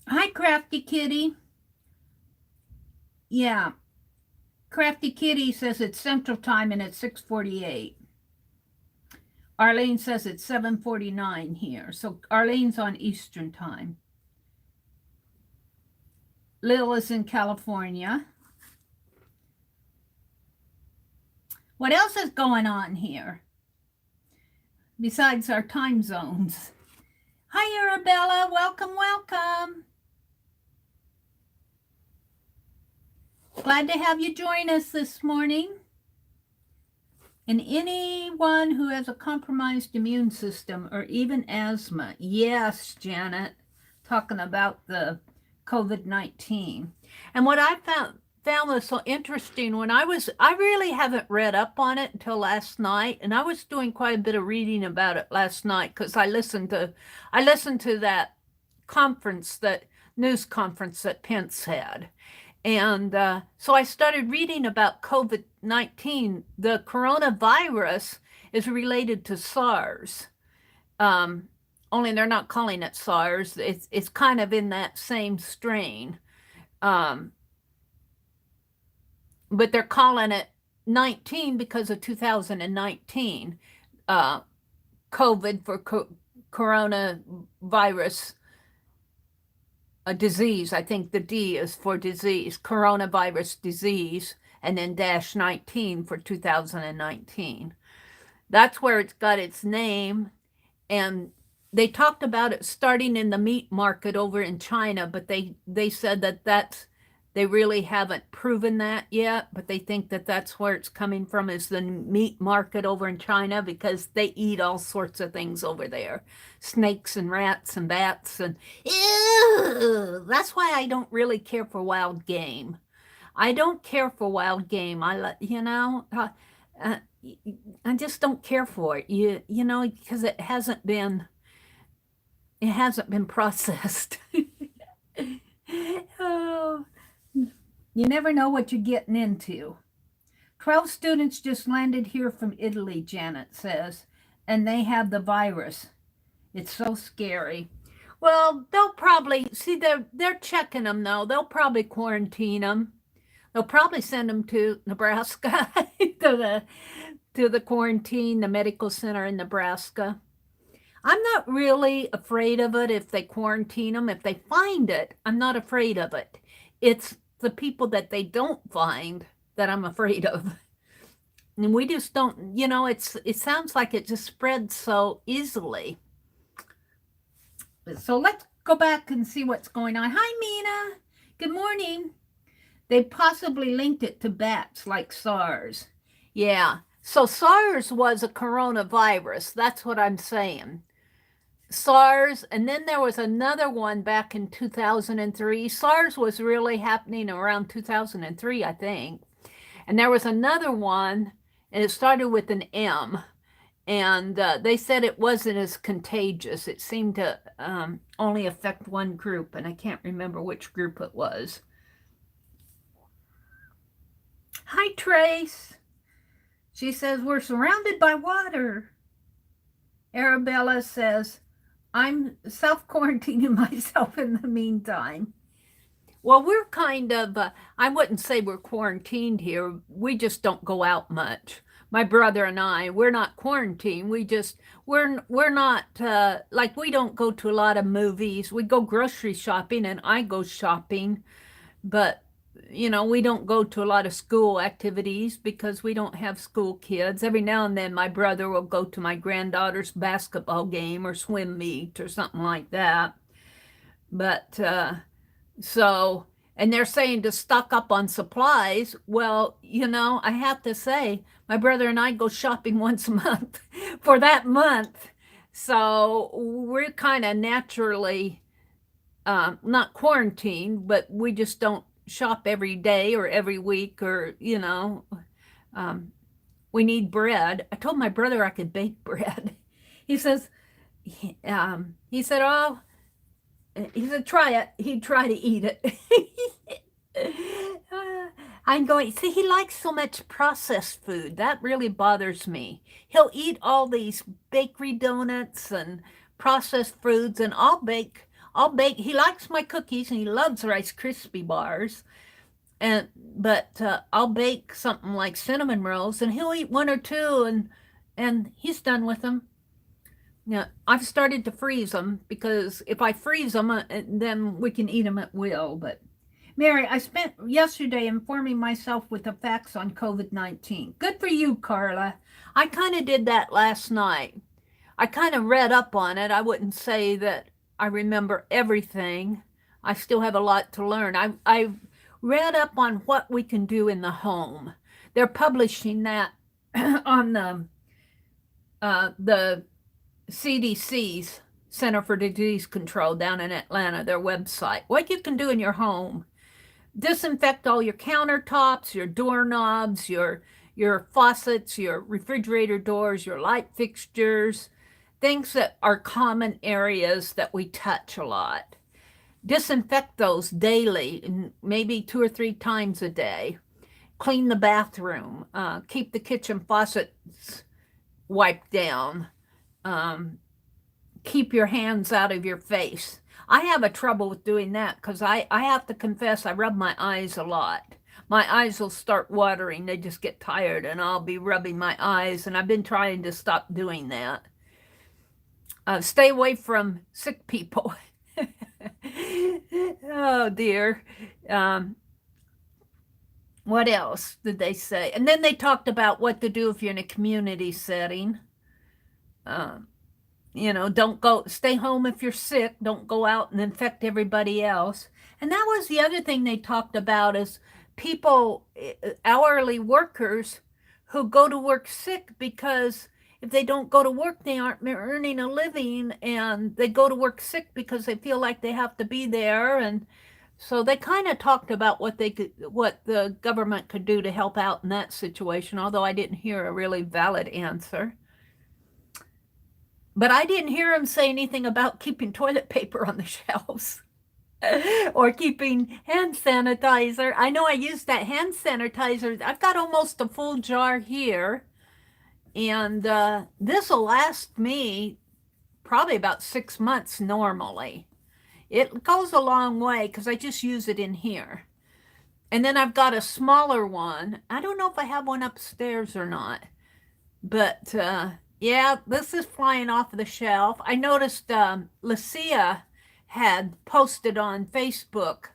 [SPEAKER 1] Hi, Crafty Kitty. Yeah, Crafty Kitty says it's Central Time and it's 6:48. Arlene says it's 7:49 here. So Arlene's on Eastern Time. Lil is in California. What else is going on here besides our time zones? Hi, Arabella. Welcome, welcome. Glad to have you join us this morning. And anyone who has a compromised immune system or even asthma. Yes, Janet, talking about the COVID-19. And what I found was so interesting when I really haven't read up on it until last night, and I was doing quite a bit of reading about it last night because I listened to that conference, that news conference that Pence had. And so I started reading about COVID-19. The coronavirus is related to SARS. Only they're not calling it SARS. It's kind of in that same strain. But they're calling it 19 because of 2019. COVID for coronavirus. A disease. I think the D is for disease, coronavirus disease, and then -19 for 2019. That's where it's got its name. And they talked about it starting in the meat market over in China, but they said that they really haven't proven that yet, but they think that that's where it's coming from, is the meat market over in China, because they eat all sorts of things over there. Snakes and rats and bats and ew! That's why I don't really care for wild game. I don't care for wild game. I just don't care for it. You know, because it hasn't been processed. Oh. You never know what you're getting into. 12 students just landed here from Italy, Janet says, and they have the virus. It's so scary. Well, they'll probably, see, they're checking them, though. They'll probably quarantine them. They'll probably send them to Nebraska, to the quarantine, the medical center in Nebraska. I'm not really afraid of it if they quarantine them. If they find it, I'm not afraid of it. It's the people that they don't find that I'm afraid of. And we just don't, you know, it sounds like it just spreads so easily. So let's go back and see what's going on. Hi, Mina. Good morning. They possibly linked it to bats like SARS. Yeah. So SARS was a coronavirus. That's what I'm saying. SARS, and then there was another one back in 2003. SARS was really happening around 2003, I think. And there was another one, and it started with an M. And they said it wasn't as contagious. It seemed to only affect one group, and I can't remember which group it was. Hi, Trace. She says, we're surrounded by water. Arabella says, I'm self-quarantining myself in the meantime. Well, we're kind of, I wouldn't say we're quarantined here. We just don't go out much. My brother and I, we're not quarantined. We're not, like, we don't go to a lot of movies. We go grocery shopping, and I go shopping. But, you know, we don't go to a lot of school activities because we don't have school kids. Every now and then my brother will go to my granddaughter's basketball game or swim meet or something like that. But so, and they're saying to stock up on supplies. Well, you know, I have to say, my brother and I go shopping once a month for that month. So we're kind of naturally not quarantined, but we just don't shop every day or every week, or, you know, we need bread. I told my brother I could bake bread. He says, oh, he said, try it. He'd try to eat it. I'm going, see, he likes so much processed food. That really bothers me. He'll eat all these bakery donuts and processed foods, and I'll bake. He likes my cookies and he loves Rice Krispie bars. But I'll bake something like cinnamon rolls and he'll eat one or two and he's done with them. Now, I've started to freeze them because if I freeze them, then we can eat them at will. But Mary, I spent yesterday informing myself with the facts on COVID-19. Good for you, Carla. I kind of did that last night. I kind of read up on it. I wouldn't say that I remember everything. I still have a lot to learn. I read up on what we can do in the home. They're publishing that on the CDC's Center for Disease Control down in Atlanta, their website. What you can do in your home. Disinfect all your countertops, your doorknobs, your faucets, your refrigerator doors, your light fixtures, things that are common areas that we touch a lot. Disinfect those daily, maybe 2 or 3 times a day. Clean the bathroom. Keep the kitchen faucets wiped down. Keep your hands out of your face. I have a trouble with doing that because I have to confess I rub my eyes a lot. My eyes will start watering. They just get tired and I'll be rubbing my eyes, and I've been trying to stop doing that. Stay away from sick people. Oh dear. What else did they say? And then they talked about what to do if you're in a community setting. Don't go, stay home if you're sick. Don't go out and infect everybody else. And that was the other thing they talked about is people, hourly workers who go to work sick because if they don't go to work, they aren't earning a living, and they go to work sick because they feel like they have to be there. And so they kind of talked about what the government could do to help out in that situation, although I didn't hear a really valid answer. But I didn't hear him say anything about keeping toilet paper on the shelves or keeping hand sanitizer. I know I used that hand sanitizer. I've got almost a full jar here. And this will last me probably about 6 months normally. It goes a long way because I just use it in here. And then I've got a smaller one. I don't know if I have one upstairs or not. But yeah, this is flying off the shelf. I noticed Lucia had posted on Facebook,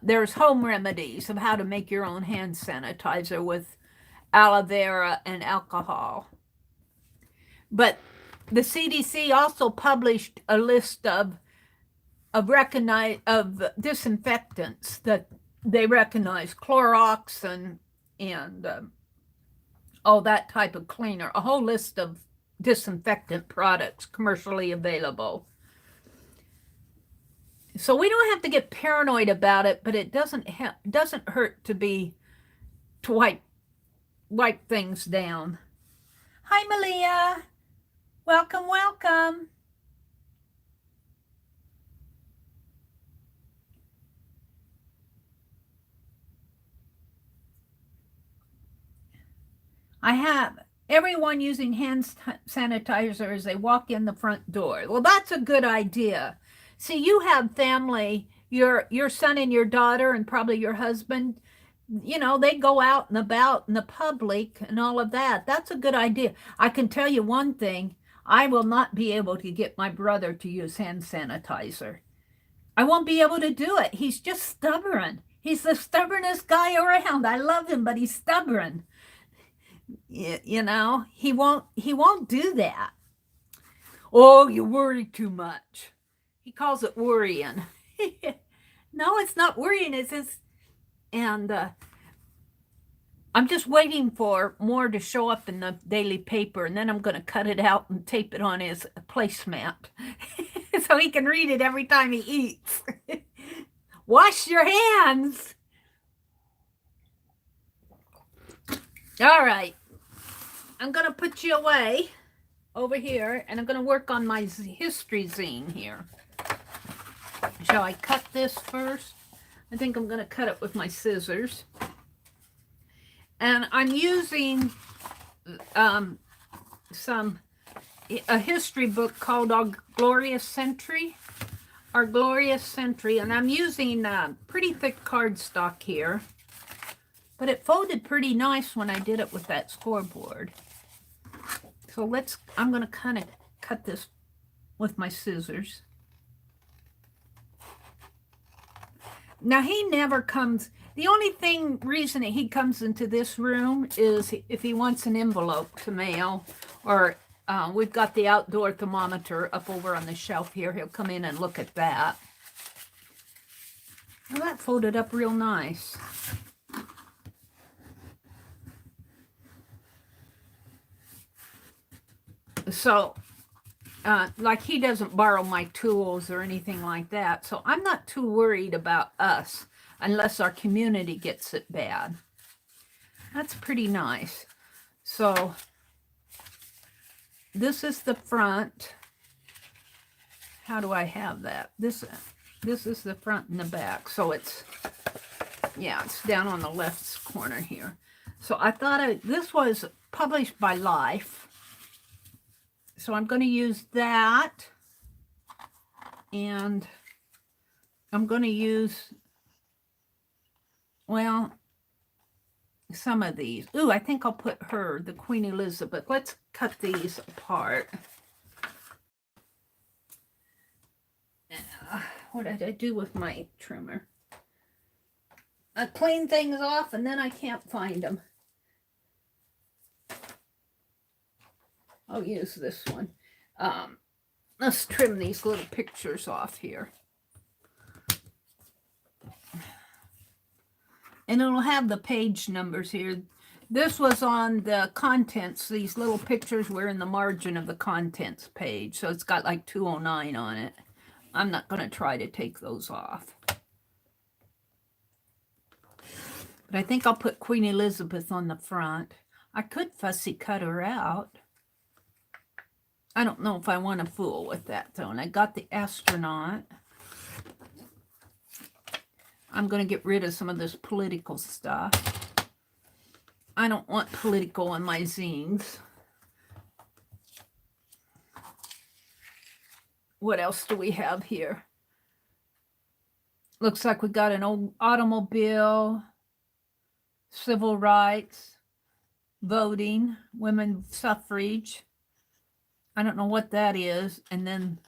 [SPEAKER 1] there's home remedies of how to make your own hand sanitizer with aloe vera and alcohol. But the CDC also published a list of disinfectants that they recognize, Clorox and all that type of cleaner, a whole list of disinfectant products commercially available. So we don't have to get paranoid about it, but it doesn't hurt to wipe things down. Hi, Malia. Welcome, welcome. I have everyone using hand sanitizer as they walk in the front door. Well, that's a good idea. See, you have family, your son and your daughter and probably your husband, they go out and about in the public and all of that. That's a good idea. I can tell you one thing. I will not be able to get my brother to use hand sanitizer. I won't be able to do it. He's just stubborn. He's the stubbornest guy around. I love him, but he's stubborn. He won't do that. Oh, you worry too much. He calls it worrying. No, it's not worrying. It's just, and I'm just waiting for more to show up in the daily paper, and then I'm going to cut it out and tape it on his placemat so he can read it every time he eats. Wash your hands. All right. I'm going to put you away over here, and I'm going to work on my history zine here. Shall I cut this first? I think I'm going to cut it with my scissors. And I'm using a history book called Our Glorious Century. Our Glorious Century. And I'm using pretty thick cardstock here. But it folded pretty nice when I did it with that scoreboard. So I'm going to kind of cut this with my scissors. Now he never comes, the only reason that he comes into this room is if he wants an envelope to mail, or we've got the outdoor thermometer up over on the shelf here. He'll come in and look at that. Well, that folded up real nice. So, like he doesn't borrow my tools or anything like that. So I'm not too worried about us unless our community gets it bad. That's pretty nice. So this is the front. How do I have that? This is the front and the back. So it's down on the left corner here. So I thought this was published by Life. So I'm going to use that, and I'm going to use, well, some of these. Ooh, I think I'll put the Queen Elizabeth. Let's cut these apart. What did I do with my trimmer? I clean things off, and then I can't find them. I'll use this one. Let's trim these little pictures off here. And it'll have the page numbers here. This was on the contents. These little pictures were in the margin of the contents page. So it's got like 209 on it. I'm not going to try to take those off. But I think I'll put Queen Elizabeth on the front. I could fussy cut her out. I don't know if I want to fool with that, though. And I got the astronaut. I'm going to get rid of some of this political stuff. I don't want political on my zines. What else do we have here? Looks like we got an old automobile, civil rights, voting, women's suffrage. I don't know what that is. And then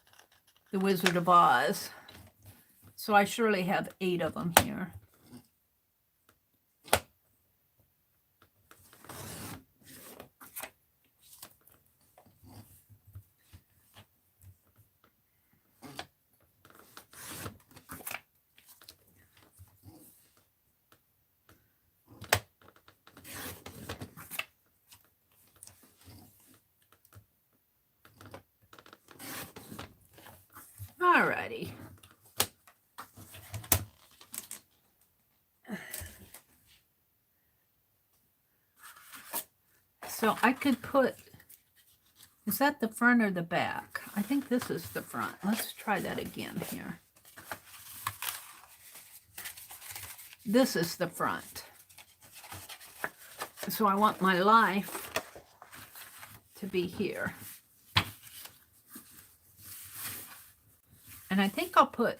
[SPEAKER 1] the Wizard of Oz. So I surely have 8 of them here. Alrighty. So I could put, is that the front or the back? I think this is the front. Let's try that again here. This is the front. So I want my life to be here. And I think I'll put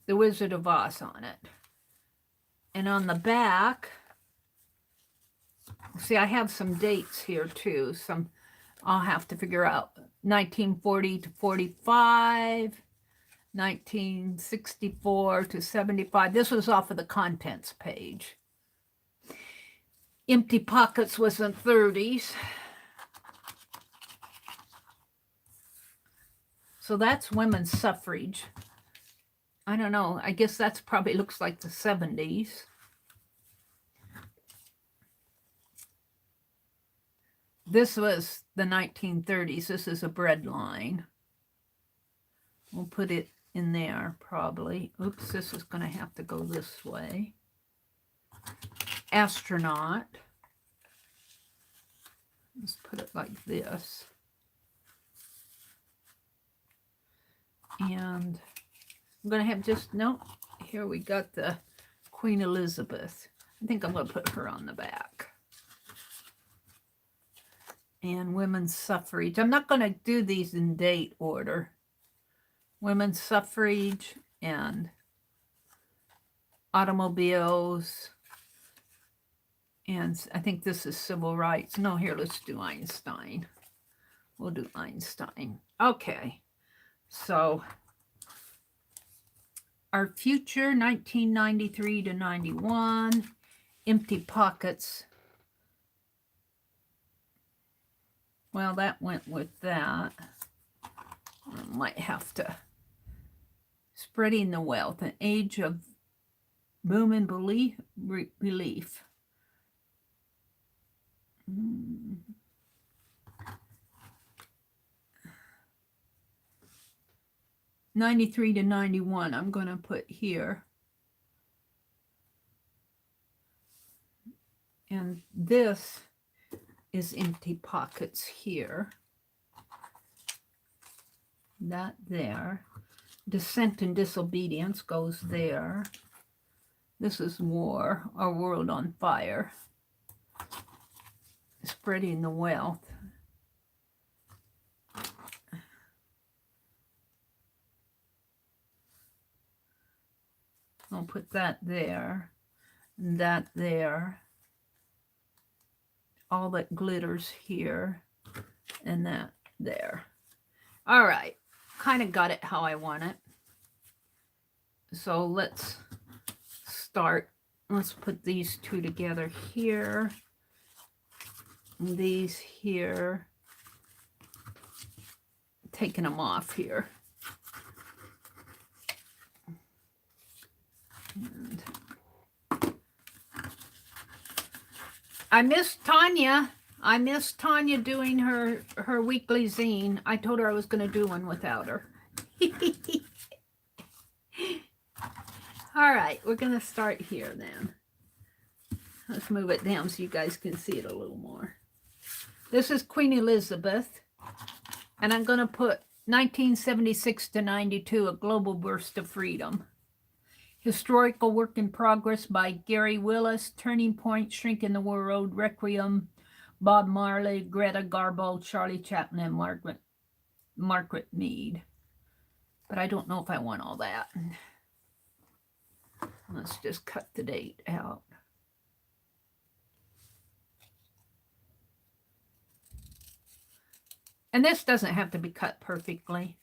[SPEAKER 1] the Wizard of Oz on it. And on the back, see, I have some dates here too. Some I'll have to figure out. 1940 to 45, 1964 to 75. This was off of the contents page. Empty Pockets was in 30s. So that's women's suffrage. I don't know. I guess that's probably looks like the 70s. This was the 1930s. This is a bread line. We'll put it in there probably. Oops, this is going to have to go this way. Astronaut. Let's put it like this. And I'm going to have just, no, here we got the Queen Elizabeth. I think I'm going to put her on the back. And women's suffrage. I'm not going to do these in date order. Women's suffrage and automobiles. And I think this is civil rights. No, here, let's do Einstein. We'll do Einstein. Okay. So our future, 1993 to 91. Empty pockets. Well, that went with that. I might have to. Spreading the wealth, an age of boom and belief. 93 to 91, I'm going to put here. And this is empty pockets here. That there. Dissent and disobedience goes there. This is war, our world on fire. Spreading the wealth. I'll put that there, and that there. All that glitters here, and that there. All right, kind of got it how I want it. So let's start. Let's put these two together here. These here. Taking them off here. And I miss Tanya. I miss Tanya doing her weekly zine. I told her I was going to do one without her. All right, we're going to start here then. Let's move it down so you guys can see it a little more. This is Queen Elizabeth, and I'm going to put 1976 to 92, A Global Burst of Freedom. Historical work in progress by Gary Willis, Turning Point, Shrinking the World, Requiem, Bob Marley, Greta Garbo, Charlie Chaplin, and Margaret Mead. But I don't know if I want all that. Let's just cut the date out. And this doesn't have to be cut perfectly.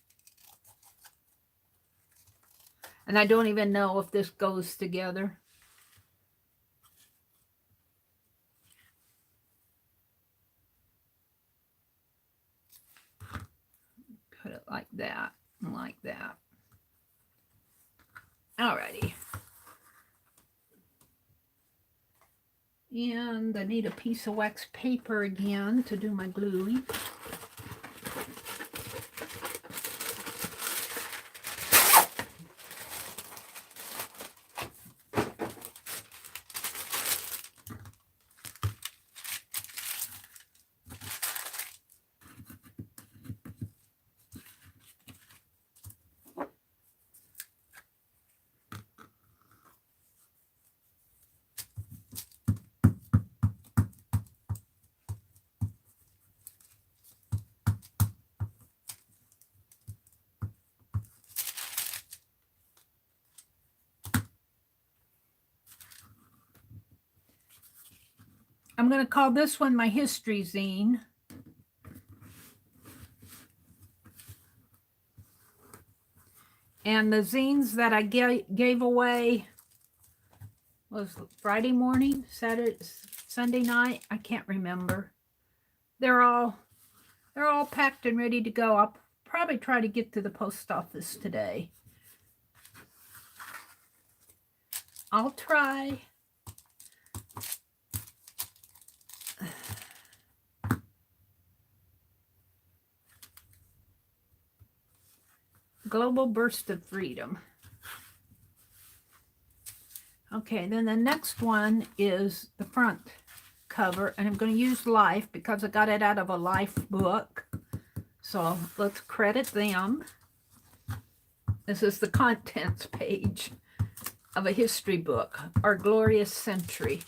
[SPEAKER 1] And I don't even know if this goes together. Put it like that and like that. Alrighty. And I need a piece of wax paper again to do my gluing. I'm going to call this one my history zine. And the zines that I gave away was Friday morning, Saturday, Sunday night. I can't remember. They're all packed and ready to go. I'll probably try to get to the post office today. I'll try. Global Burst of Freedom. Okay, then the next one is the front cover, and I'm going to use Life because I got it out of a Life book. So let's credit them. This is the contents page. of a history book, Our Glorious Century.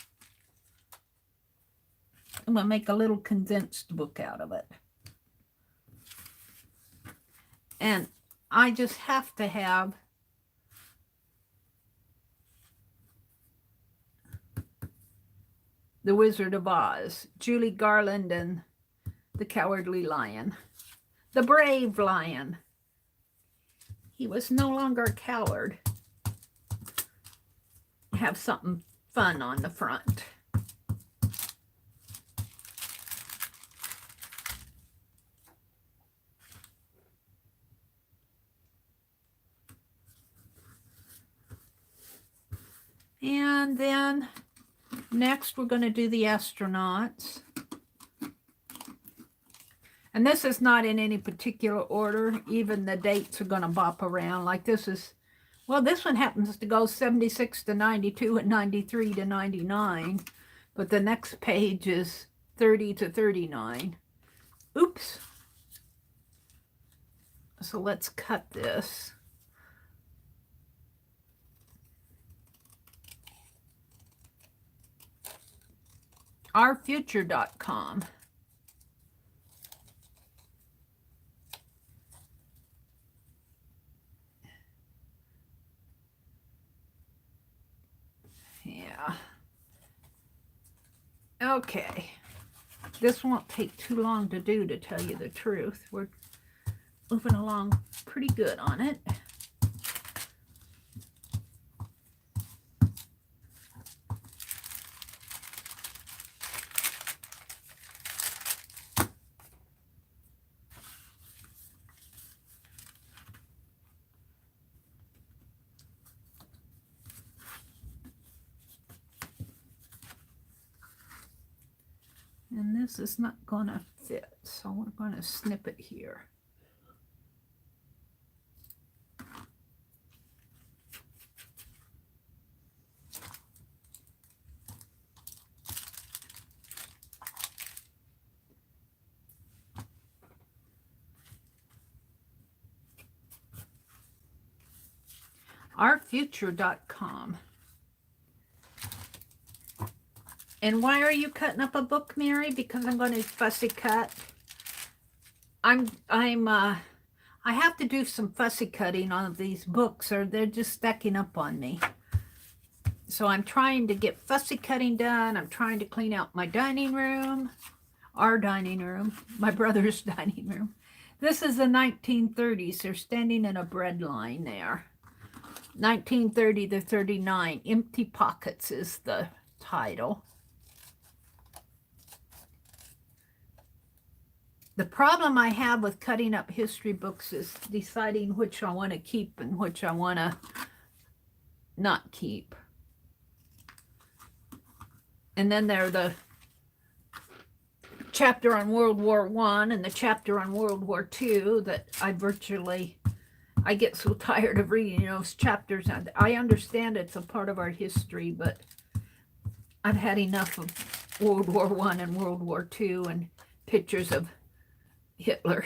[SPEAKER 1] I'm going to make a little condensed book out of it. And I just have to have The Wizard of Oz, Julie Garland and the Cowardly Lion, the Brave Lion. He was no longer a coward. Have something fun on the front. And then next we're going to do the astronauts. And this is not in any particular order. Even the dates are going to bop around. Like this is, well, this one happens to go 76 to 92 and 93 to 99. But the next page is 30 to 39. Oops. So let's cut this. Ourfuture.com. Yeah. Okay. This won't take too long to do, to tell you the truth. We're moving along pretty good on it. And this is not going to fit, so we're going to snip it here. Ourfuture.com. And why are you cutting up a book, Mary? Because I'm going to fussy cut. I have to do some fussy cutting on these books, or they're just stacking up on me. So I'm trying to get fussy cutting done. I'm trying to clean out my dining room, our dining room, my brother's dining room. This is the 1930s. They're standing in a bread line there. 1930 to 39. Empty Pockets is the title. The problem I have with cutting up history books is deciding which I want to keep and which I want to not keep. And then there are the chapter on World War I and the chapter on World War II that I get so tired of reading those chapters. I understand it's a part of our history, but I've had enough of World War I and World War II and pictures of Hitler.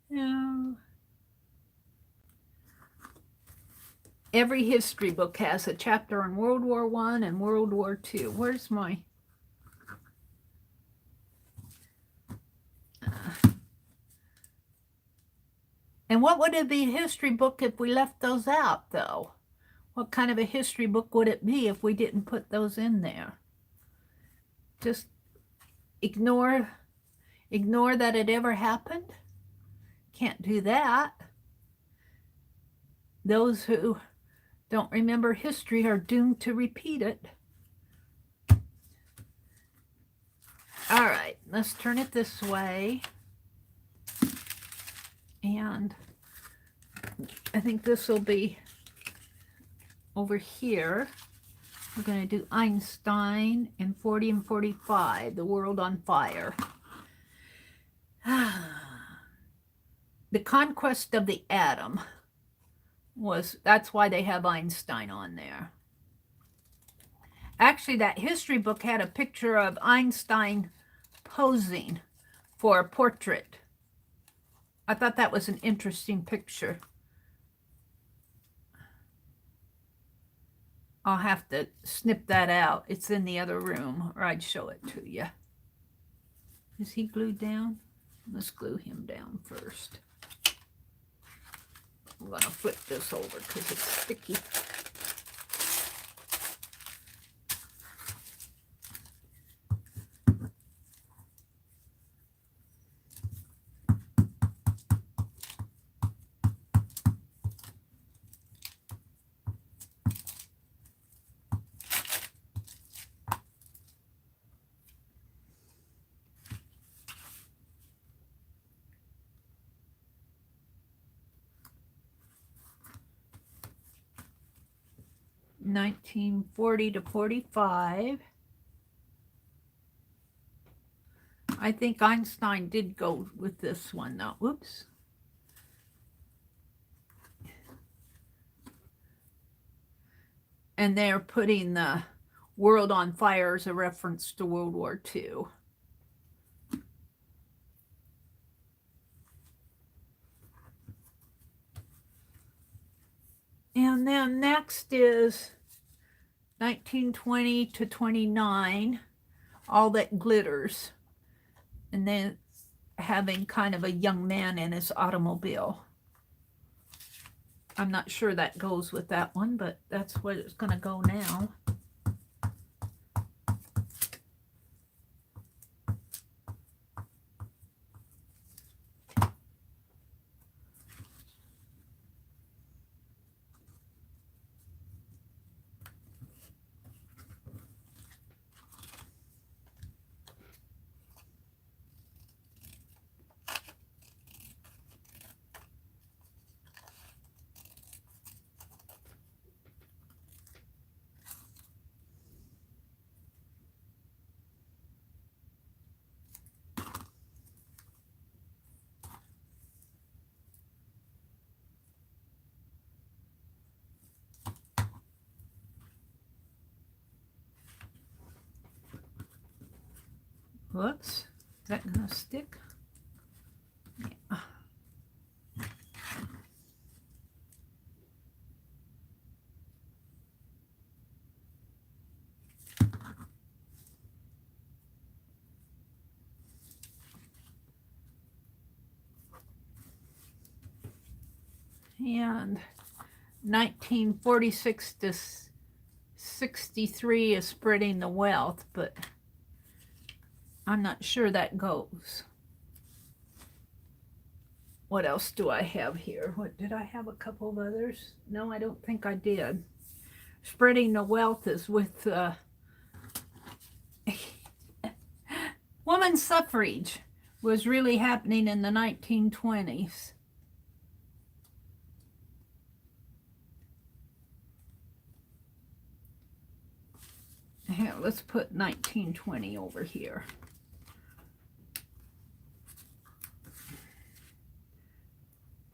[SPEAKER 1] No. Every history book has a chapter on World War I and World War II. Where's my... And what would it be a history book if we left those out, though? What kind of a history book would it be if we didn't put those in there? Just ignore that it ever happened? Can't do that. Those who don't remember history are doomed to repeat it. All right, let's turn it this way. And I think this will be over here. We're going to do Einstein in 40 and 45, The World on Fire. The Conquest of the Atom that's why they have Einstein on there. Actually, that history book had a picture of Einstein posing for a portrait. I thought that was an interesting picture. I'll have to snip that out. It's in the other room, or I'd show it to you. Is he glued down? Let's glue him down first. I'm going to flip this over because it's sticky. (1940 to 45). I think Einstein did go with this one though. Whoops. And they're putting the world on fire as a reference to World War II. And then next is 1920 to 29, all that glitters. And then having kind of a young man in his automobile. I'm not sure that goes with that one, but that's where it's going to go now. Whoops, is that gonna stick? Yeah. And 1946 to 63 is spreading the wealth, but I'm not sure that goes. What else do I have here? What did I have? A couple of others? No, I don't think I did. Spreading the wealth is with women's suffrage was really happening in the 1920s. Here, let's put 1920 over here.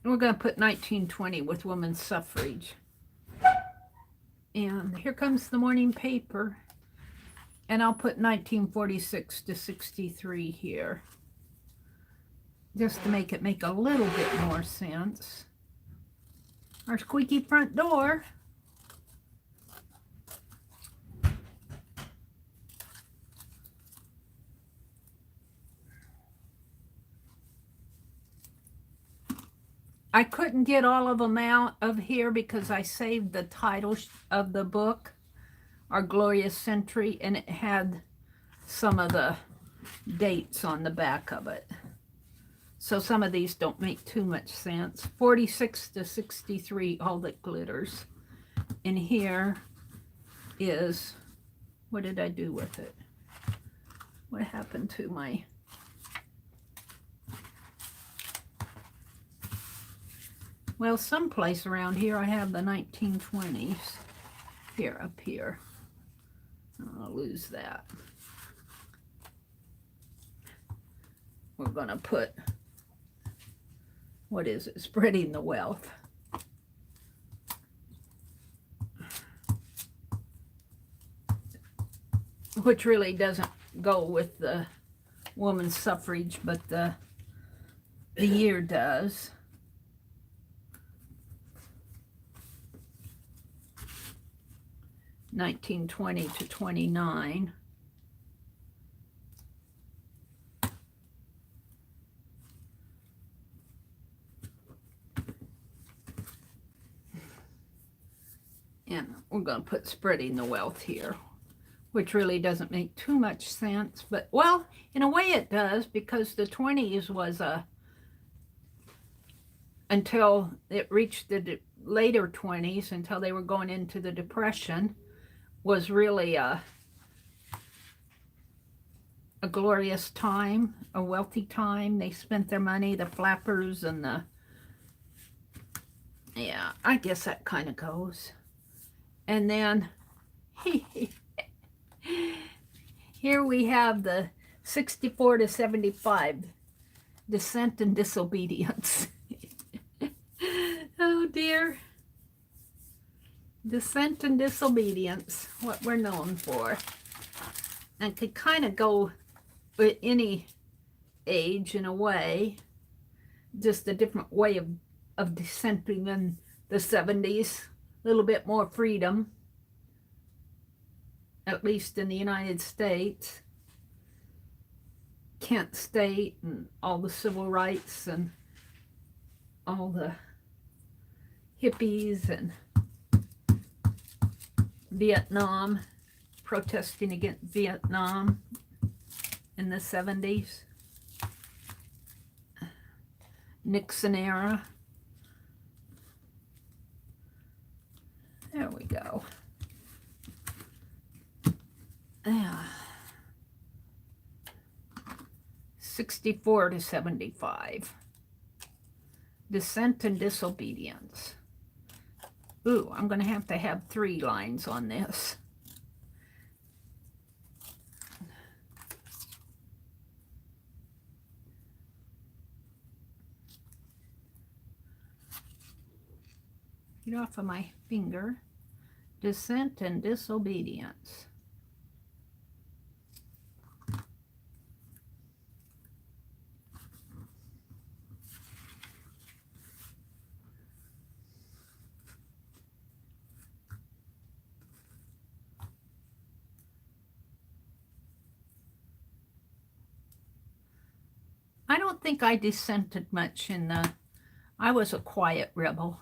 [SPEAKER 1] We're going to put 1920 with women's suffrage. And here comes the morning paper. And I'll put 1946 to 63 here. Just to make it make a little bit more sense. Our squeaky front door. I couldn't get all of them out of here because I saved the title of the book, Our Glorious Century, and it had some of the dates on the back of it. So some of these don't make too much sense. 46 to 63, all that glitters. And here is, what did I do with it? What happened to my... Well, someplace around here I have the 1920s. Here, up here. I'll lose that. We're going to put, what is it? Spreading the wealth. Which really doesn't go with the women's suffrage, but the year does. 1920 to 29. And we're going to put spreading the wealth here, which really doesn't make too much sense. But, well, in a way it does, because the 20s was until it reached the later 20s, until they were going into the Depression, was really a glorious time, a wealthy time. They spent their money, the flappers and the, yeah, I guess that kind of goes. And then here we have the 64 to 75, dissent and disobedience. Oh dear. Dissent and disobedience, what we're known for. And could kind of go with any age in a way, just a different way of dissenting in the 70s. A little bit more freedom, at least in the United States. Kent State and all the civil rights and all the hippies and Vietnam, protesting against Vietnam in the 70s. Nixon era. There we go. Yeah. 64 to 75. Dissent and disobedience. Ooh, I'm going to have 3 lines on this. Get off of my finger. Dissent and disobedience. I don't think I dissented much in the, I was a quiet rebel.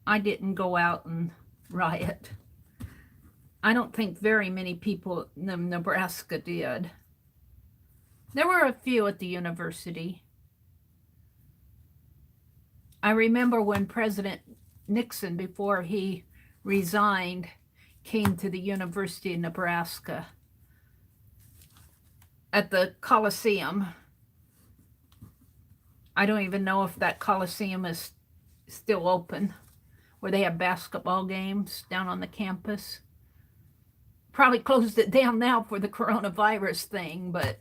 [SPEAKER 1] I didn't go out and riot. I don't think very many people in Nebraska did. There were a few at the university. I remember when President Nixon, before he resigned, came to the University of Nebraska at the Coliseum. I don't even know if that Coliseum is still open, where they have basketball games down on the campus. Probably closed it down now for the coronavirus thing, but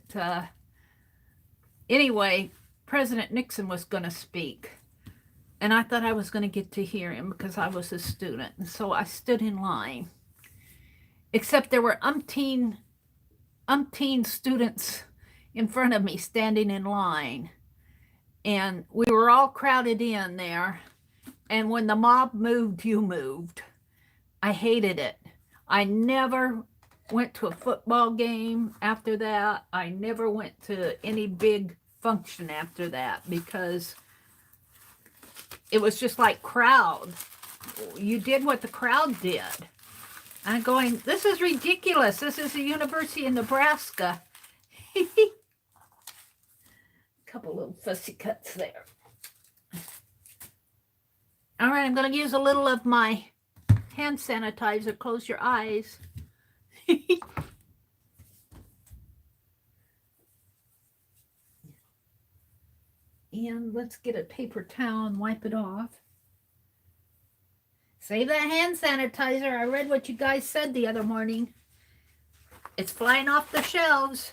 [SPEAKER 1] anyway, President Nixon was going to speak. And I thought I was going to get to hear him because I was a student. And so I stood in line. Except there were umpteen students in front of me standing in line. And we were all crowded in there. And when the mob moved, you moved. I hated it. I never went to a football game after that. I never went to any big function after that because it was just like crowd. You did what the crowd did. I'm going, this is ridiculous. This is the University of Nebraska. Couple little fussy cuts there. All right, I'm going to use a little of my hand sanitizer. Close your eyes. And let's get a paper towel and wipe it off. Save that hand sanitizer. I read what you guys said the other morning. It's flying off the shelves.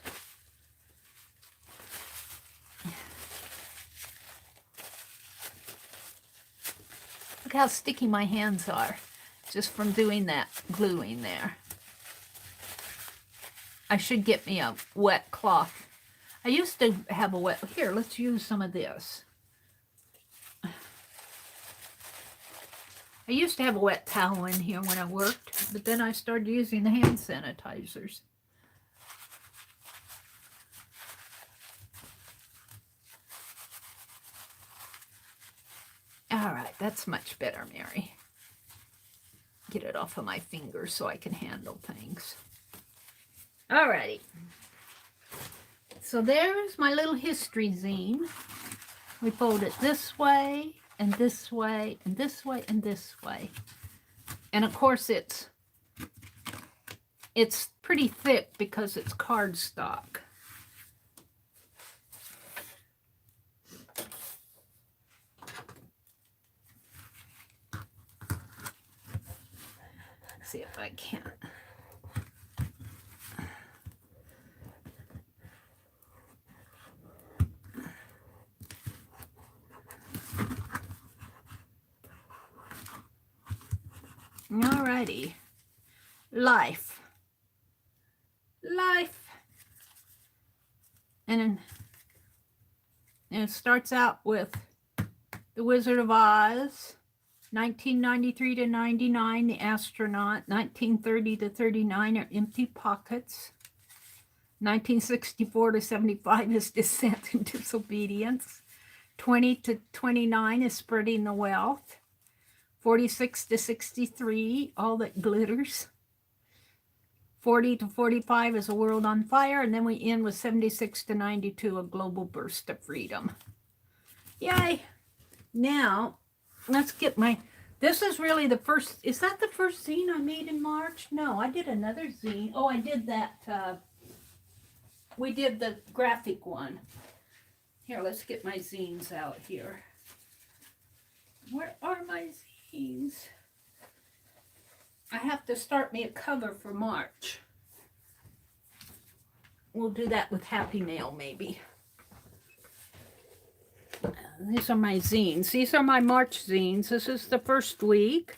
[SPEAKER 1] Look how sticky my hands are just from doing that gluing there. I should get me a wet cloth. I used to have a wet, here, let's use some of this. I I used to have a wet towel in here when I worked, but then I started using the hand sanitizers. All right, that's much better, Mary. Get it off of my fingers so I can handle things. All righty. So there's my little history zine. We fold it this way, and this way, and this way, and this way. And of course it's pretty thick because it's cardstock. See if I can. Alrighty. Life. And it starts out with The Wizard of Oz, 1993 to 99, The Astronaut, 1930 to 39 are Empty Pockets, 1964 to 75 is Dissent and Disobedience, 20 to 29 is Spreading the Wealth, 46 to 63, All That Glitters, 40 to 45 is A World on Fire, and then we end with 76 to 92, A Global Burst of Freedom. Yay! Now, let's get my, this is really the first, is that the first zine I made in March? No, I did another zine. Oh, I did that, we did the graphic one. Here, let's get my zines out here. Where are my zines? I have to start me a cover for March. We'll do that with Happy Mail, maybe. These are my zines. These are my March zines. This is the first week.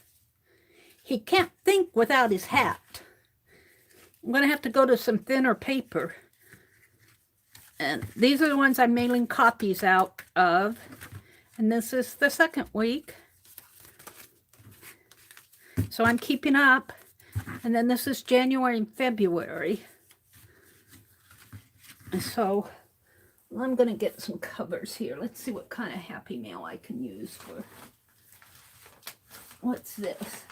[SPEAKER 1] He can't think without his hat. I'm going to have to go to some thinner paper. And these are the ones I'm mailing copies out of. And this is the second week. So I'm keeping up. And then this is January and February. So I'm going to get some covers here. Let's see what kind of Happy Mail I can use for. What's this?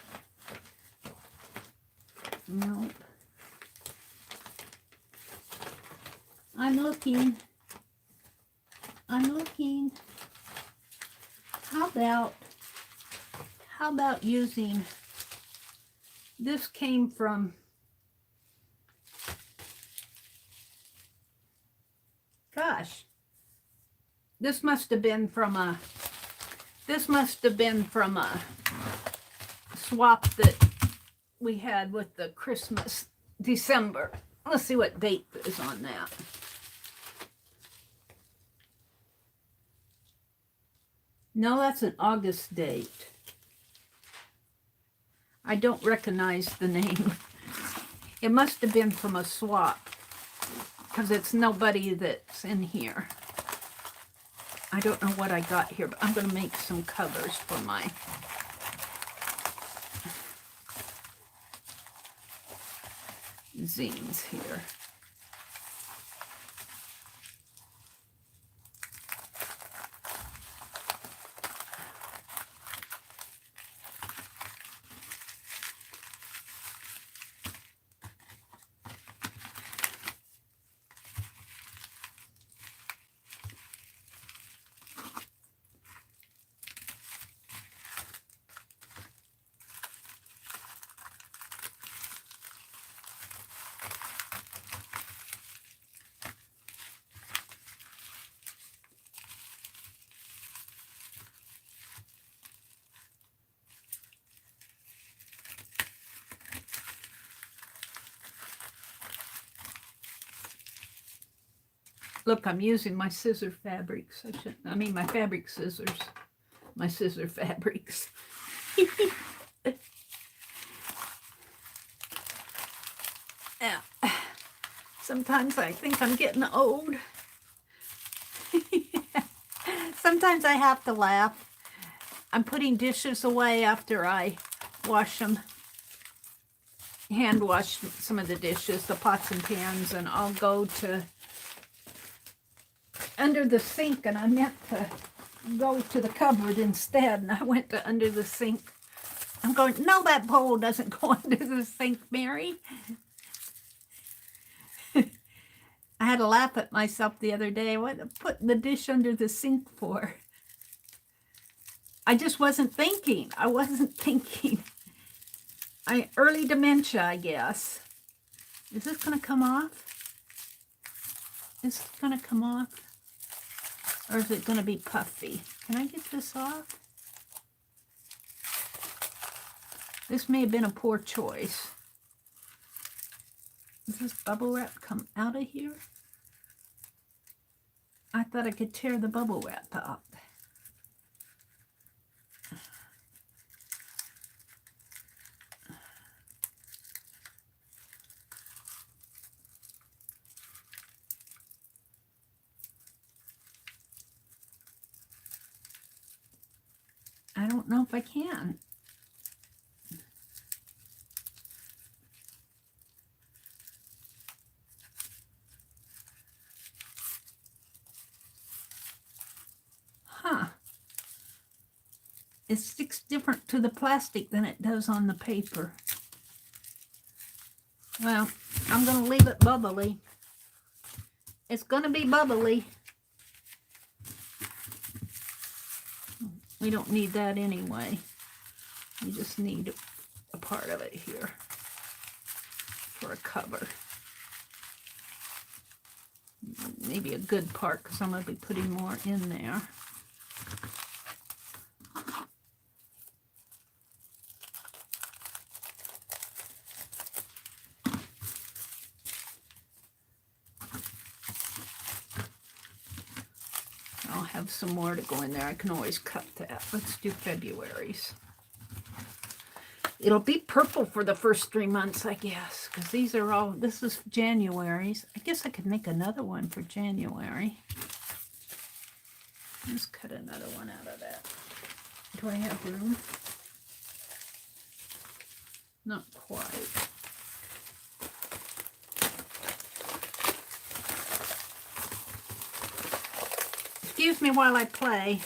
[SPEAKER 1] Nope. I'm looking. How about using, this came from, gosh, this must have been from a swap that we had with the Christmas, December. Let's see what date is on that. No, that's an August date. I don't recognize the name. It must have been from a swap, because it's nobody that's in here. I don't know what I got here, but I'm going to make some covers for my zines here. Look, I'm using my scissor fabrics. My fabric scissors. My scissor fabrics. Yeah. Sometimes I think I'm getting old. Sometimes I have to laugh. I'm putting dishes away after I wash them. Hand wash some of the dishes, the pots and pans, and I'll go to under the sink, and I meant to go to the cupboard instead, and I went to under the sink. I'm going, no, that bowl doesn't go under the sink, Mary. I had to laugh at myself the other day. What putting the dish under the sink for? I just wasn't thinking. I wasn't thinking. Early dementia, I guess. Is this going to come off? Is it going to come off? Or is it going to be puffy? Can I get this off? This may have been a poor choice. Does this bubble wrap come out of here? I thought I could tear the bubble wrap out. I don't know if I can. Huh. It sticks different to the plastic than it does on the paper. Well, I'm going to leave it bubbly. It's going to be bubbly. We don't need that anyway. We just need a part of it here for a cover. Maybe a good part, because I'm going to be putting more in there. I'll have some more to go in there. I can always cut that. Let's do February's. It'll be purple for the first 3 months, I guess, because these are all, this is January's. I guess I could make another one for January. Let's cut another one out of that. Do I have room? Not quite. Excuse me while I play.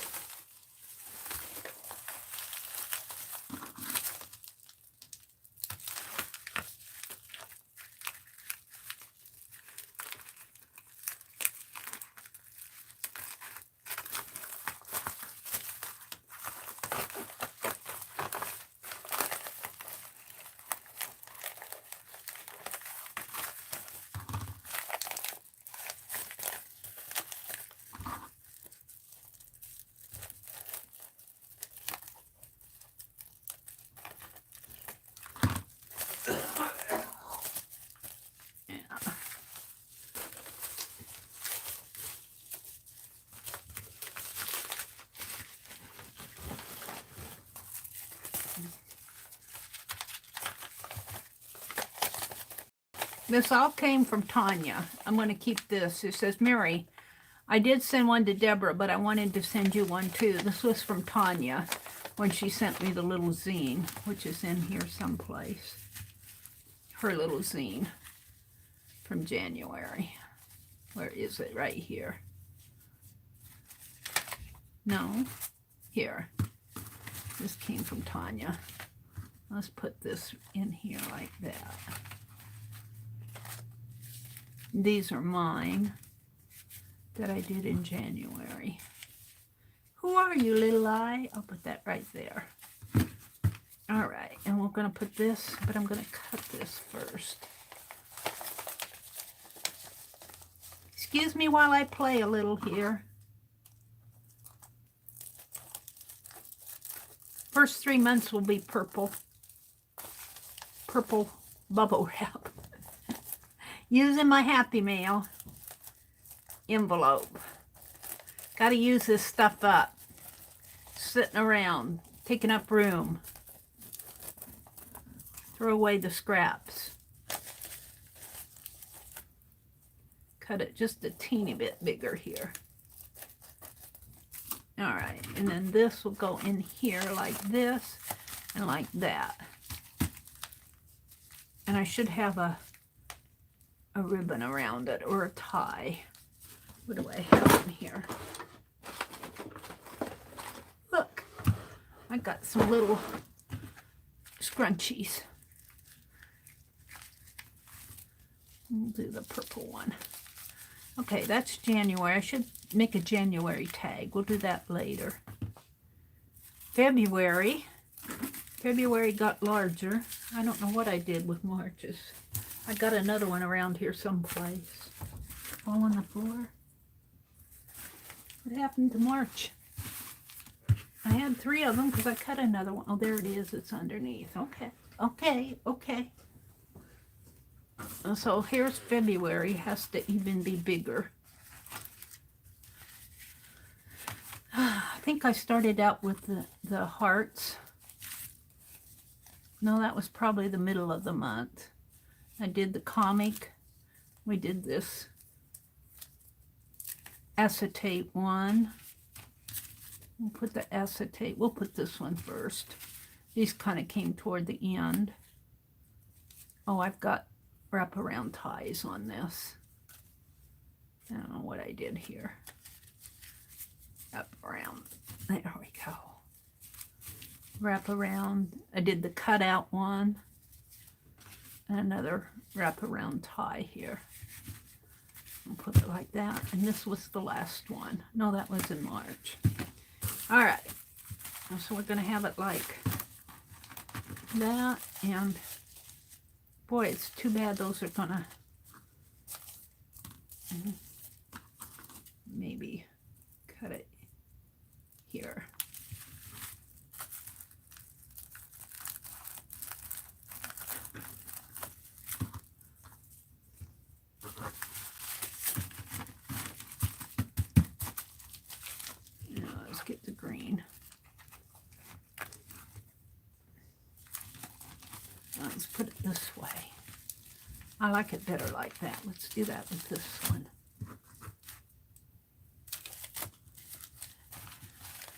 [SPEAKER 1] This all came from Tanya. I'm going to keep this. It says, Mary, I did send one to Deborah, but I wanted to send you one too. This was from Tanya when she sent me the little zine, which is in here someplace. Her little zine from January. Where is it? Right here. No, here. This came from Tanya. Let's put this in here like that. These are mine that I did in January. Who are you, little eye? I'll put that right there. All right, and we're going to put this, but I'm going to cut this first. Excuse me while I play a little here. First 3 months will be purple. Purple bubble wrap. Using my Happy Mail envelope. Got to use this stuff up. Sitting around, taking up room. Throw away the scraps. Cut it just a teeny bit bigger here. All right, and then this will go in here like this and like that. And I should have a ribbon around it or a tie. What do I have in here? Look, I got some little scrunchies. We'll do the purple one. Okay, that's January. I should make a January tag. We'll do that later. February got larger. I don't know what I did with March's. I got another one around here someplace. All on the floor. What happened to March? I had 3 of them because I cut another one. Oh, there it is. It's underneath. Okay. So here's February. Has to even be bigger. I think I started out with the hearts. No, that was probably the middle of the month. I did the comic. We did this acetate one. We'll put the acetate. We'll put this one first. These kind of came toward the end. Oh, I've got wraparound ties on this. I don't know what I did here. Up around. There we go. Wrap around. I did the cutout one. And another wraparound tie here. I'll put it like that. And this was the last one. No, that was in March. All right. So we're going to have it like that. And boy, it's too bad those are going to maybe cut it here. Now let's get the green. Let's put it this way. I like it better like that. Let's do that with this one.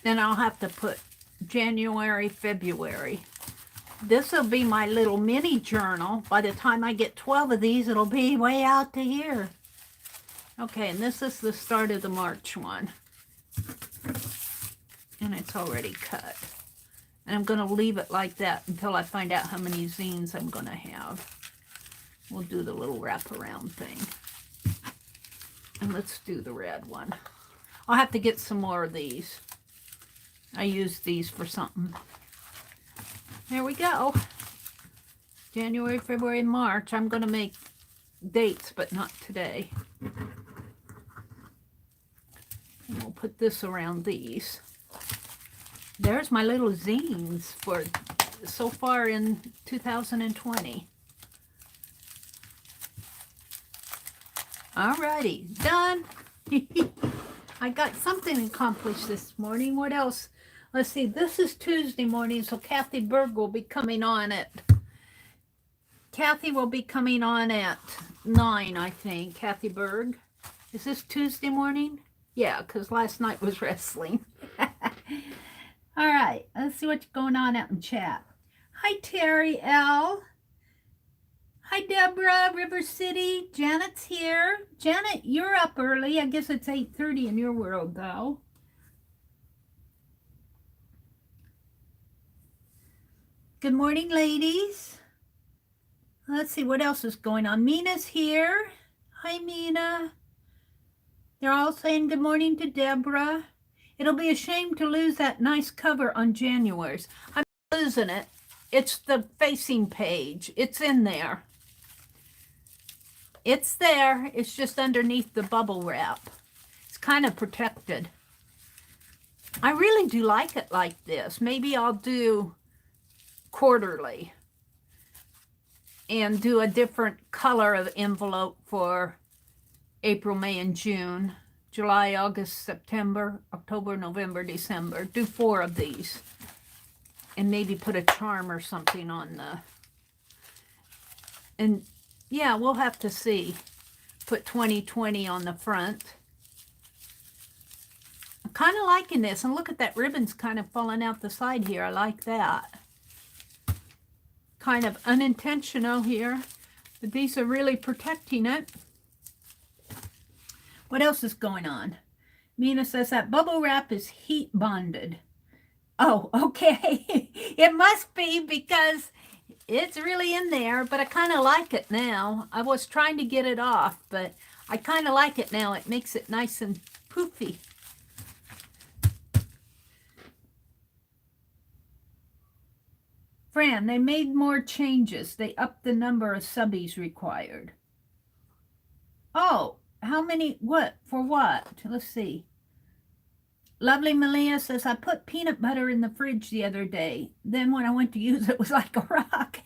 [SPEAKER 1] Then I'll have to put January, February. This will be my little mini journal. By the time I get 12 of these, it'll be way out to here. Okay, and this is the start of the March one. And it's already cut. And I'm going to leave it like that until I find out how many zines I'm going to have. We'll do the little wraparound thing. And let's do the red one. I'll have to get some more of these. I used these for something. There we go. January, February, and March. I'm going to make dates, but not today. And we'll put this around these. There's my little zines for so far in 2020. Alrighty, done. I got something accomplished this morning. What else? Let's see, this is Tuesday morning, so Kathy Berg will be coming on at... Kathy will be coming on at 9, I think. Kathy Berg. Is this Tuesday morning? Yeah, because last night was wrestling. All right, let's see what's going on out in chat. Hi, Terry L. Hi, Deborah, River City. Janet's here. Janet, you're up early. I guess it's 8:30 in your world, though. Good morning, ladies. Let's see what else is going on. Mina's here. Hi, Mina. They're all saying good morning to Deborah. It'll be a shame to lose that nice cover on January's. I'm not losing it. It's the facing page. It's in there. It's there. It's just underneath the bubble wrap. It's kind of protected. I really do like it like this. Maybe I'll do quarterly and do a different color of envelope for April, May, and June. July, August, September, October, November, December. Do 4 of these. And maybe put a charm or something on the... And yeah, we'll have to see. Put 2020 on the front. kind of liking this. And look at that ribbon's kind of falling out the side here. I like that. Kind of unintentional here, but these are really protecting it. What else is going on? Mina says that bubble wrap is heat bonded. Oh, okay. It must be because it's really in there, but I kind of like it now. I was trying to get it off, but I kind of like it now. It makes it nice and poofy. Fran, they made more changes. They upped the number of subbies required. Oh, how many? What? For what? Let's see. Lovely Malia says, I put peanut butter in the fridge the other day. Then when I went to use it, it was like a rock.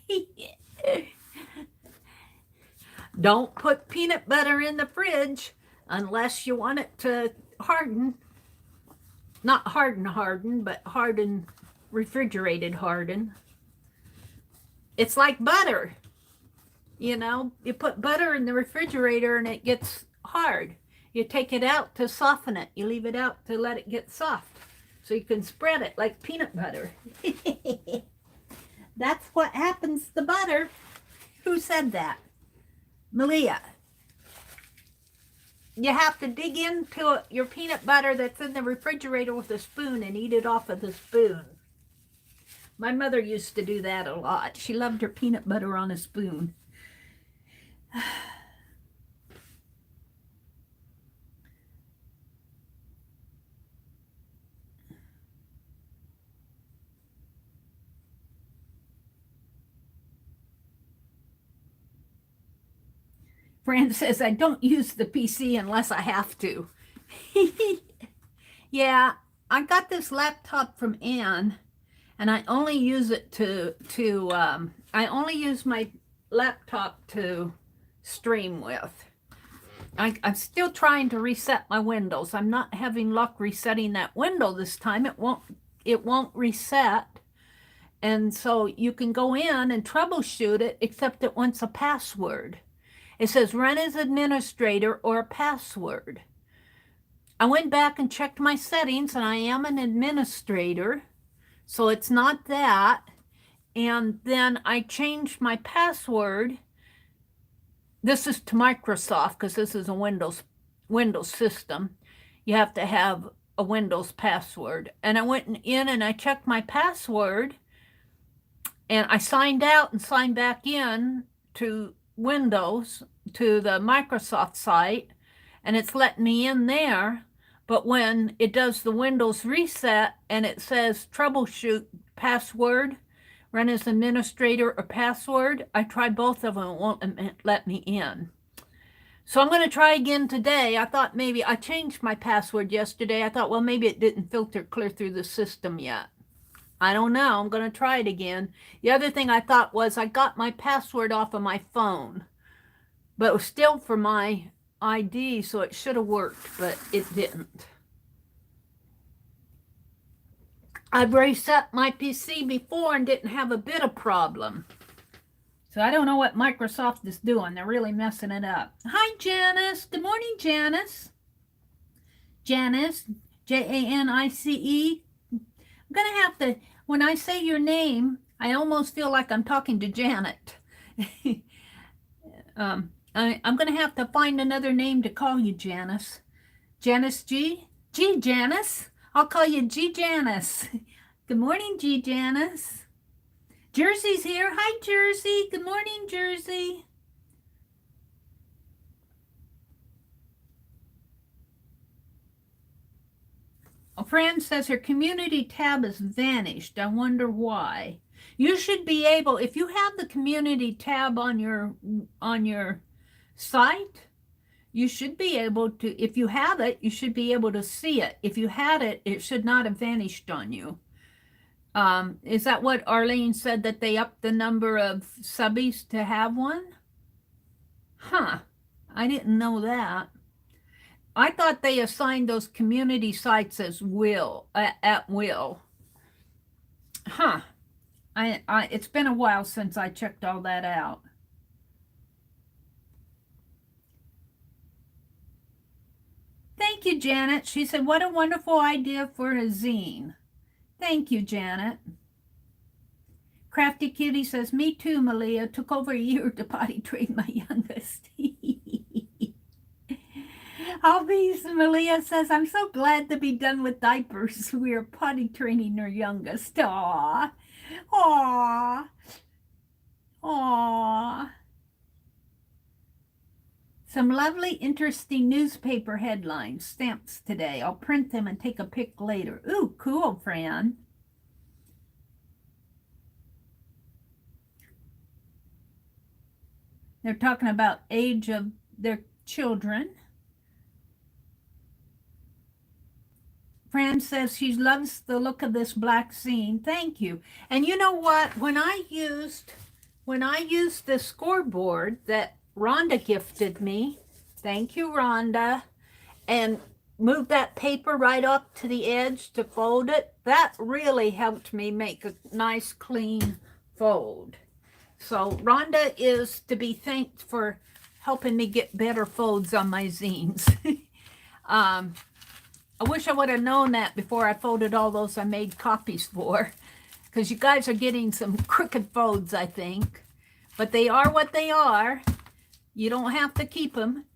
[SPEAKER 1] Don't put peanut butter in the fridge unless you want it to harden. Not harden, but harden, refrigerated harden. It's like butter. You know, you put butter in the refrigerator and it gets hard. You take it out to soften it. You leave it out to let it get soft so you can spread it like peanut butter. That's what happens to butter. Who said that? Malia. You have to dig into your peanut butter that's in the refrigerator with a spoon and eat it off of the spoon. My mother used to do that a lot. She loved her peanut butter on a spoon. Fran says, I don't use the PC unless I have to. Yeah, I got this laptop from Anne, and I only use it I only use my laptop to stream with. I'm still trying to reset my Windows. I'm not having luck resetting that window this time. It won't reset. And so you can go in and troubleshoot it, except it wants a password. It says run as administrator or a password. I went back and checked my settings, and I am an administrator, so it's not that. And then I changed my password. This is to Microsoft because this is a Windows system. You have to have a Windows password. And I went in and I checked my password, and I signed out and signed back in to Windows, to the Microsoft site, and it's letting me in there. But when it does the Windows reset and it says troubleshoot password, run as administrator or password, I tried both of them. It won't let me in. So I'm going to try again today. I thought maybe I changed my password yesterday. I thought, well, maybe it didn't filter clear through the system yet. I don't know. I'm going to try it again. The other thing I thought was I got my password off of my phone, but it was still for my ID, so it should have worked, but it didn't. I've reset my PC before and didn't have a bit of problem. So I don't know what Microsoft is doing. They're really messing it up. Hi, Janice. Good morning, Janice. Janice, Janice. I'm going to have to, when I say your name, I almost feel like I'm talking to Janet. I'm going to have to find another name to call you, Janice. Janice G? G Janice. I'll call you G Janice. Good morning, G Janice. Jersey's here. Hi, Jersey. Good morning, Jersey. A friend says her community tab has vanished. I wonder why. You should be able, if you have the community tab on your site, you should be able to, if you have it, you should be able to see it. If you had it, it should not have vanished on you. Is that what Arlene said, that they upped the number of subbies to have one? Huh, I didn't know that. I thought they assigned those community sites as at will. Huh. It's been a while since I checked all that out. Thank you, Janet. She said, what a wonderful idea for a zine. Thank you, Janet. Crafty Kitty says, me too, Malia. Took over a year to potty train my youngest. Albies Malia says, I'm so glad to be done with diapers. We are potty training our youngest. Aww. Aww. Aww. Some lovely, interesting newspaper headlines, stamps today. I'll print them and take a pic later. Ooh, cool, Fran. They're talking about age of their children. Fran says she loves the look of this black zine. Thank you. And you know what? When I used the scoreboard that Rhonda gifted me, thank you, Rhonda, and moved that paper right up to the edge to fold it, that really helped me make a nice clean fold. So Rhonda is to be thanked for helping me get better folds on my zines. I wish I would have known that before I folded all those I made copies for, because you guys are getting some crooked folds, I think. But they are what they are. You don't have to keep them.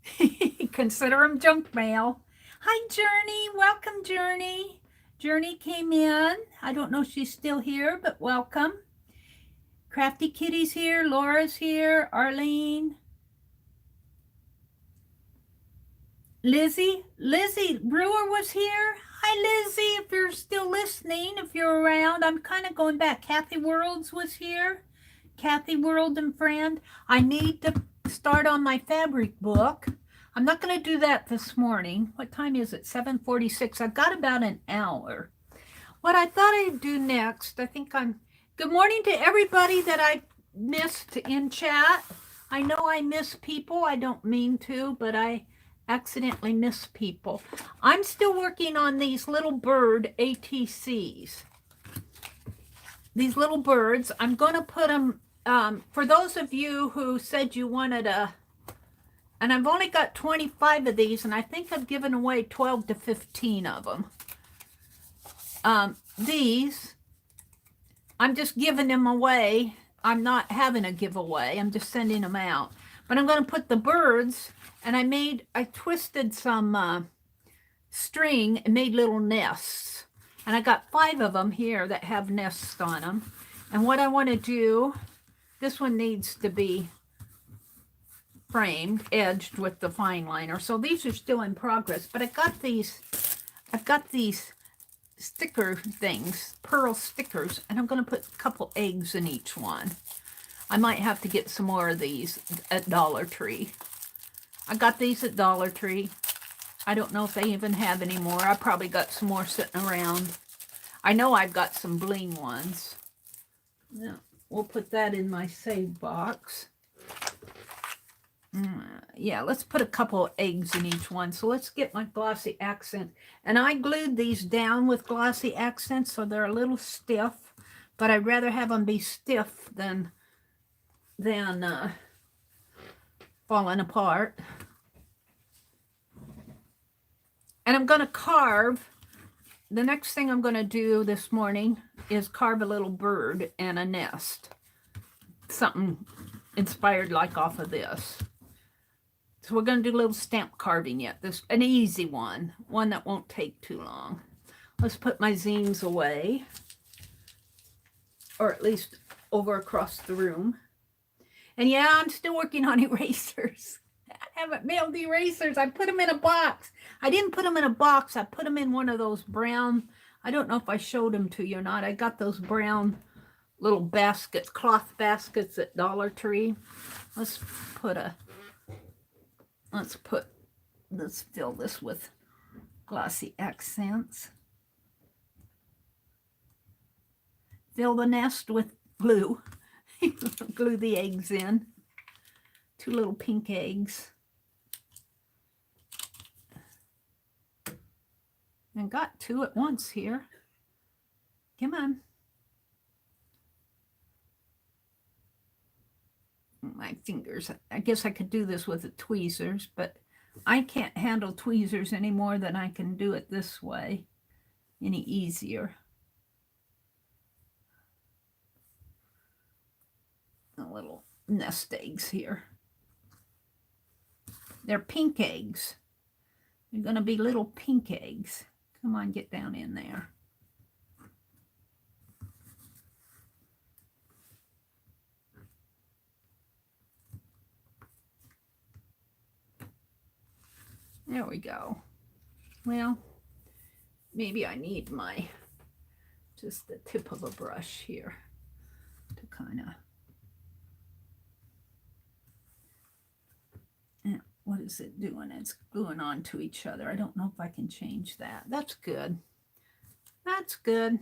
[SPEAKER 1] Consider them junk mail. Hi, Journey. Welcome, Journey. Journey came in. I don't know if she's still here, but welcome. Crafty Kitty's here. Laura's here. Arlene. Lizzie Brewer was here. Hi, Lizzie, if you're still listening, if you're around. I'm kind of going back. Kathy Worlds was here. Kathy World and friend. I need to start on my fabric book. I'm not going to do that this morning. What time is it? 7:46. I've got about an hour. What I thought I'd do next, good morning to everybody that I missed in chat. I know I miss people. I don't mean to, but I accidentally miss people. I'm still working on these little bird ATCs. These little birds, I'm going to put them, for those of you who said you wanted and I've only got 25 of these, and I think I've given away 12 to 15 of them. These, I'm just giving them away. I'm not having a giveaway. I'm just sending them out. But I'm going to put the birds, and I twisted some string and made little nests. And I got 5 of them here that have nests on them. And what I want to do, this one needs to be framed, edged with the fine liner. So these are still in progress, but I've got these sticker things, pearl stickers, and I'm going to put a couple eggs in each one. I might have to get some more of these at Dollar Tree. I got these at Dollar Tree. I don't know if they even have any more. I probably got some more sitting around. I know I've got some bling ones. Yeah, we'll put that in my save box. Yeah, let's put a couple of eggs in each one. So let's get my glossy accent. And I glued these down with glossy accents, so they're a little stiff. But I'd rather have them be stiff than falling apart. And I'm going to carve. The next thing I'm going to do this morning is carve a little bird and a nest. Something inspired like off of this. So we're going to do a little stamp carving yet. This an easy one that won't take too long. Let's put my zines away, or at least over across the room. And yeah, I'm still working on erasers. I haven't mailed erasers. I put them in a box. I didn't put them in a box. I put them in one of those brown, I don't know if I showed them to you or not. I got those brown little baskets, cloth baskets at Dollar Tree. Let's fill this with glossy accents. Fill the nest with glue. Glue the eggs in. 2 little pink eggs. And got 2 at once here. Come on. My fingers. I guess I could do this with the tweezers, but I can't handle tweezers any more than I can do it this way any easier. A little nest eggs here. They're pink eggs. They're going to be little pink eggs. Come on, get down in there. There we go. Well, maybe I need just the tip of a brush here to kind of, what is it doing? It's gluing onto each other. I don't know if I can change that. That's good. That's good.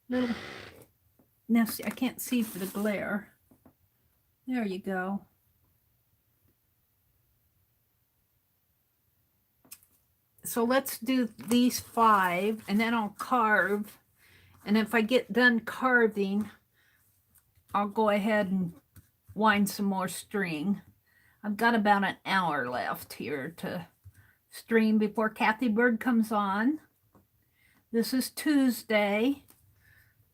[SPEAKER 1] Little nasty. I can't see for the glare. There you go. So let's do these 5 and then I'll carve. And if I get done carving, I'll go ahead and wind some more string. I've got about an hour left here to stream before Kathy Bird comes on. This is Tuesday.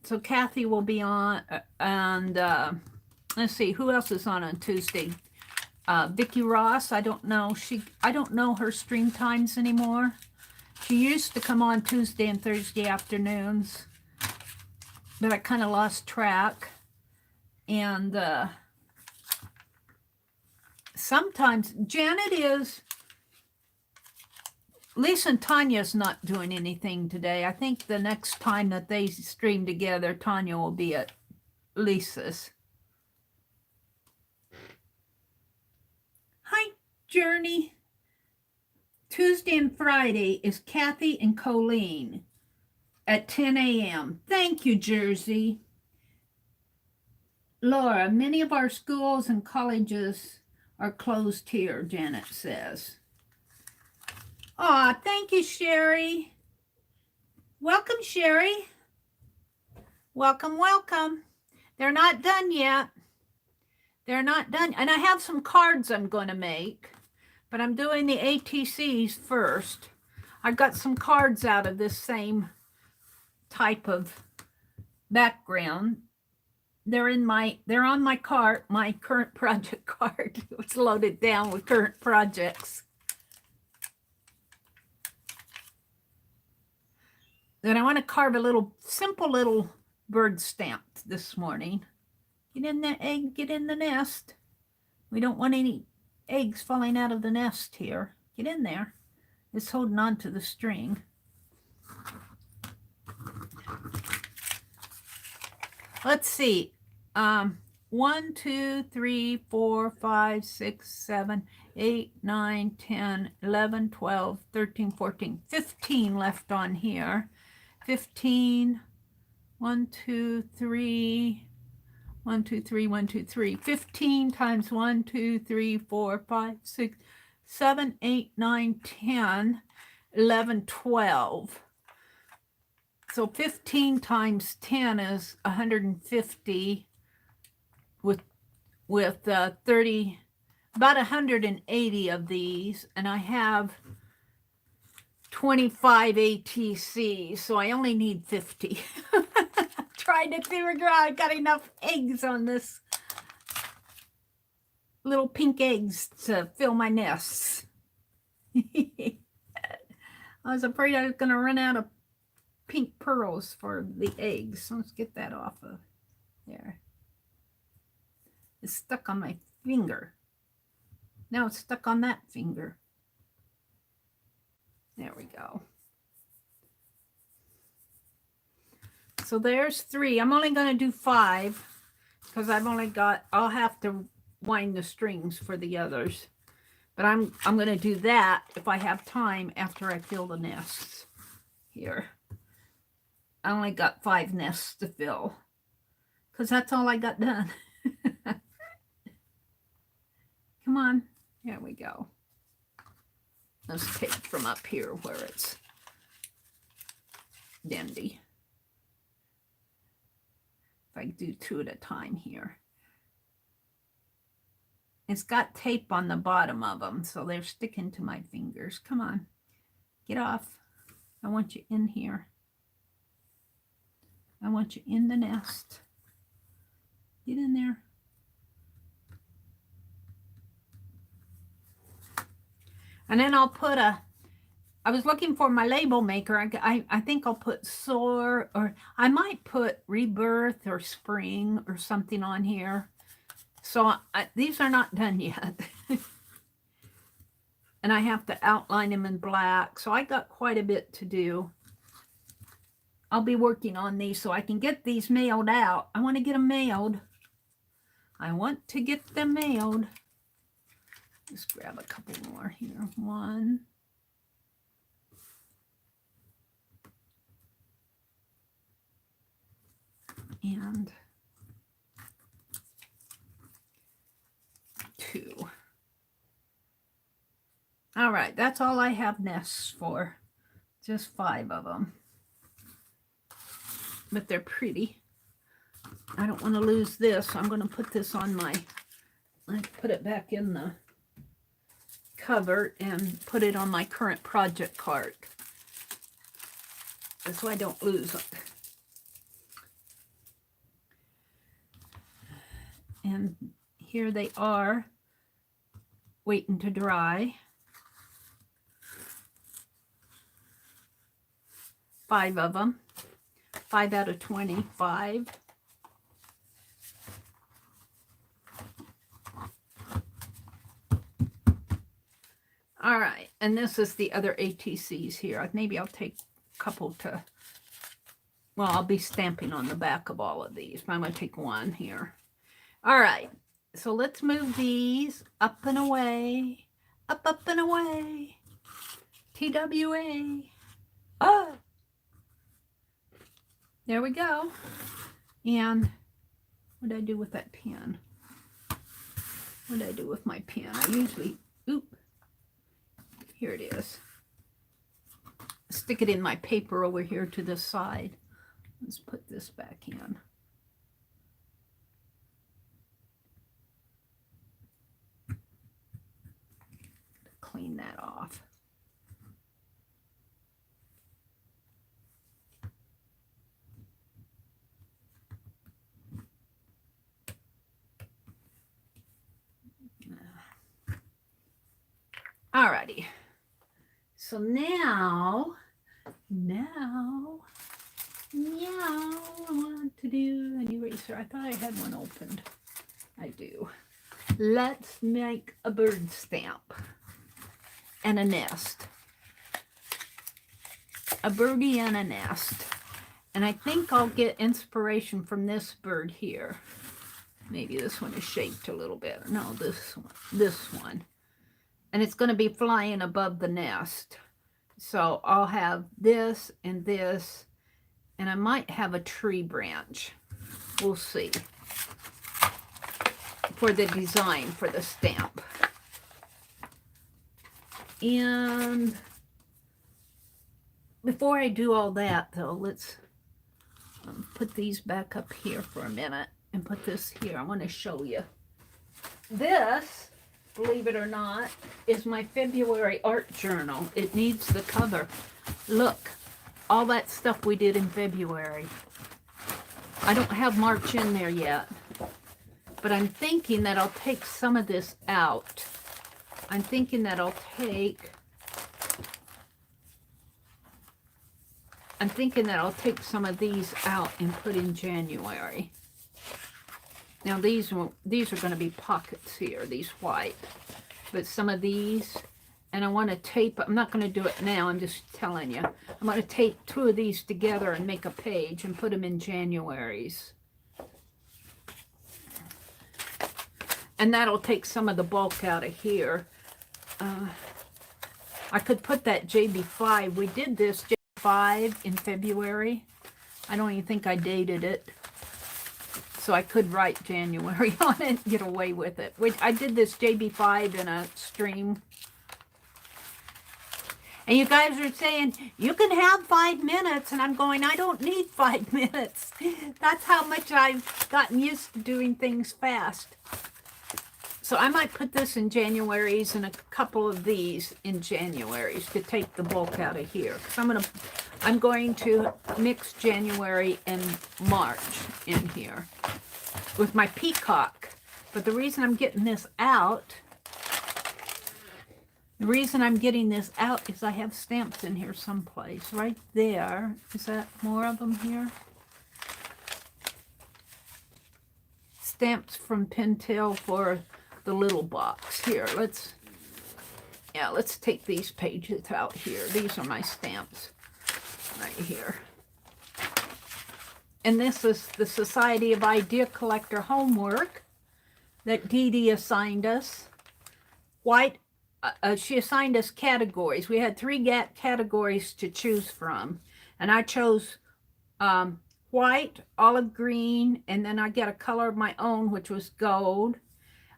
[SPEAKER 1] So Kathy will be on, and let's see, who else is on Tuesday? Vicki Ross, I don't know. I don't know her stream times anymore. She used to come on Tuesday and Thursday afternoons, but I kind of lost track. And sometimes Janet is. Lisa and Tanya's not doing anything today. I think the next time that they stream together, Tanya will be at Lisa's. Hi, Journey. Tuesday and Friday is Kathy and Colleen at 10 a.m. Thank you, Jersey. Laura, many of our schools and colleges are closed here, Janet says. Aw, thank you, Sherry. Welcome, Sherry. Welcome, welcome. They're not done yet. They're not done. And I have some cards I'm going to make, but I'm doing the ATCs first. I've got some cards out of this same type of background. They're on my cart, my current project card. It's loaded down with current projects. Then I want to carve a simple little bird stamp this morning. Get in the egg, get in the nest. We don't want any eggs falling out of the nest here. Get in there. It's holding on to the string. Let's see. 1, 2, 3, 4, 5, 6, 7, 8, 9, 10, 11, 12, 13, 14, 15 left on here. 15, 1, 2, 3, 1, 2, 3, 1, 2, 3. 15 times 1, 2, 3, 4, 5, 6, 7, 8, 9, 10, 11, 12. So 15 times 10 is 150 with 30, about 180 of these, and I have 25 ATCs, so I only need 50. Trying to figure out I got enough eggs on this, little pink eggs to fill my nests. I was afraid I was going to run out of pink pearls for the eggs. So let's get that off of there. It's stuck on my finger. Now it's stuck on that finger. There we go. So there's 3. I'm only going to do 5 because I'll have to wind the strings for the others. But I'm going to do that if I have time after I fill the nests here. I only got 5 nests to fill because that's all I got done. Come on. There we go. Let's take from up here where it's dandy. If I do 2 at a time here. It's got tape on the bottom of them, so they're sticking to my fingers. Come on, get off. I want you in here. I want you in the nest. Get in there. And then I'll put I was looking for my label maker. I think I'll put soar, or I might put rebirth or spring or something on here. So these are not done yet. And I have to outline them in black. So I got quite a bit to do. I'll be working on these so I can get these mailed out. I want to get them mailed. I want to get them mailed. Just grab a couple more here. 1. And 2. All right, that's all I have nests for. Just 5 of them. But they're pretty. I don't want to lose this, so I'm going to put this on my, let's put it back in the cover and put it on my current project cart. So I don't lose it. And here they are, waiting to dry. 5 of them. 5 out of 25. All right, and this is the other ATCs here. Maybe I'll take a couple to, well, I'll be stamping on the back of all of these, but I'm going to take 1 here. All right, so let's move these up and away, up and away, TWA. Oh, there we go. And what did I do with that pen? What did I do with my pen? I usually, oop, here it is. Stick it in my paper over here to this side. Let's put this back in. Clean that off. Alrighty. So now I want to do an eraser. I thought I had one opened. I do. Let's make a bird stamp and a nest. A birdie and a nest. And I think I'll get inspiration from this bird here. Maybe this one is shaped a little bit. No, this one. This one. And it's going to be flying above the nest. So I'll have this and this. And I might have a tree branch. We'll see. For the design for the stamp. And before I do all that, though, let's put these back up here for a minute and put this here. I want to show you. This, believe it or not, is my February art journal. It needs the cover. Look, all that stuff we did in February. I don't have March in there yet, but I'm thinking that I'll take some of this out. I'm thinking that I'll take some of these out and put in January. Now these are going to be pockets here, these white. But some of these, and I want to tape, I'm not going to do it now, I'm just telling you. I'm going to tape 2 of these together and make a page and put them in January's. And that'll take some of the bulk out of here. I could put that JB5. We did this JB5 in February. I don't even think I dated it. So I could write January on it and get away with it. I did this JB5 in a stream. And you guys are saying, you can have 5 minutes. And I'm going, I don't need 5 minutes. That's how much I've gotten used to doing things fast. So I might put this in January's and a couple of these in January's to take the bulk out of here. Because I'm going to mix January and March in here with my peacock. But the reason I'm getting this out, is I have stamps in here someplace. Right there. Is that more of them here? Stamps from Pentel for the little box. Here, let's take these pages out here. These are my stamps right here. And this is the Society of Idea Collector homework that Dee Dee assigned us. She assigned us categories. We had 3 categories to choose from. And I chose white, olive green, and then I got a color of my own, which was gold,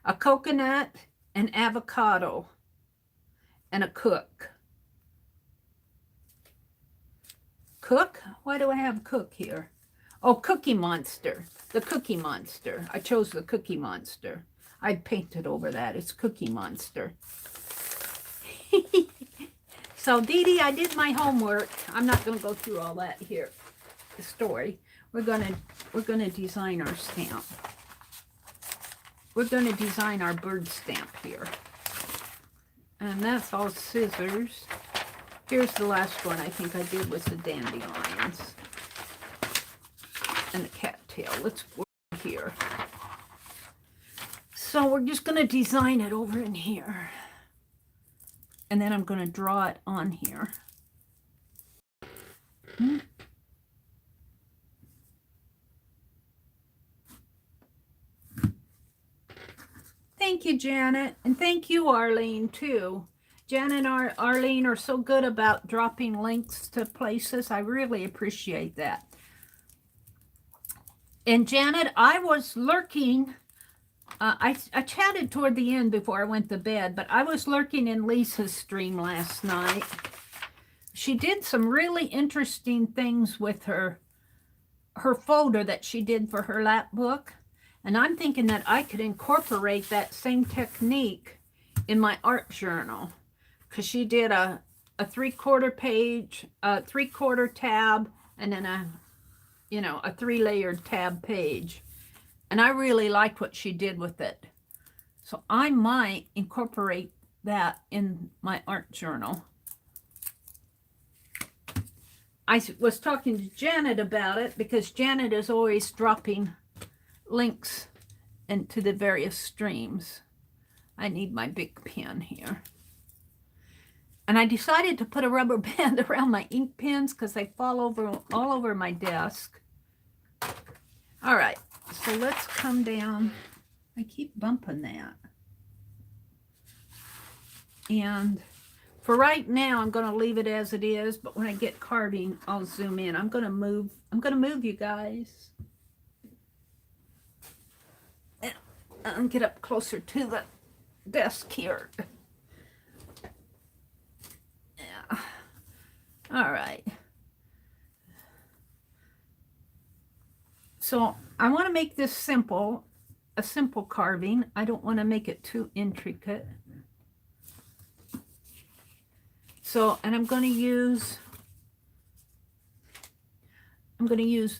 [SPEAKER 1] a coconut, an avocado, and a cook. Cook? Why do I have cook here? Oh, Cookie Monster. The Cookie Monster. I chose the Cookie Monster. I painted over that. It's Cookie Monster. So, Dee Dee, I did my homework. I'm not going to go through all that here. The story. We're gonna design our stamp. We're gonna design our bird stamp here. And that's all scissors. Here's the last one I think I did was the dandelions. And the cattail. Let's work here. So we're just gonna design it over in here. And then I'm gonna draw it on here. Thank you, Janet. And thank you, Arlene, too. Janet and Arlene are so good about dropping links to places. I really appreciate that. And Janet, I was lurking. I chatted toward the end before I went to bed, but I was lurking in Lisa's stream last night. She did some really interesting things with her folder that she did for her lap book. And I'm thinking that I could incorporate that same technique in my art journal. Because she did a 3/4 page, a 3/4 tab, and then a 3-layered tab page. And I really liked what she did with it. So I might incorporate that in my art journal. I was talking to Janet about it because Janet is always dropping links into the various streams. I need my big pen here. And I decided to put a rubber band around my ink pens because they fall all over my desk. All right, so let's come down. I keep bumping that. And for right now, I'm going to leave it as it is, but when I get carving, I'll zoom in. I'm going to move you guys. And get up closer to the desk here. Yeah. All right. So I want to make this simple, a simple carving. I don't want to make it too intricate. So, and I'm going to use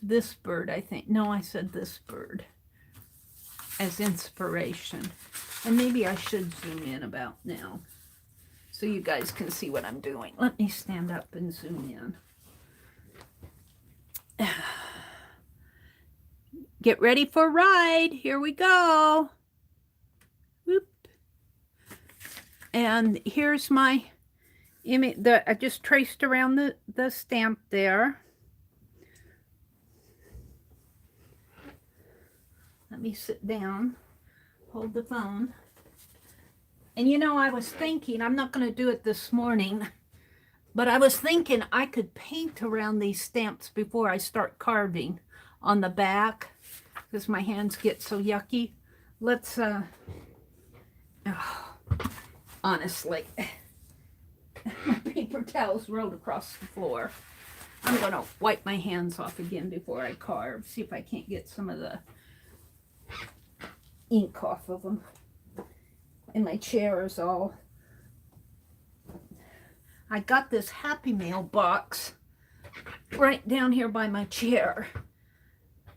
[SPEAKER 1] this bird, I think. No, I said this bird as inspiration. And maybe I should zoom in about now so you guys can see what I'm doing. Let me stand up and zoom in. Get ready for a ride. Here we go. Whoop. And here's my image. I just traced around the stamp there. Let me sit down, hold the phone. And you know, I was thinking, I'm not going to do it this morning, but I was thinking I could paint around these stamps before I start carving on the back, because my hands get so yucky. Let's, honestly, my paper towels rolled across the floor. I'm going to wipe my hands off again before I carve, see if I can't get some of the ink off of them. And my chair is all... I got this Happy Mail box right down here by my chair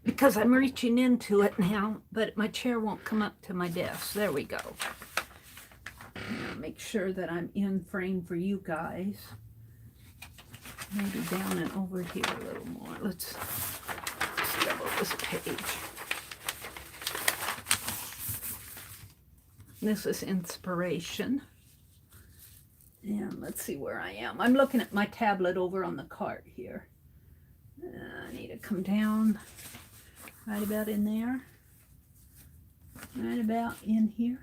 [SPEAKER 1] because I'm reaching into it now, but my chair won't come up to my desk. There we go. Now make sure that I'm in frame for you guys. Maybe down and over here a little more. Let's double this page. This is inspiration. And let's see where I am. I'm looking at my tablet over on the cart here. I need to come down right about in there. Right about in here.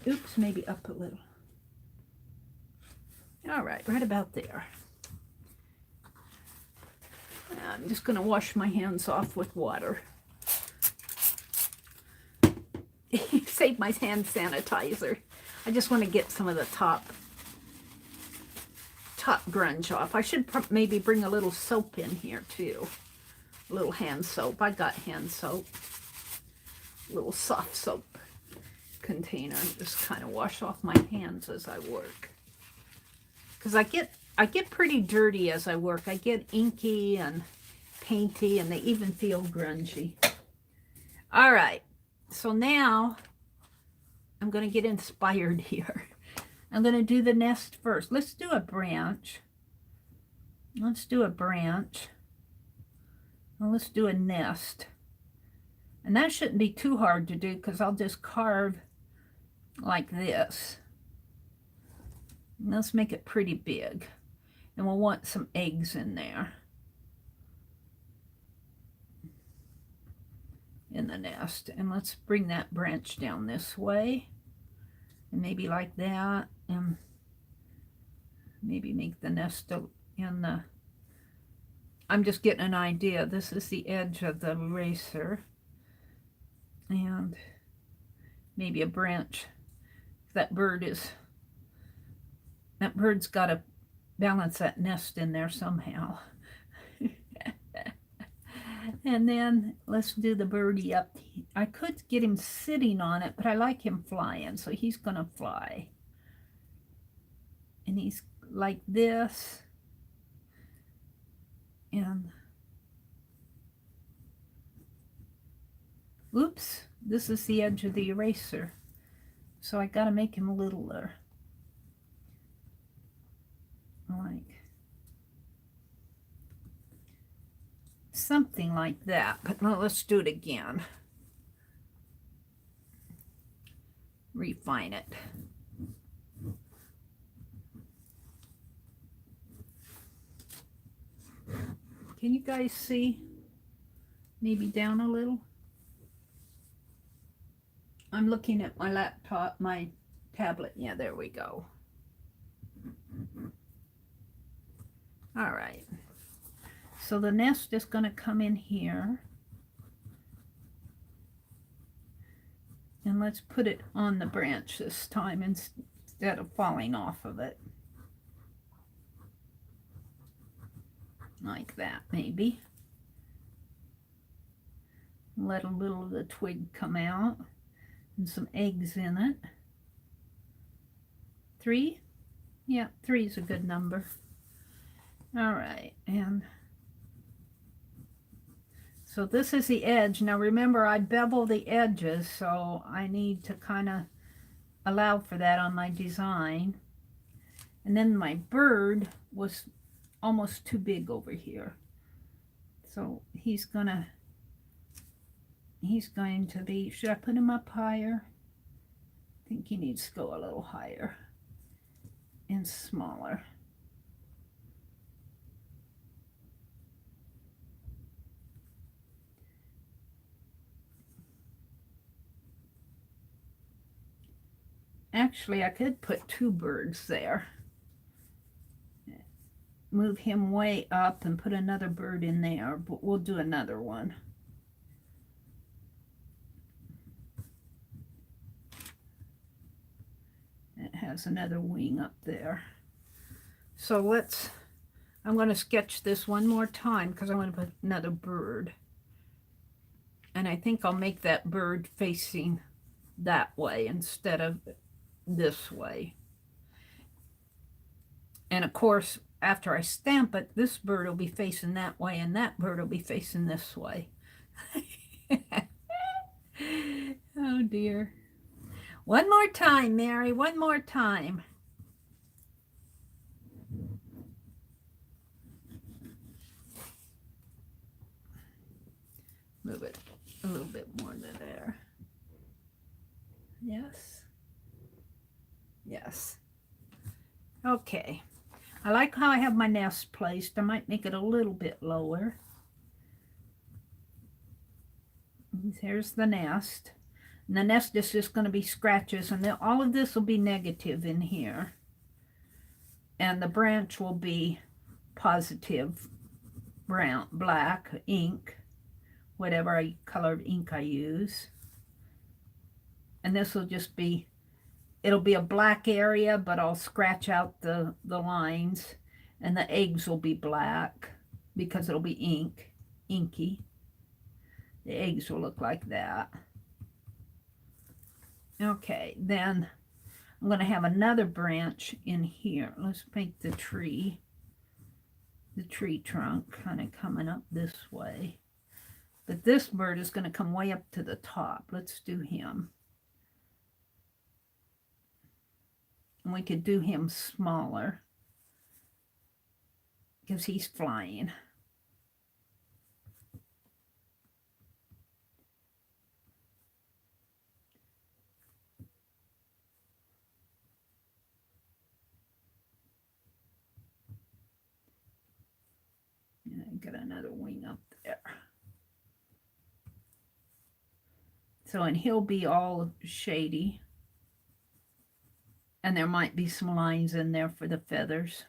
[SPEAKER 1] Oops, maybe up a little. All right, right about there. I'm just going to wash my hands off with water. Save my hand sanitizer. I just want to get some of the top grunge off. I should maybe bring a little soap in here too. A little hand soap. I got hand soap. A little soft soap container. Just kind of wash off my hands as I work. Because I get pretty dirty as I work. I get inky and painty, and they even feel grungy. All right. So now I'm going to get inspired here. I'm going to do the nest first. Let's do a branch. Let's do a branch. Well, let's do a nest. And that shouldn't be too hard to do because I'll just carve like this. And let's make it pretty big. And we'll want some eggs in there. In the nest. And let's bring that branch down this way. And maybe like that. And maybe make the nest in the... I'm just getting an idea. This is the edge of the eraser. And maybe a branch. That bird's got to balance that nest in there somehow. And then let's do the birdie up. I could get him sitting on it, but I like him flying, so he's going to fly. And he's like this. And oops, this is the edge of the eraser. So I got to make him littler. Like something like that. But no, let's do it again. Refine it. Can you guys see? Maybe down a little. I'm looking at my laptop, my tablet. Yeah, there we go. All right. So the nest is going to come in here. And let's put it on the branch this time instead of falling off of it. Like that, maybe. Let a little of the twig come out. And some eggs in it. 3? Yeah, 3 is a good number. All right, and so this is the edge. Now remember, I bevel the edges, so I need to kind of allow for that on my design. And then my bird was almost too big over here. So he's going to be, should I put him up higher? I think he needs to go a little higher and smaller. Actually, I could put 2 birds there. Move him way up and put another bird in there, but we'll do another one. It has another wing up there. So I'm going to sketch this one more time because I want to put another bird. And I think I'll make that bird facing that way instead of this way. And of course, after I stamp it, this bird will be facing that way and that bird will be facing this way. Oh dear. One more time, Mary, one more time. Move it a little bit more to there. Yes. Yes. Okay. I like how I have my nest placed. I might make it a little bit lower. Here's the nest. And the nest is just going to be scratches, and then all of this will be negative in here. And the branch will be positive brown, black, ink, whatever color of ink I use. And this will just be, it'll be a black area, but I'll scratch out the lines, and the eggs will be black because it'll be inky. The eggs will look like that. Okay, then I'm going to have another branch in here. Let's make the tree trunk kind of coming up this way. But this bird is going to come way up to the top. Let's do him. And we could do him smaller because he's flying. And I got another wing up there. So, and he'll be all shady. And there might be some lines in there for the feathers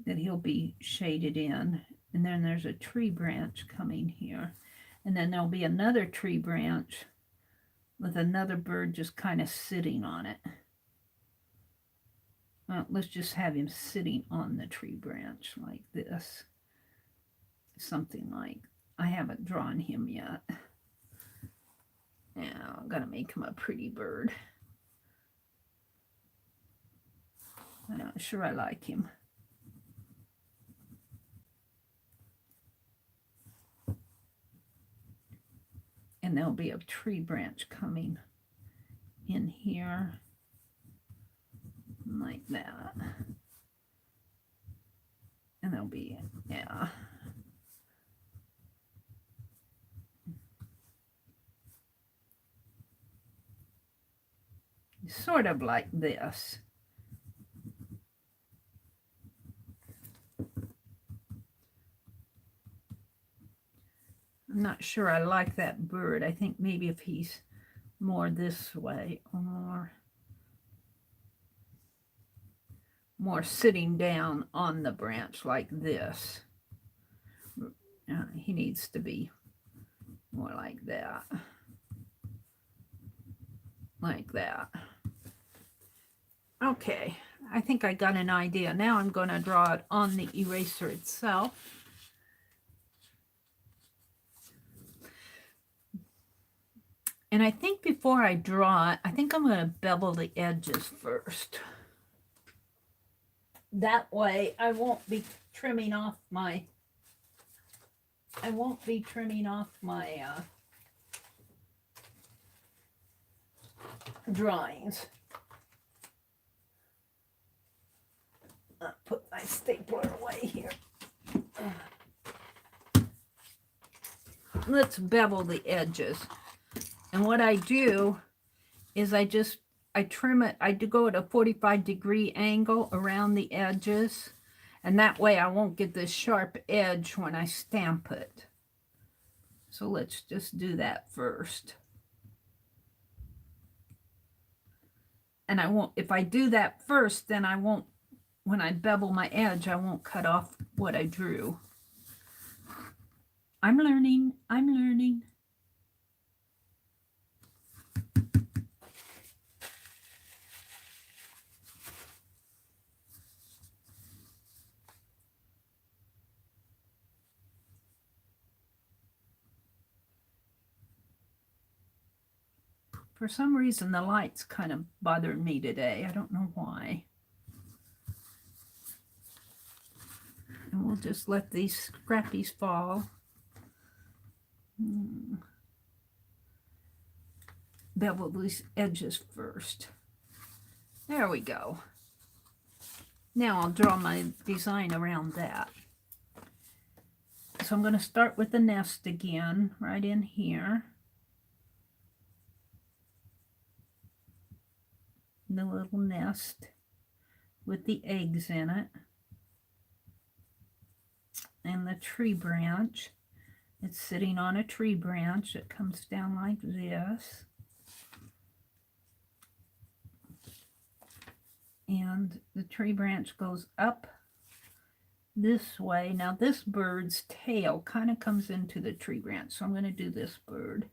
[SPEAKER 1] that he'll be shaded in. And then there's a tree branch coming here. And then there'll be another tree branch with another bird just kind of sitting on it. Well, let's just have him sitting on the tree branch like this. Something like, I haven't drawn him yet. Now I'm going to make him a pretty bird. I'm not sure I like him. And there'll be a tree branch coming in here like that. And there'll be, yeah. Sort of like this. I'm not sure I like that bird. I think maybe if he's more this way or more sitting down on the branch like this. He needs to be more like that. Like that. Okay, I think I got an idea. Now I'm going to draw it on the eraser itself. And I think before I draw it, I think I'm going to bevel the edges first. That way I won't be trimming off my drawings. I'll put my stapler away here. Let's bevel the edges. And what I do is I trim it. I do go at a 45-degree angle around the edges. And that way I won't get this sharp edge when I stamp it. So let's just do that first. And I won't, if I do that first, then I won't, when I bevel my edge, I won't cut off what I drew. I'm learning. I'm learning. For some reason, the light's kind of bothering me today. I don't know why. And we'll just let these scrappies fall. Bevel these edges first. There we go. Now I'll draw my design around that. So I'm going to start with the nest again, right in here. The little nest with the eggs in it. And the tree branch. It's sitting on a tree branch. It comes down like this. And the tree branch goes up this way. Now this bird's tail kind of comes into the tree branch. So I'm going to do this bird.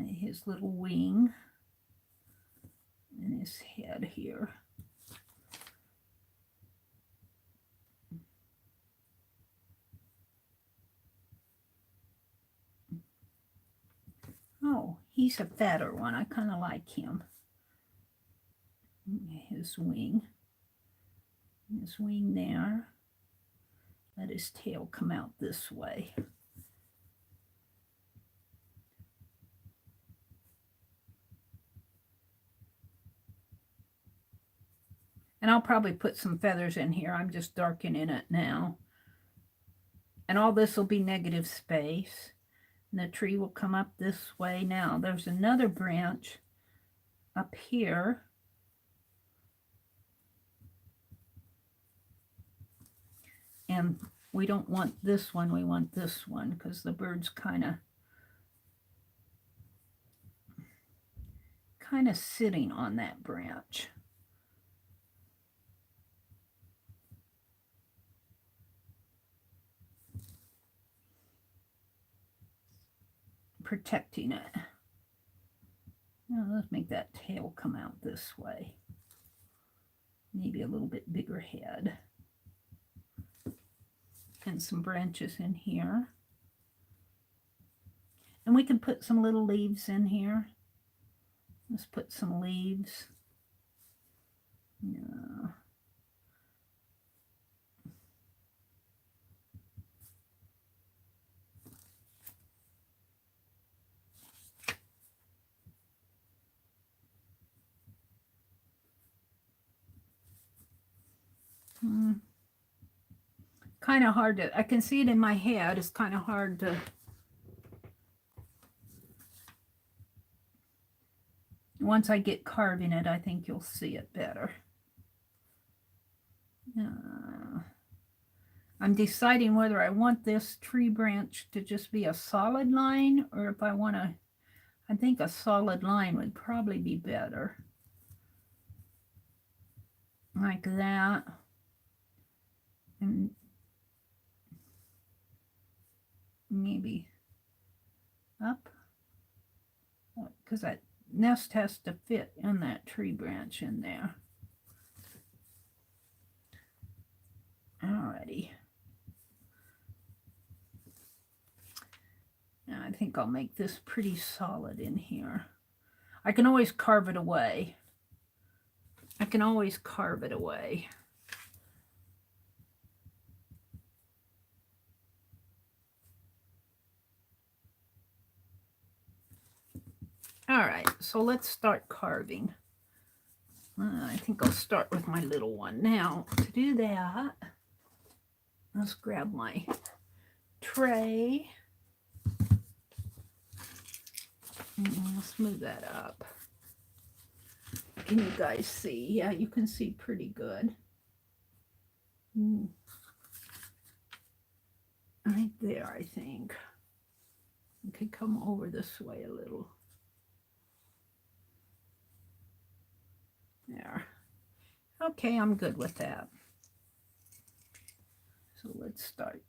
[SPEAKER 1] His little wing. And his head here. Oh, he's a fatter one. I kind of like him. His wing there. Let his tail come out this way. And I'll probably put some feathers in here. I'm just darkening it now. And all this will be negative space. And the tree will come up this way. Now there's another branch up here. And we don't want this one, we want this one, because the bird's kind of sitting on that branch. Protecting it. Now let's make that tail come out this way. Maybe a little bit bigger head. And some branches in here. And we can put some little leaves in here. Let's put some leaves. Yeah. Kind of hard to, I can see it in my head. It's kind of hard to, once I get carving it, I think you'll see it better. I'm deciding whether I want this tree branch to just be a solid line, or if I want to, I think a solid line would probably be better. Like that. And maybe up, because that nest has to fit in that tree branch in there. Alrighty. Now I think I'll make this pretty solid in here. I can always carve it away. I can always carve it away. All right, so let's start carving. I think I'll start with my little one. Now, to do that, let's grab my tray. Let's move that up. Can you guys see? Yeah, you can see pretty good. Right there, I think. I could come over this way a little. There. Okay, I'm good with that. So let's start.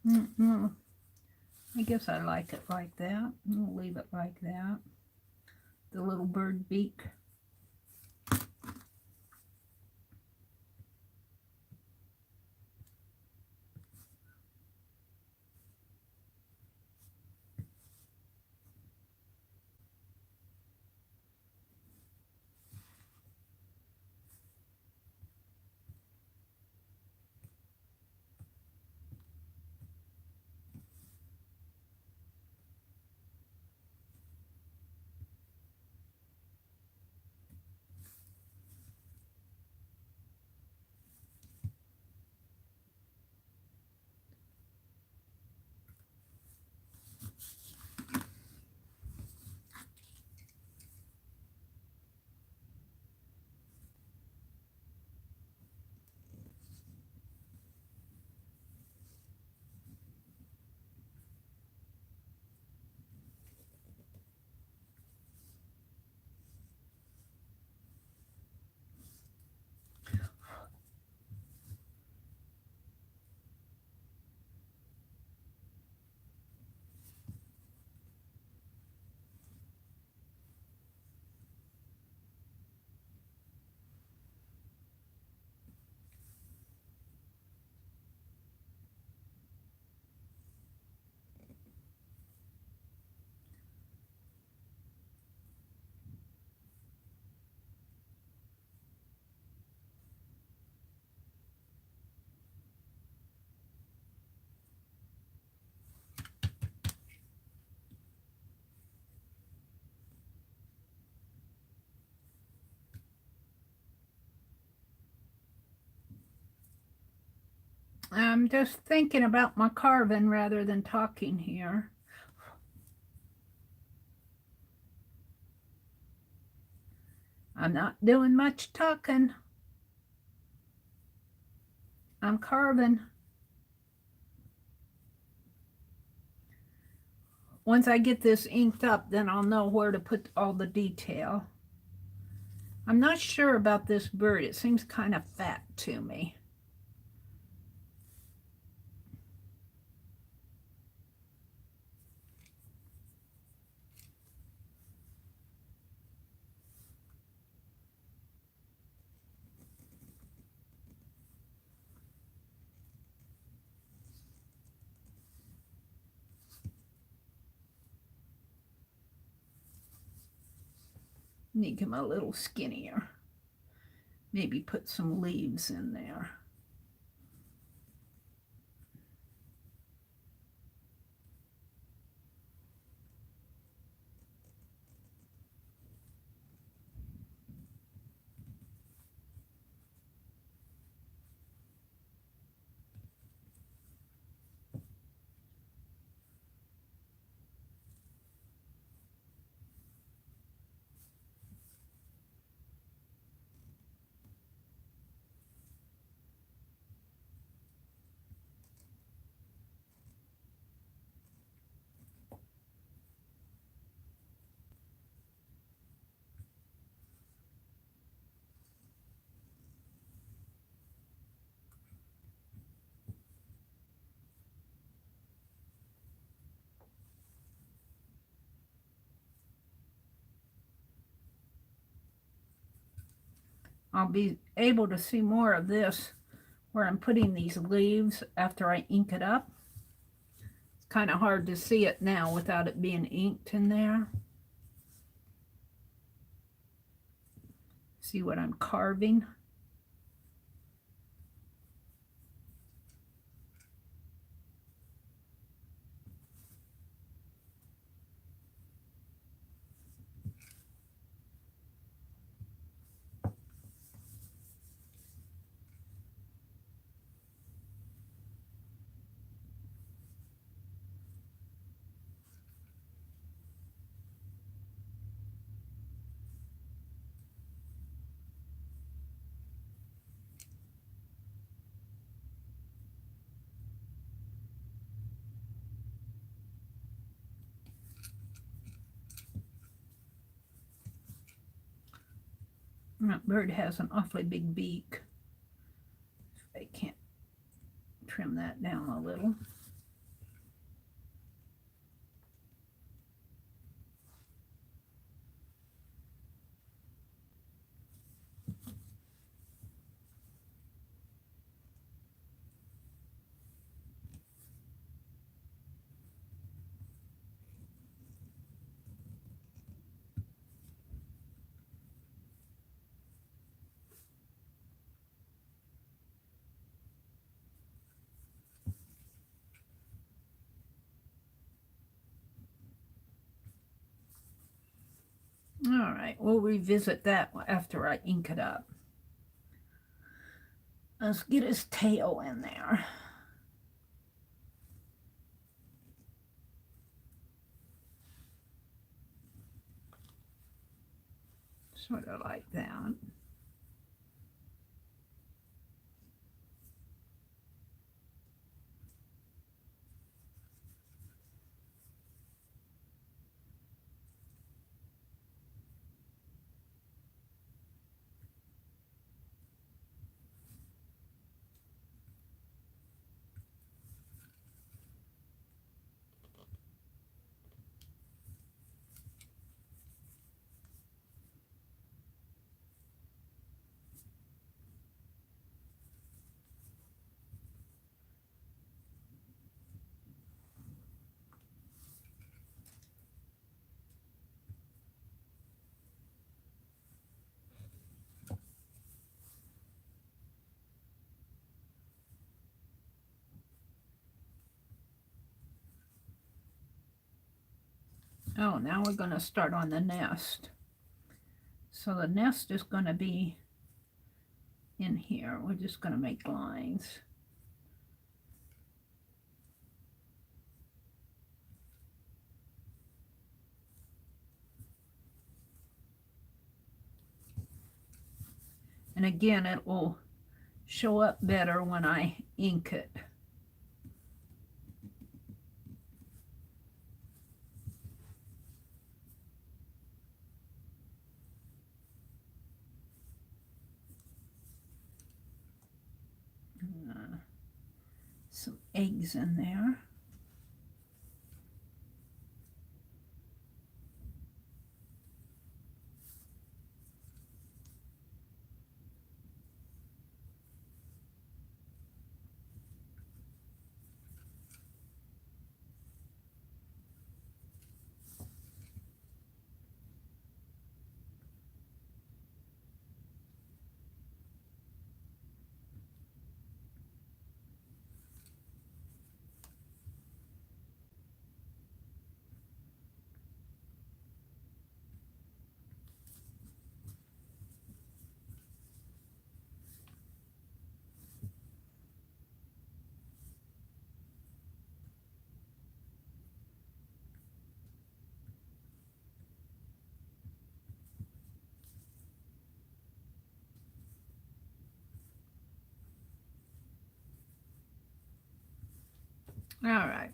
[SPEAKER 1] I guess I like it like that. We'll leave it like that. The little bird beak. I'm just thinking about my carving rather than talking here. I'm not doing much talking. I'm carving. Once I get this inked up, then I'll know where to put all the detail. I'm not sure about this bird. It seems kind of fat to me. Make him a little skinnier. Maybe put some leaves in there. I'll be able to see more of this where I'm putting these leaves after I ink it up. It's kind of hard to see it now without it being inked in there. See what I'm carving? That bird has an awfully big beak. I can't trim that down a little. All right, we'll revisit that after I ink it up. Let's get his tail in there. Sort of like that. Oh, now we're going to start on the nest. So the nest is going to be in here. We're just going to make lines. And again, it will show up better when I ink it. Some eggs in there. All right.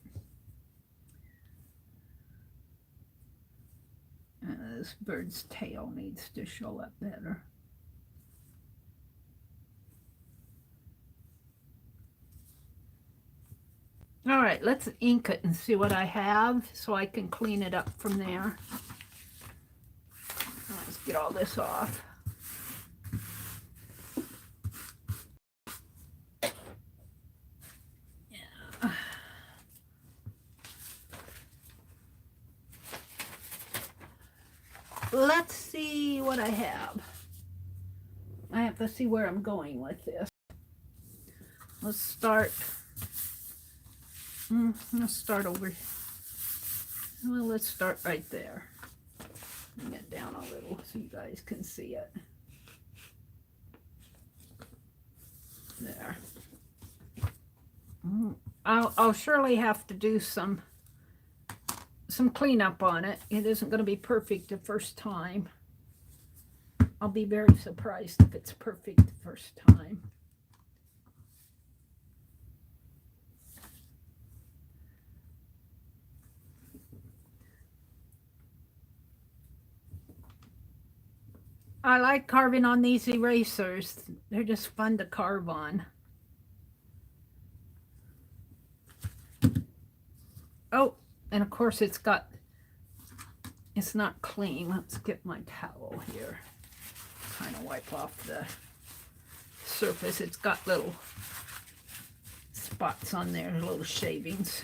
[SPEAKER 1] This bird's tail needs to show up better. All right, let's ink it and see what I have so I can clean it up from there. Let's get all this off. Yeah. Let's see what I have. I have to see where I'm going with this. Let's start. Let's start over. Well, let's start right there. Bring it down a little so you guys can see it. There. I'll surely have to do some cleanup on it. It isn't going to be perfect the first time. I'll be very surprised if it's perfect the first time. I like carving on these erasers. They're just fun to carve on. Oh, and of course it's not clean. Let's get my towel here. Kind of wipe off the surface. It's got little spots on there, little shavings.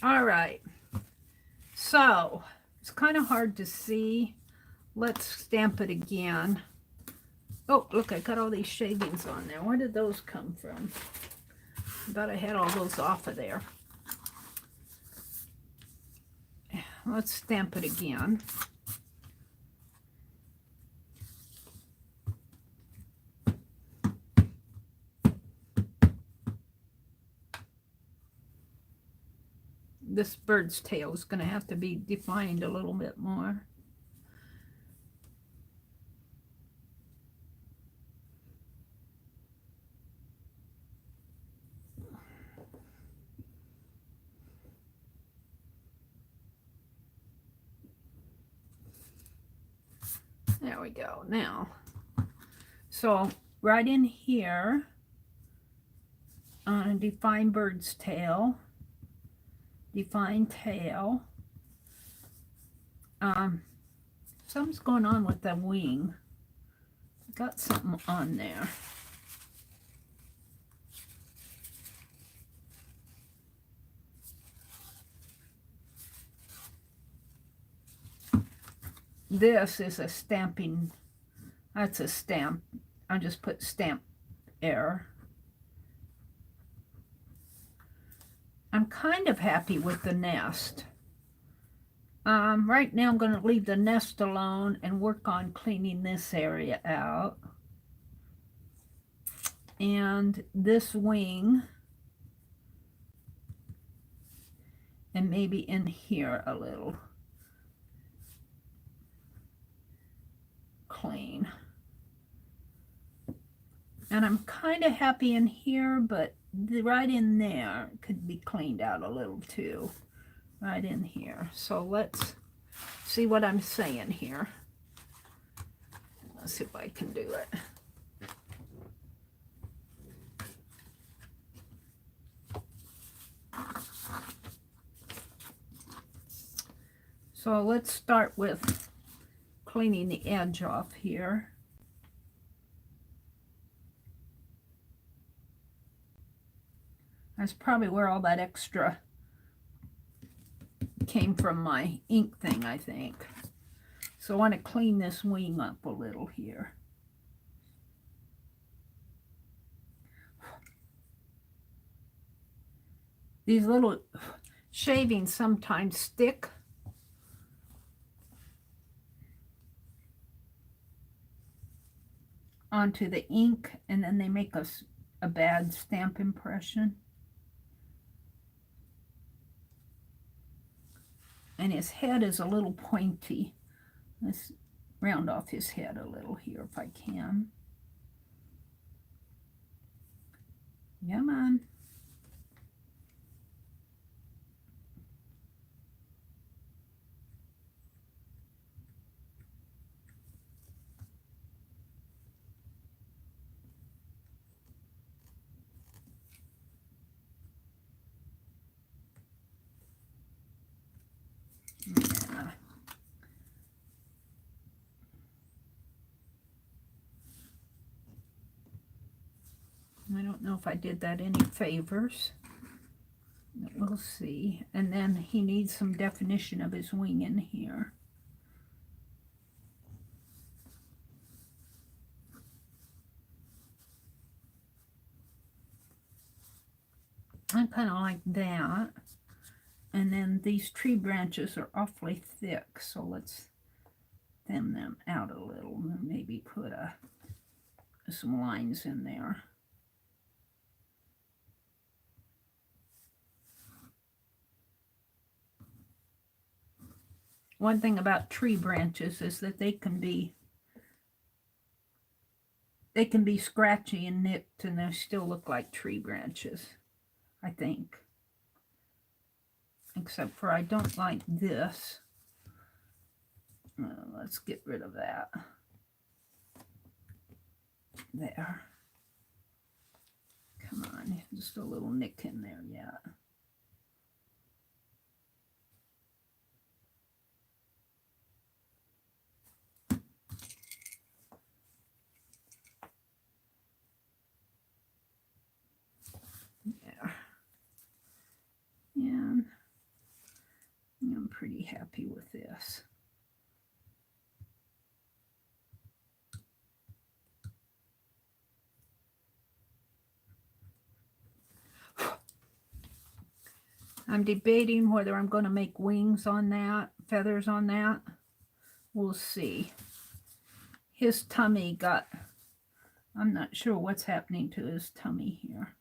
[SPEAKER 1] All right. So it's kind of hard to see. Let's stamp it again. Oh, look, I got all these shavings on there. Where did those come from? I thought I had all those off of there. let's stamp it again. This bird's tail is going to have to be defined a little bit more. There we go. Now, so right in here, define bird's tail, define tail. Something's going on with the wing. Got something on there. This is a stamping, that's a stamp. I just put stamp error. I'm kind of happy with the nest. Right now I'm going to leave the nest alone and work on cleaning this area out. And this wing, and maybe in here a little. Clean. And I'm kind of happy in here, but right in there could be cleaned out a little too. Right in here. So let's see what I'm saying here. Let's see if I can do it. So let's start with cleaning the edge off here. That's probably where all that extra came from my ink thing, I think. So I want to clean this wing up a little here. These little shavings sometimes stick. Onto the ink, and then they make us a bad stamp impression. And his head is a little pointy. Let's round off his head a little here if I can. Come on. Yeah. I don't know if I did that any favors. We'll see. And then he needs some definition of his wing in here. I kind of like that. And then these tree branches are awfully thick, so let's thin them out a little and maybe put some lines in there. One thing about tree branches is that they can be scratchy and nicked, and they still look like tree branches, I think. Except for I don't like this. Let's get rid of that. There. Come on, just a little nick in there, yeah. There. And I'm pretty happy with this. I'm debating whether I'm going to make wings on that, feathers on that. We'll see. His tummy got, I'm not sure what's happening to his tummy here.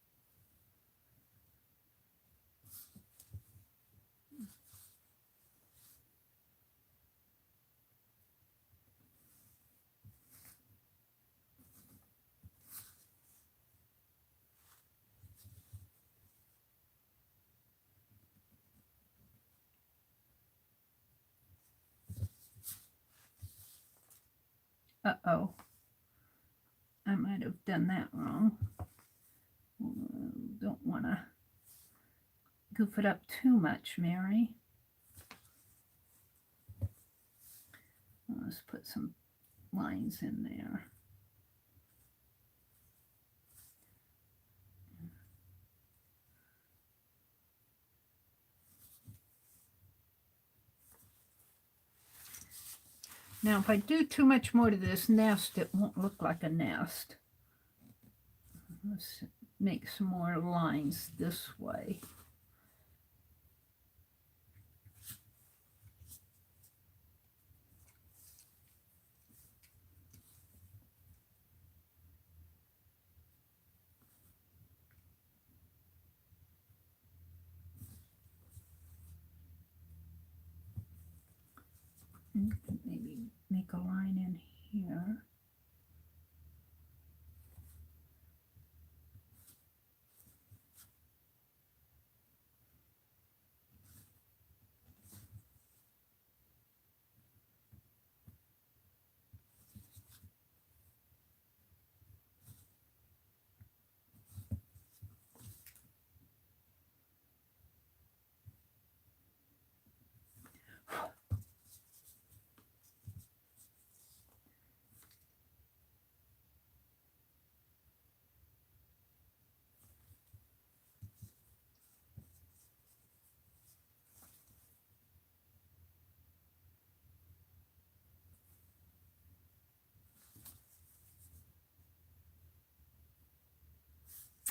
[SPEAKER 1] Uh-oh. I might have done that wrong. Don't want to goof it up too much, Mary. Let's put some lines in there. Now, if I do too much more to this nest, it won't look like a nest. Let's make some more lines this way. Maybe make a line in here.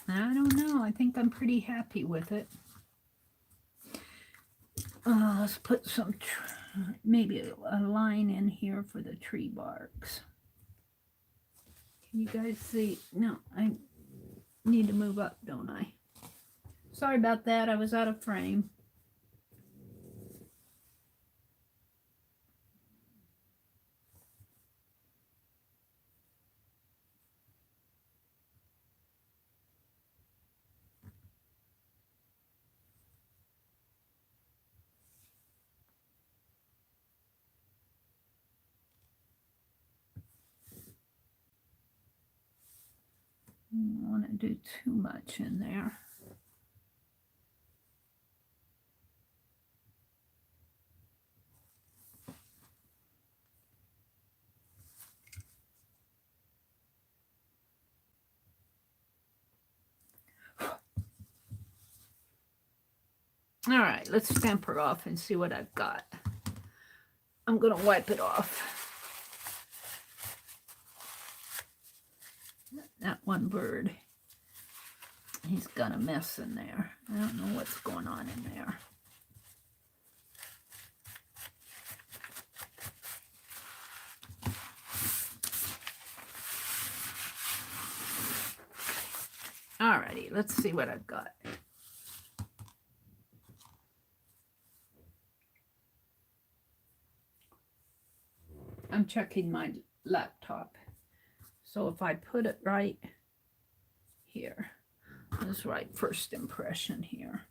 [SPEAKER 1] I don't know. I think I'm pretty happy with it. Let's put some, maybe a line in here for the tree barks. Can you guys see? No, I need to move up, don't I? Sorry about that. I was out of frame. I don't want to do too much in there. All right, let's temper off and see what I've got. I'm going to wipe it off. That one bird, he's got a mess in there. I don't know what's going on in there. Alrighty, let's see what I've got. I'm checking my laptop. So if I put it right here, let's write first impression here.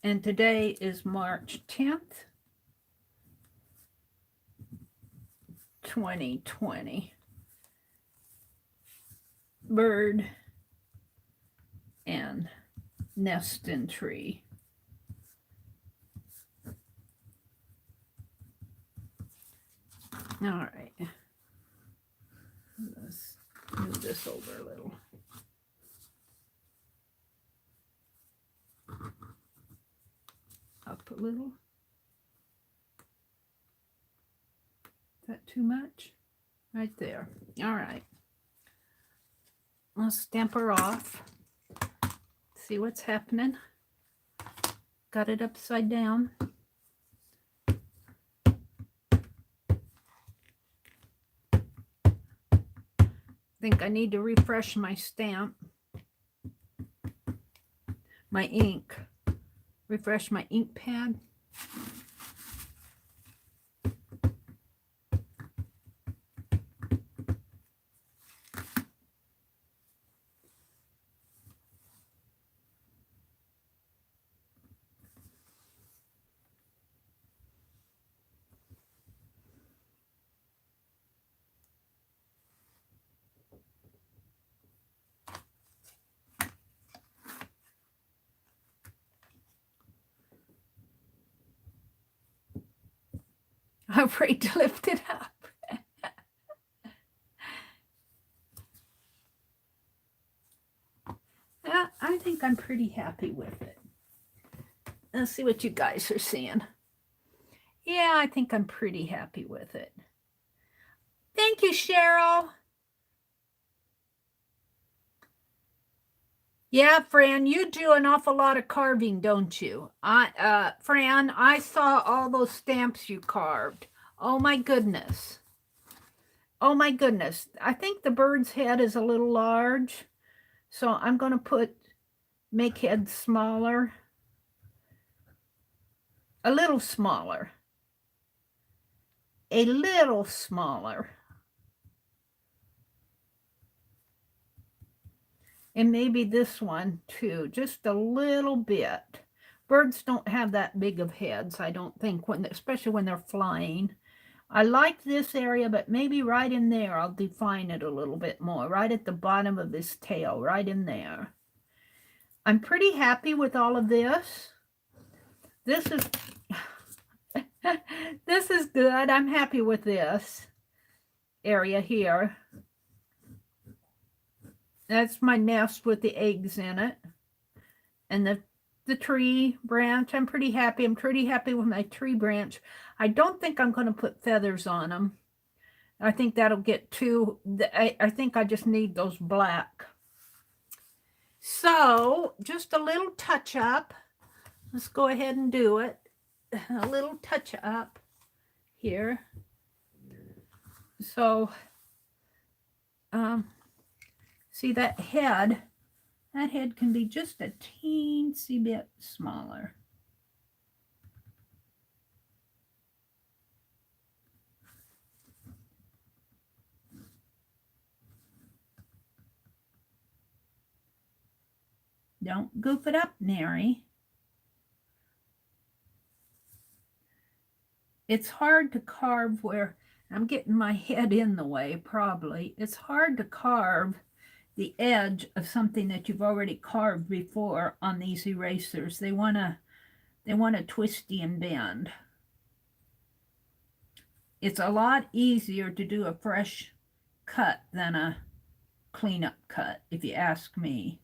[SPEAKER 1] And today is March 10th, 2020. Bird and nest and tree. All right. Let's move this over a little. Up a little. that too much? Right there. All right. I'll stamp her off. See what's happening. Got it upside down. Think I need to refresh my stamp. My ink. Refresh my ink pad. I'm afraid to lift it up. Yeah, I think I'm pretty happy with it. Let's see what you guys are seeing. Yeah, I think I'm pretty happy with it. Thank you, Cheryl. Yeah, Fran, you do an awful lot of carving, don't you? Fran, I saw all those stamps you carved. Oh my goodness. Oh my goodness. I think the bird's head is a little large. So I'm going to make head smaller. A little smaller. A little smaller. And maybe this one too, just a little bit. Birds don't have that big of heads, I don't think, especially when they're flying. I like this area, but maybe right in there, I'll define it a little bit more. Right at the bottom of this tail, right in there. I'm pretty happy with all of this. This is, this is good. I'm happy with this area here. That's my nest with the eggs in it. And the tree branch, I'm pretty happy. I'm pretty happy with my tree branch. I don't think I'm going to put feathers on them. I think that'll get too, I think I just need those black. So just a little touch up. Let's go ahead and do it. A little touch up here. So, see that head? That head can be just a teensy bit smaller. Don't goof it up, Mary. It's hard to carve where I'm getting my head in the way, probably. It's hard to carve the edge of something that you've already carved before on these erasers. They want to twisty and bend. It's a lot easier to do a fresh cut than a cleanup cut, if you ask me.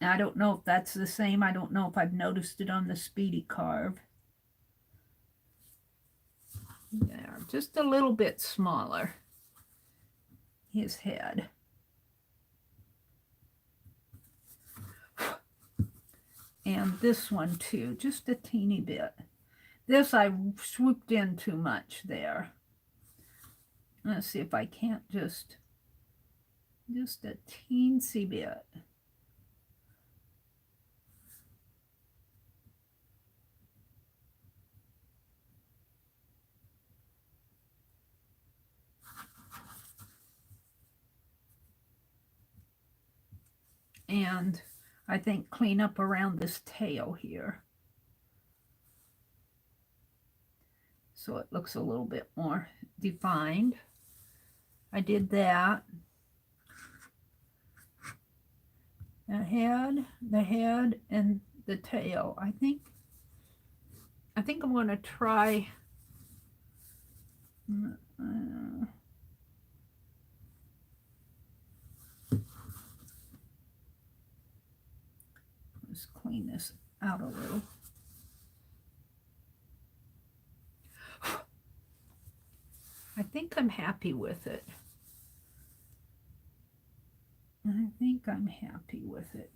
[SPEAKER 1] I don't know if that's the same. I don't know if I've noticed it on the Speedy Carve. There, just a little bit smaller. His head. And this one too, just a teeny bit. This I swooped in too much there. Let's see if I can't just a teensy bit. And I think clean up around this tail here. So it looks a little bit more defined. I did that. The head, and the tail. I think I'm going to try. Let's clean this out a little. think I'm happy with it. I think I'm happy with it.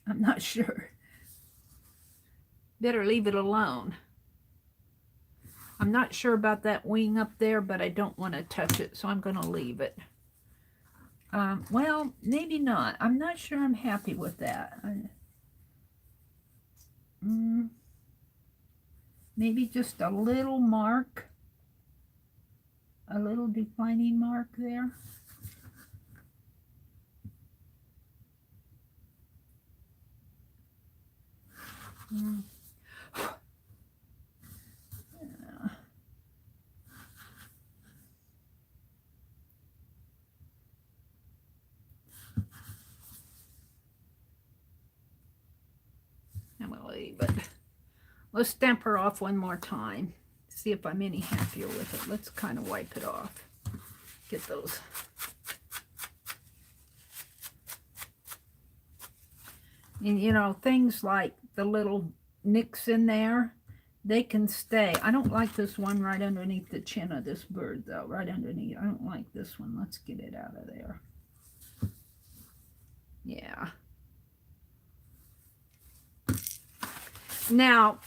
[SPEAKER 1] I'm not sure. Better leave it alone. I'm not sure about that wing up there, but I don't want to touch it, so I'm going to leave it. Well, maybe not. I'm not sure I'm happy with that. Maybe just a little mark, a little defining mark there. I'm going to leave it. Let's stamp her off one more time. See if I'm any happier with it. Let's kind of wipe it off. Get those. And you know, things like the little nicks in there, they can stay. I don't like this one right underneath the chin of this bird though. Right underneath. I don't like this one. Let's get it out of there. Yeah. Now,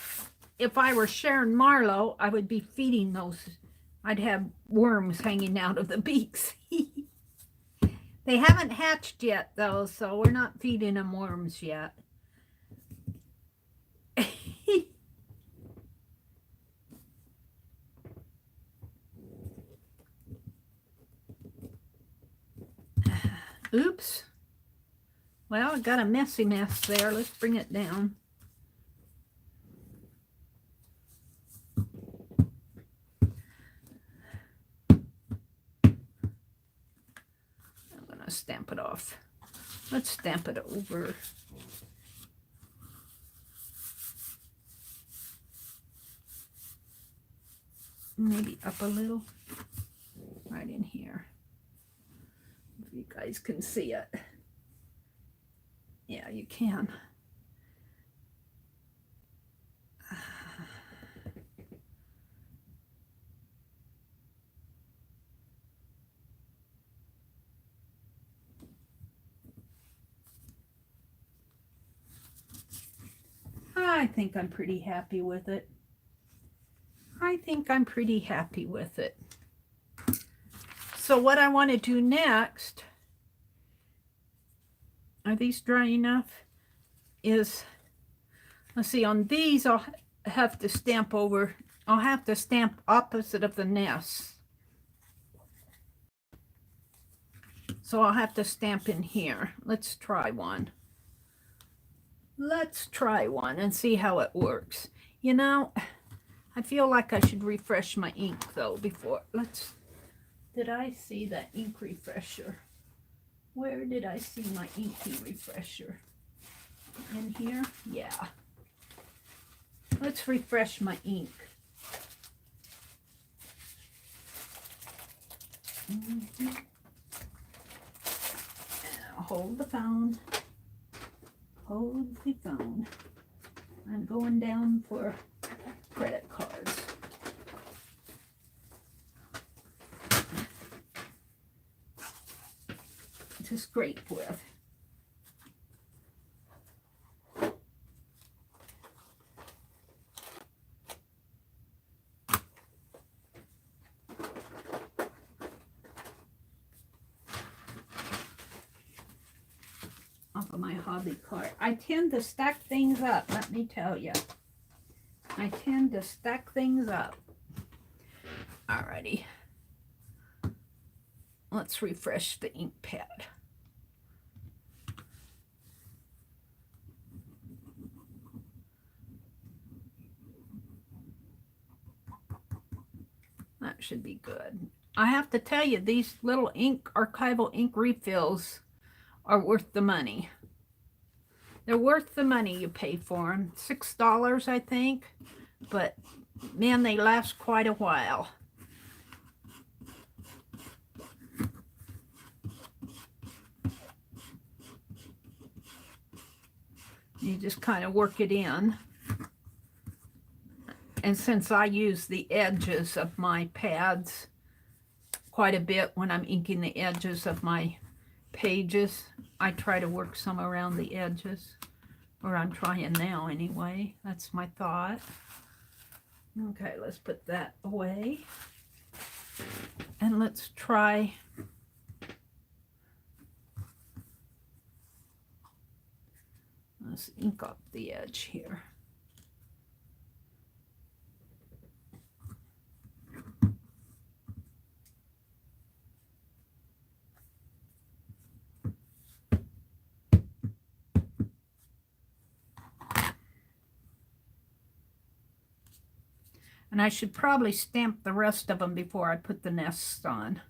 [SPEAKER 1] if I were Sharon Marlowe, I would be feeding those. I'd have worms hanging out of the beaks. They haven't hatched yet, though, so we're not feeding them worms yet. Oops. Well, I got a messy mess there. Let's bring it down. Stamp it off. Let's stamp it over. Maybe up a little. Right in here. If you guys can see it. Yeah, you can. I think I'm pretty happy with it. I think I'm pretty happy with it. So what I want to do next, are these dry enough? Is, let's see, on these I'll have to stamp over, I'll have to stamp opposite of the nest. So I'll have to stamp in here. Let's try one. Let's try one and see how it works. You know, I feel like I should refresh my ink though before. Did I see that ink refresher? Where did I see my inky refresher? In here? Yeah. Let's refresh my ink. And I'll hold the phone. Hold the phone. I'm going down for credit cards. To scrape with. Off of my hobby cart. I tend to stack things up, let me tell you. I tend to stack things up. Alrighty. Let's refresh the ink pad. That should be good. I have to tell you, these little archival ink refills are worth the money. They're worth the money you pay for them. $6, I think. But, man, they last quite a while. You just kind of work it in. And since I use the edges of my pads quite a bit when I'm inking the edges of my pages, I try to work some around the edges, or I'm trying now anyway. That's my thought. Okay, let's put that away. And let's try let's ink up the edge here. And I should probably stamp the rest of them before I put the nests on.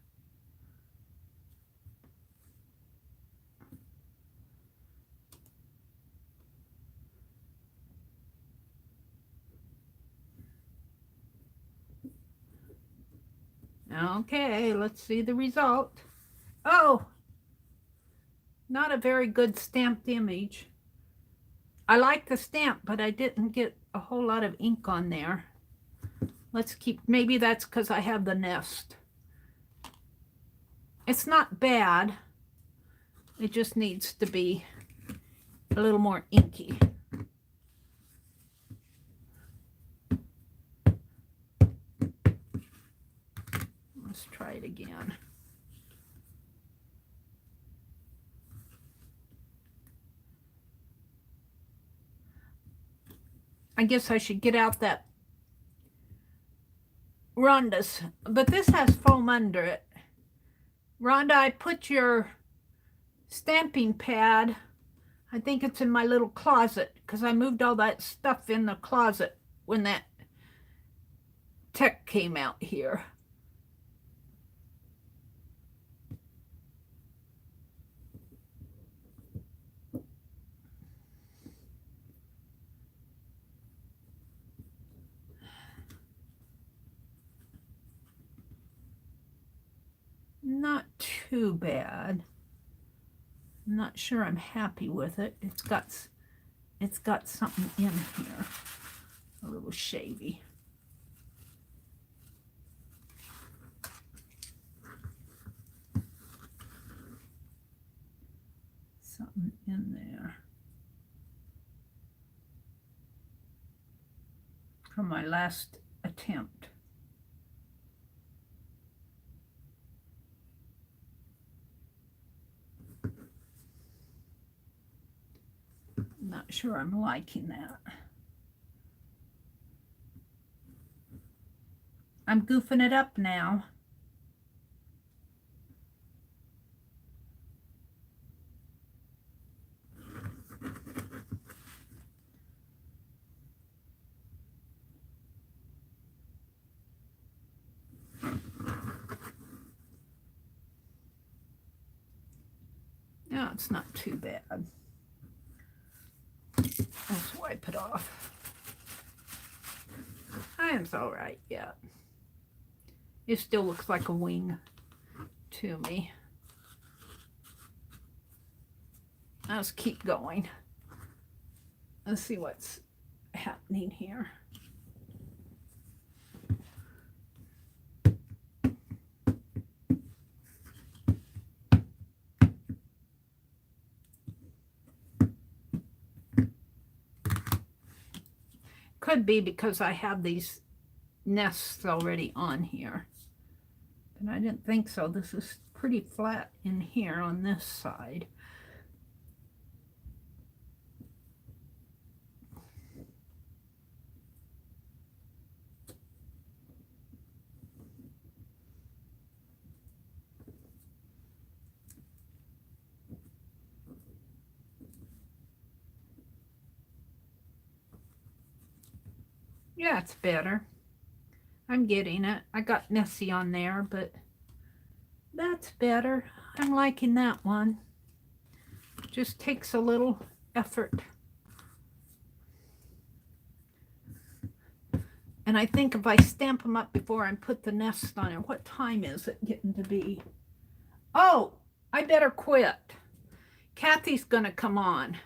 [SPEAKER 1] Okay, let's see the result. Oh, not a very good stamped image. I like the stamp, but I didn't get a whole lot of ink on there. Let's keep, maybe that's because I have the nest. It's not bad. It just needs to be a little more inky. Let's try it again. I guess I should get out that Rhonda's, but this has foam under it. Rhonda, I put your stamping pad, I think it's in my little closet, because I moved all that stuff in the closet when that tech came out here. Not too bad. I'm not sure I'm happy with it. It's got something in here, a little shavy. Something in there from my last attempt. Not sure I'm liking that. I'm goofing it up now. No, it's not too bad. Let's wipe it off. It's all right, yeah. It still looks like a wing to me. Let's keep going. Let's see what's happening here. Could be because I have these nests already on here. But I didn't think so. This is pretty flat in here on this side. Yeah, it's better. I'm getting it. I got Nessie on there, but that's better. I'm liking that one. Just takes a little effort. And I think if I stamp them up before I put the nest on it, what time is it getting to be? Oh, I better quit. Kathy's gonna come on.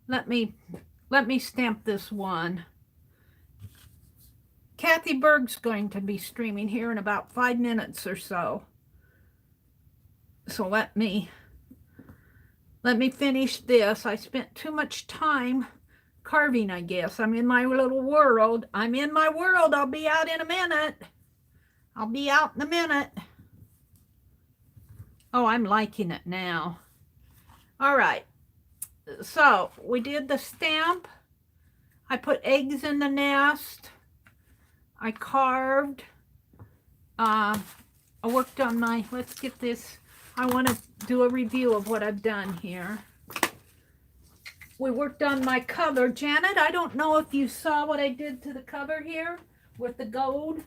[SPEAKER 1] Let me stamp this one. Kathy Berg's going to be streaming here in about 5 minutes or so. So let me finish this. I spent too much time carving, I guess. I'm in my little world. I'm in my world. I'll be out in a minute. I'll be out in a minute. Oh, I'm liking it now. All right. So we did the stamp. I put eggs in the nest. I carved. I worked on my, let's get this. I want to do a review of what I've done here. We worked on my cover. Janet, I don't know if you saw what I did to the cover here with the gold.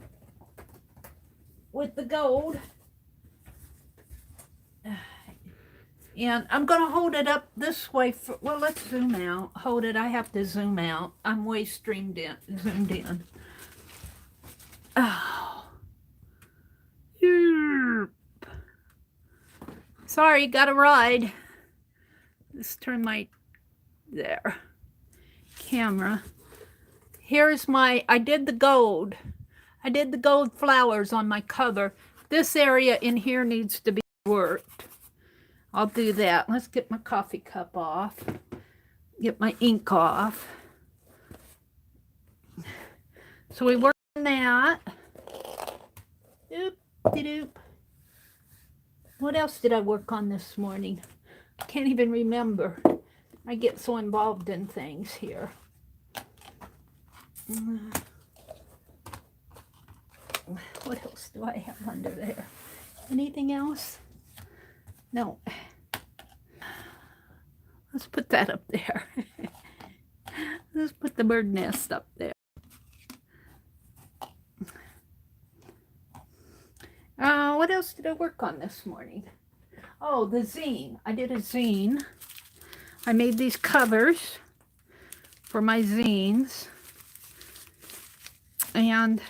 [SPEAKER 1] And I'm going to hold it up this way. Well, let's zoom out. Hold it. I have to zoom out. I'm way zoomed in. Oh. Sorry, got a ride. Let's turn my camera. Here's my, I did the gold flowers on my cover. This area in here needs to be worked. I'll do that. Let's get my coffee cup off. Get my ink off. So we worked on that. Doop-de-doop. What else did I work on this morning? I can't even remember. I get so involved in things here. What else do I have under there? Anything else? No. Let's put that up there. Let's put the bird nest up there. What else did I work on this morning? Oh, the zine. I did a zine. I made these covers for my zines. And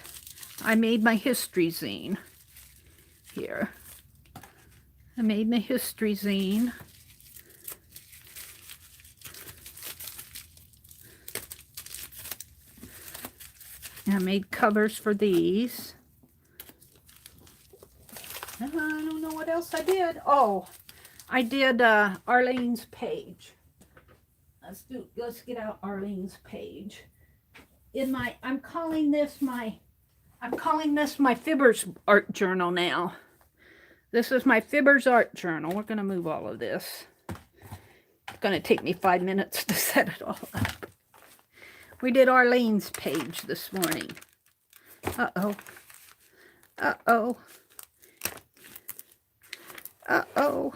[SPEAKER 1] I made my history zine here. I made my history zine. And I made covers for these. I don't know what else I did. Oh, I did Arlene's page. Let's get out Arlene's page. I'm calling this my FIB'rs Art Journal now. This is my FIB'rs Art Journal. We're going to move all of this. It's going to take me 5 minutes to set it all up. We did Arlene's page this morning. Uh-oh. Uh-oh. Uh-oh.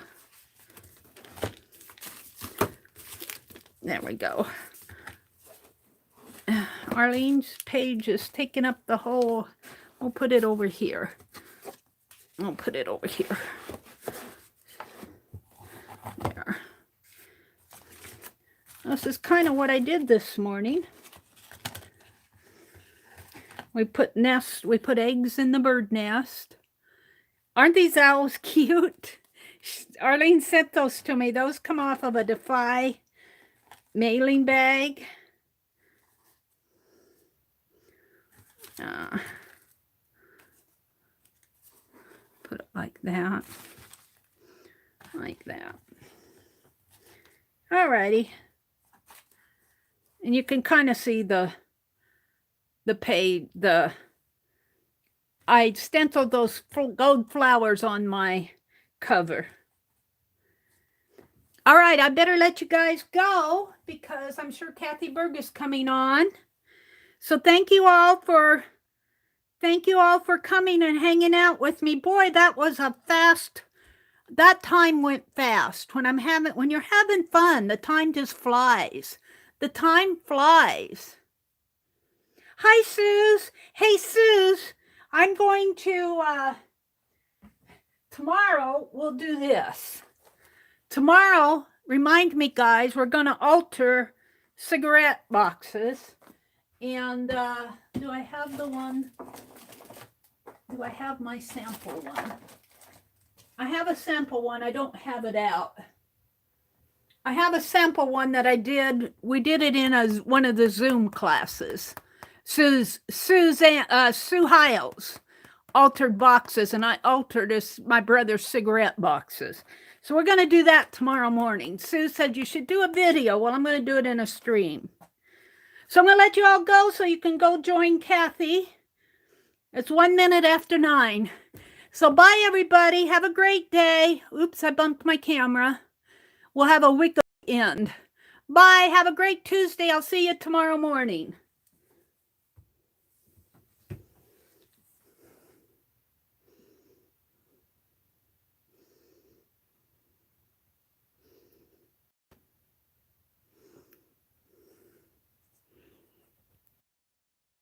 [SPEAKER 1] There we go. Arlene's page is taking up the whole. We'll put it over here. I'll put it over here. There. This is kind of what I did this morning. We put eggs in the bird nest. Aren't these owls cute? Arlene sent those to me. Those come off of a Defy mailing bag. Put it like that. Like that. Alrighty. And you can kind of see the page, I stenciled those gold flowers on my cover. All right, I better let you guys go because I'm sure Kathy Berg is coming on. So thank you all for coming and hanging out with me. Boy, that time went fast. When you're having fun, the time just flies. The time flies. Hi, Suze. Hey, Suze. I'm going to, tomorrow we'll do this. Tomorrow, remind me, guys, we're going to alter cigarette boxes. And do I have the one? Do I have my sample one? I have a sample one. I don't have it out. I have a sample one that I did. We did it in one of the Zoom classes. Sue Hiles altered boxes, and I altered my brother's cigarette boxes. So we're going to do that tomorrow morning. Sue said you should do a video. Well, I'm going to do it in a stream. So I'm going to let you all go so you can go join Kathy. It's 1 minute after 9. So bye, everybody. Have a great day. Oops, I bumped my camera. We'll have a weekend. Bye. Have a great Tuesday. I'll see you tomorrow morning.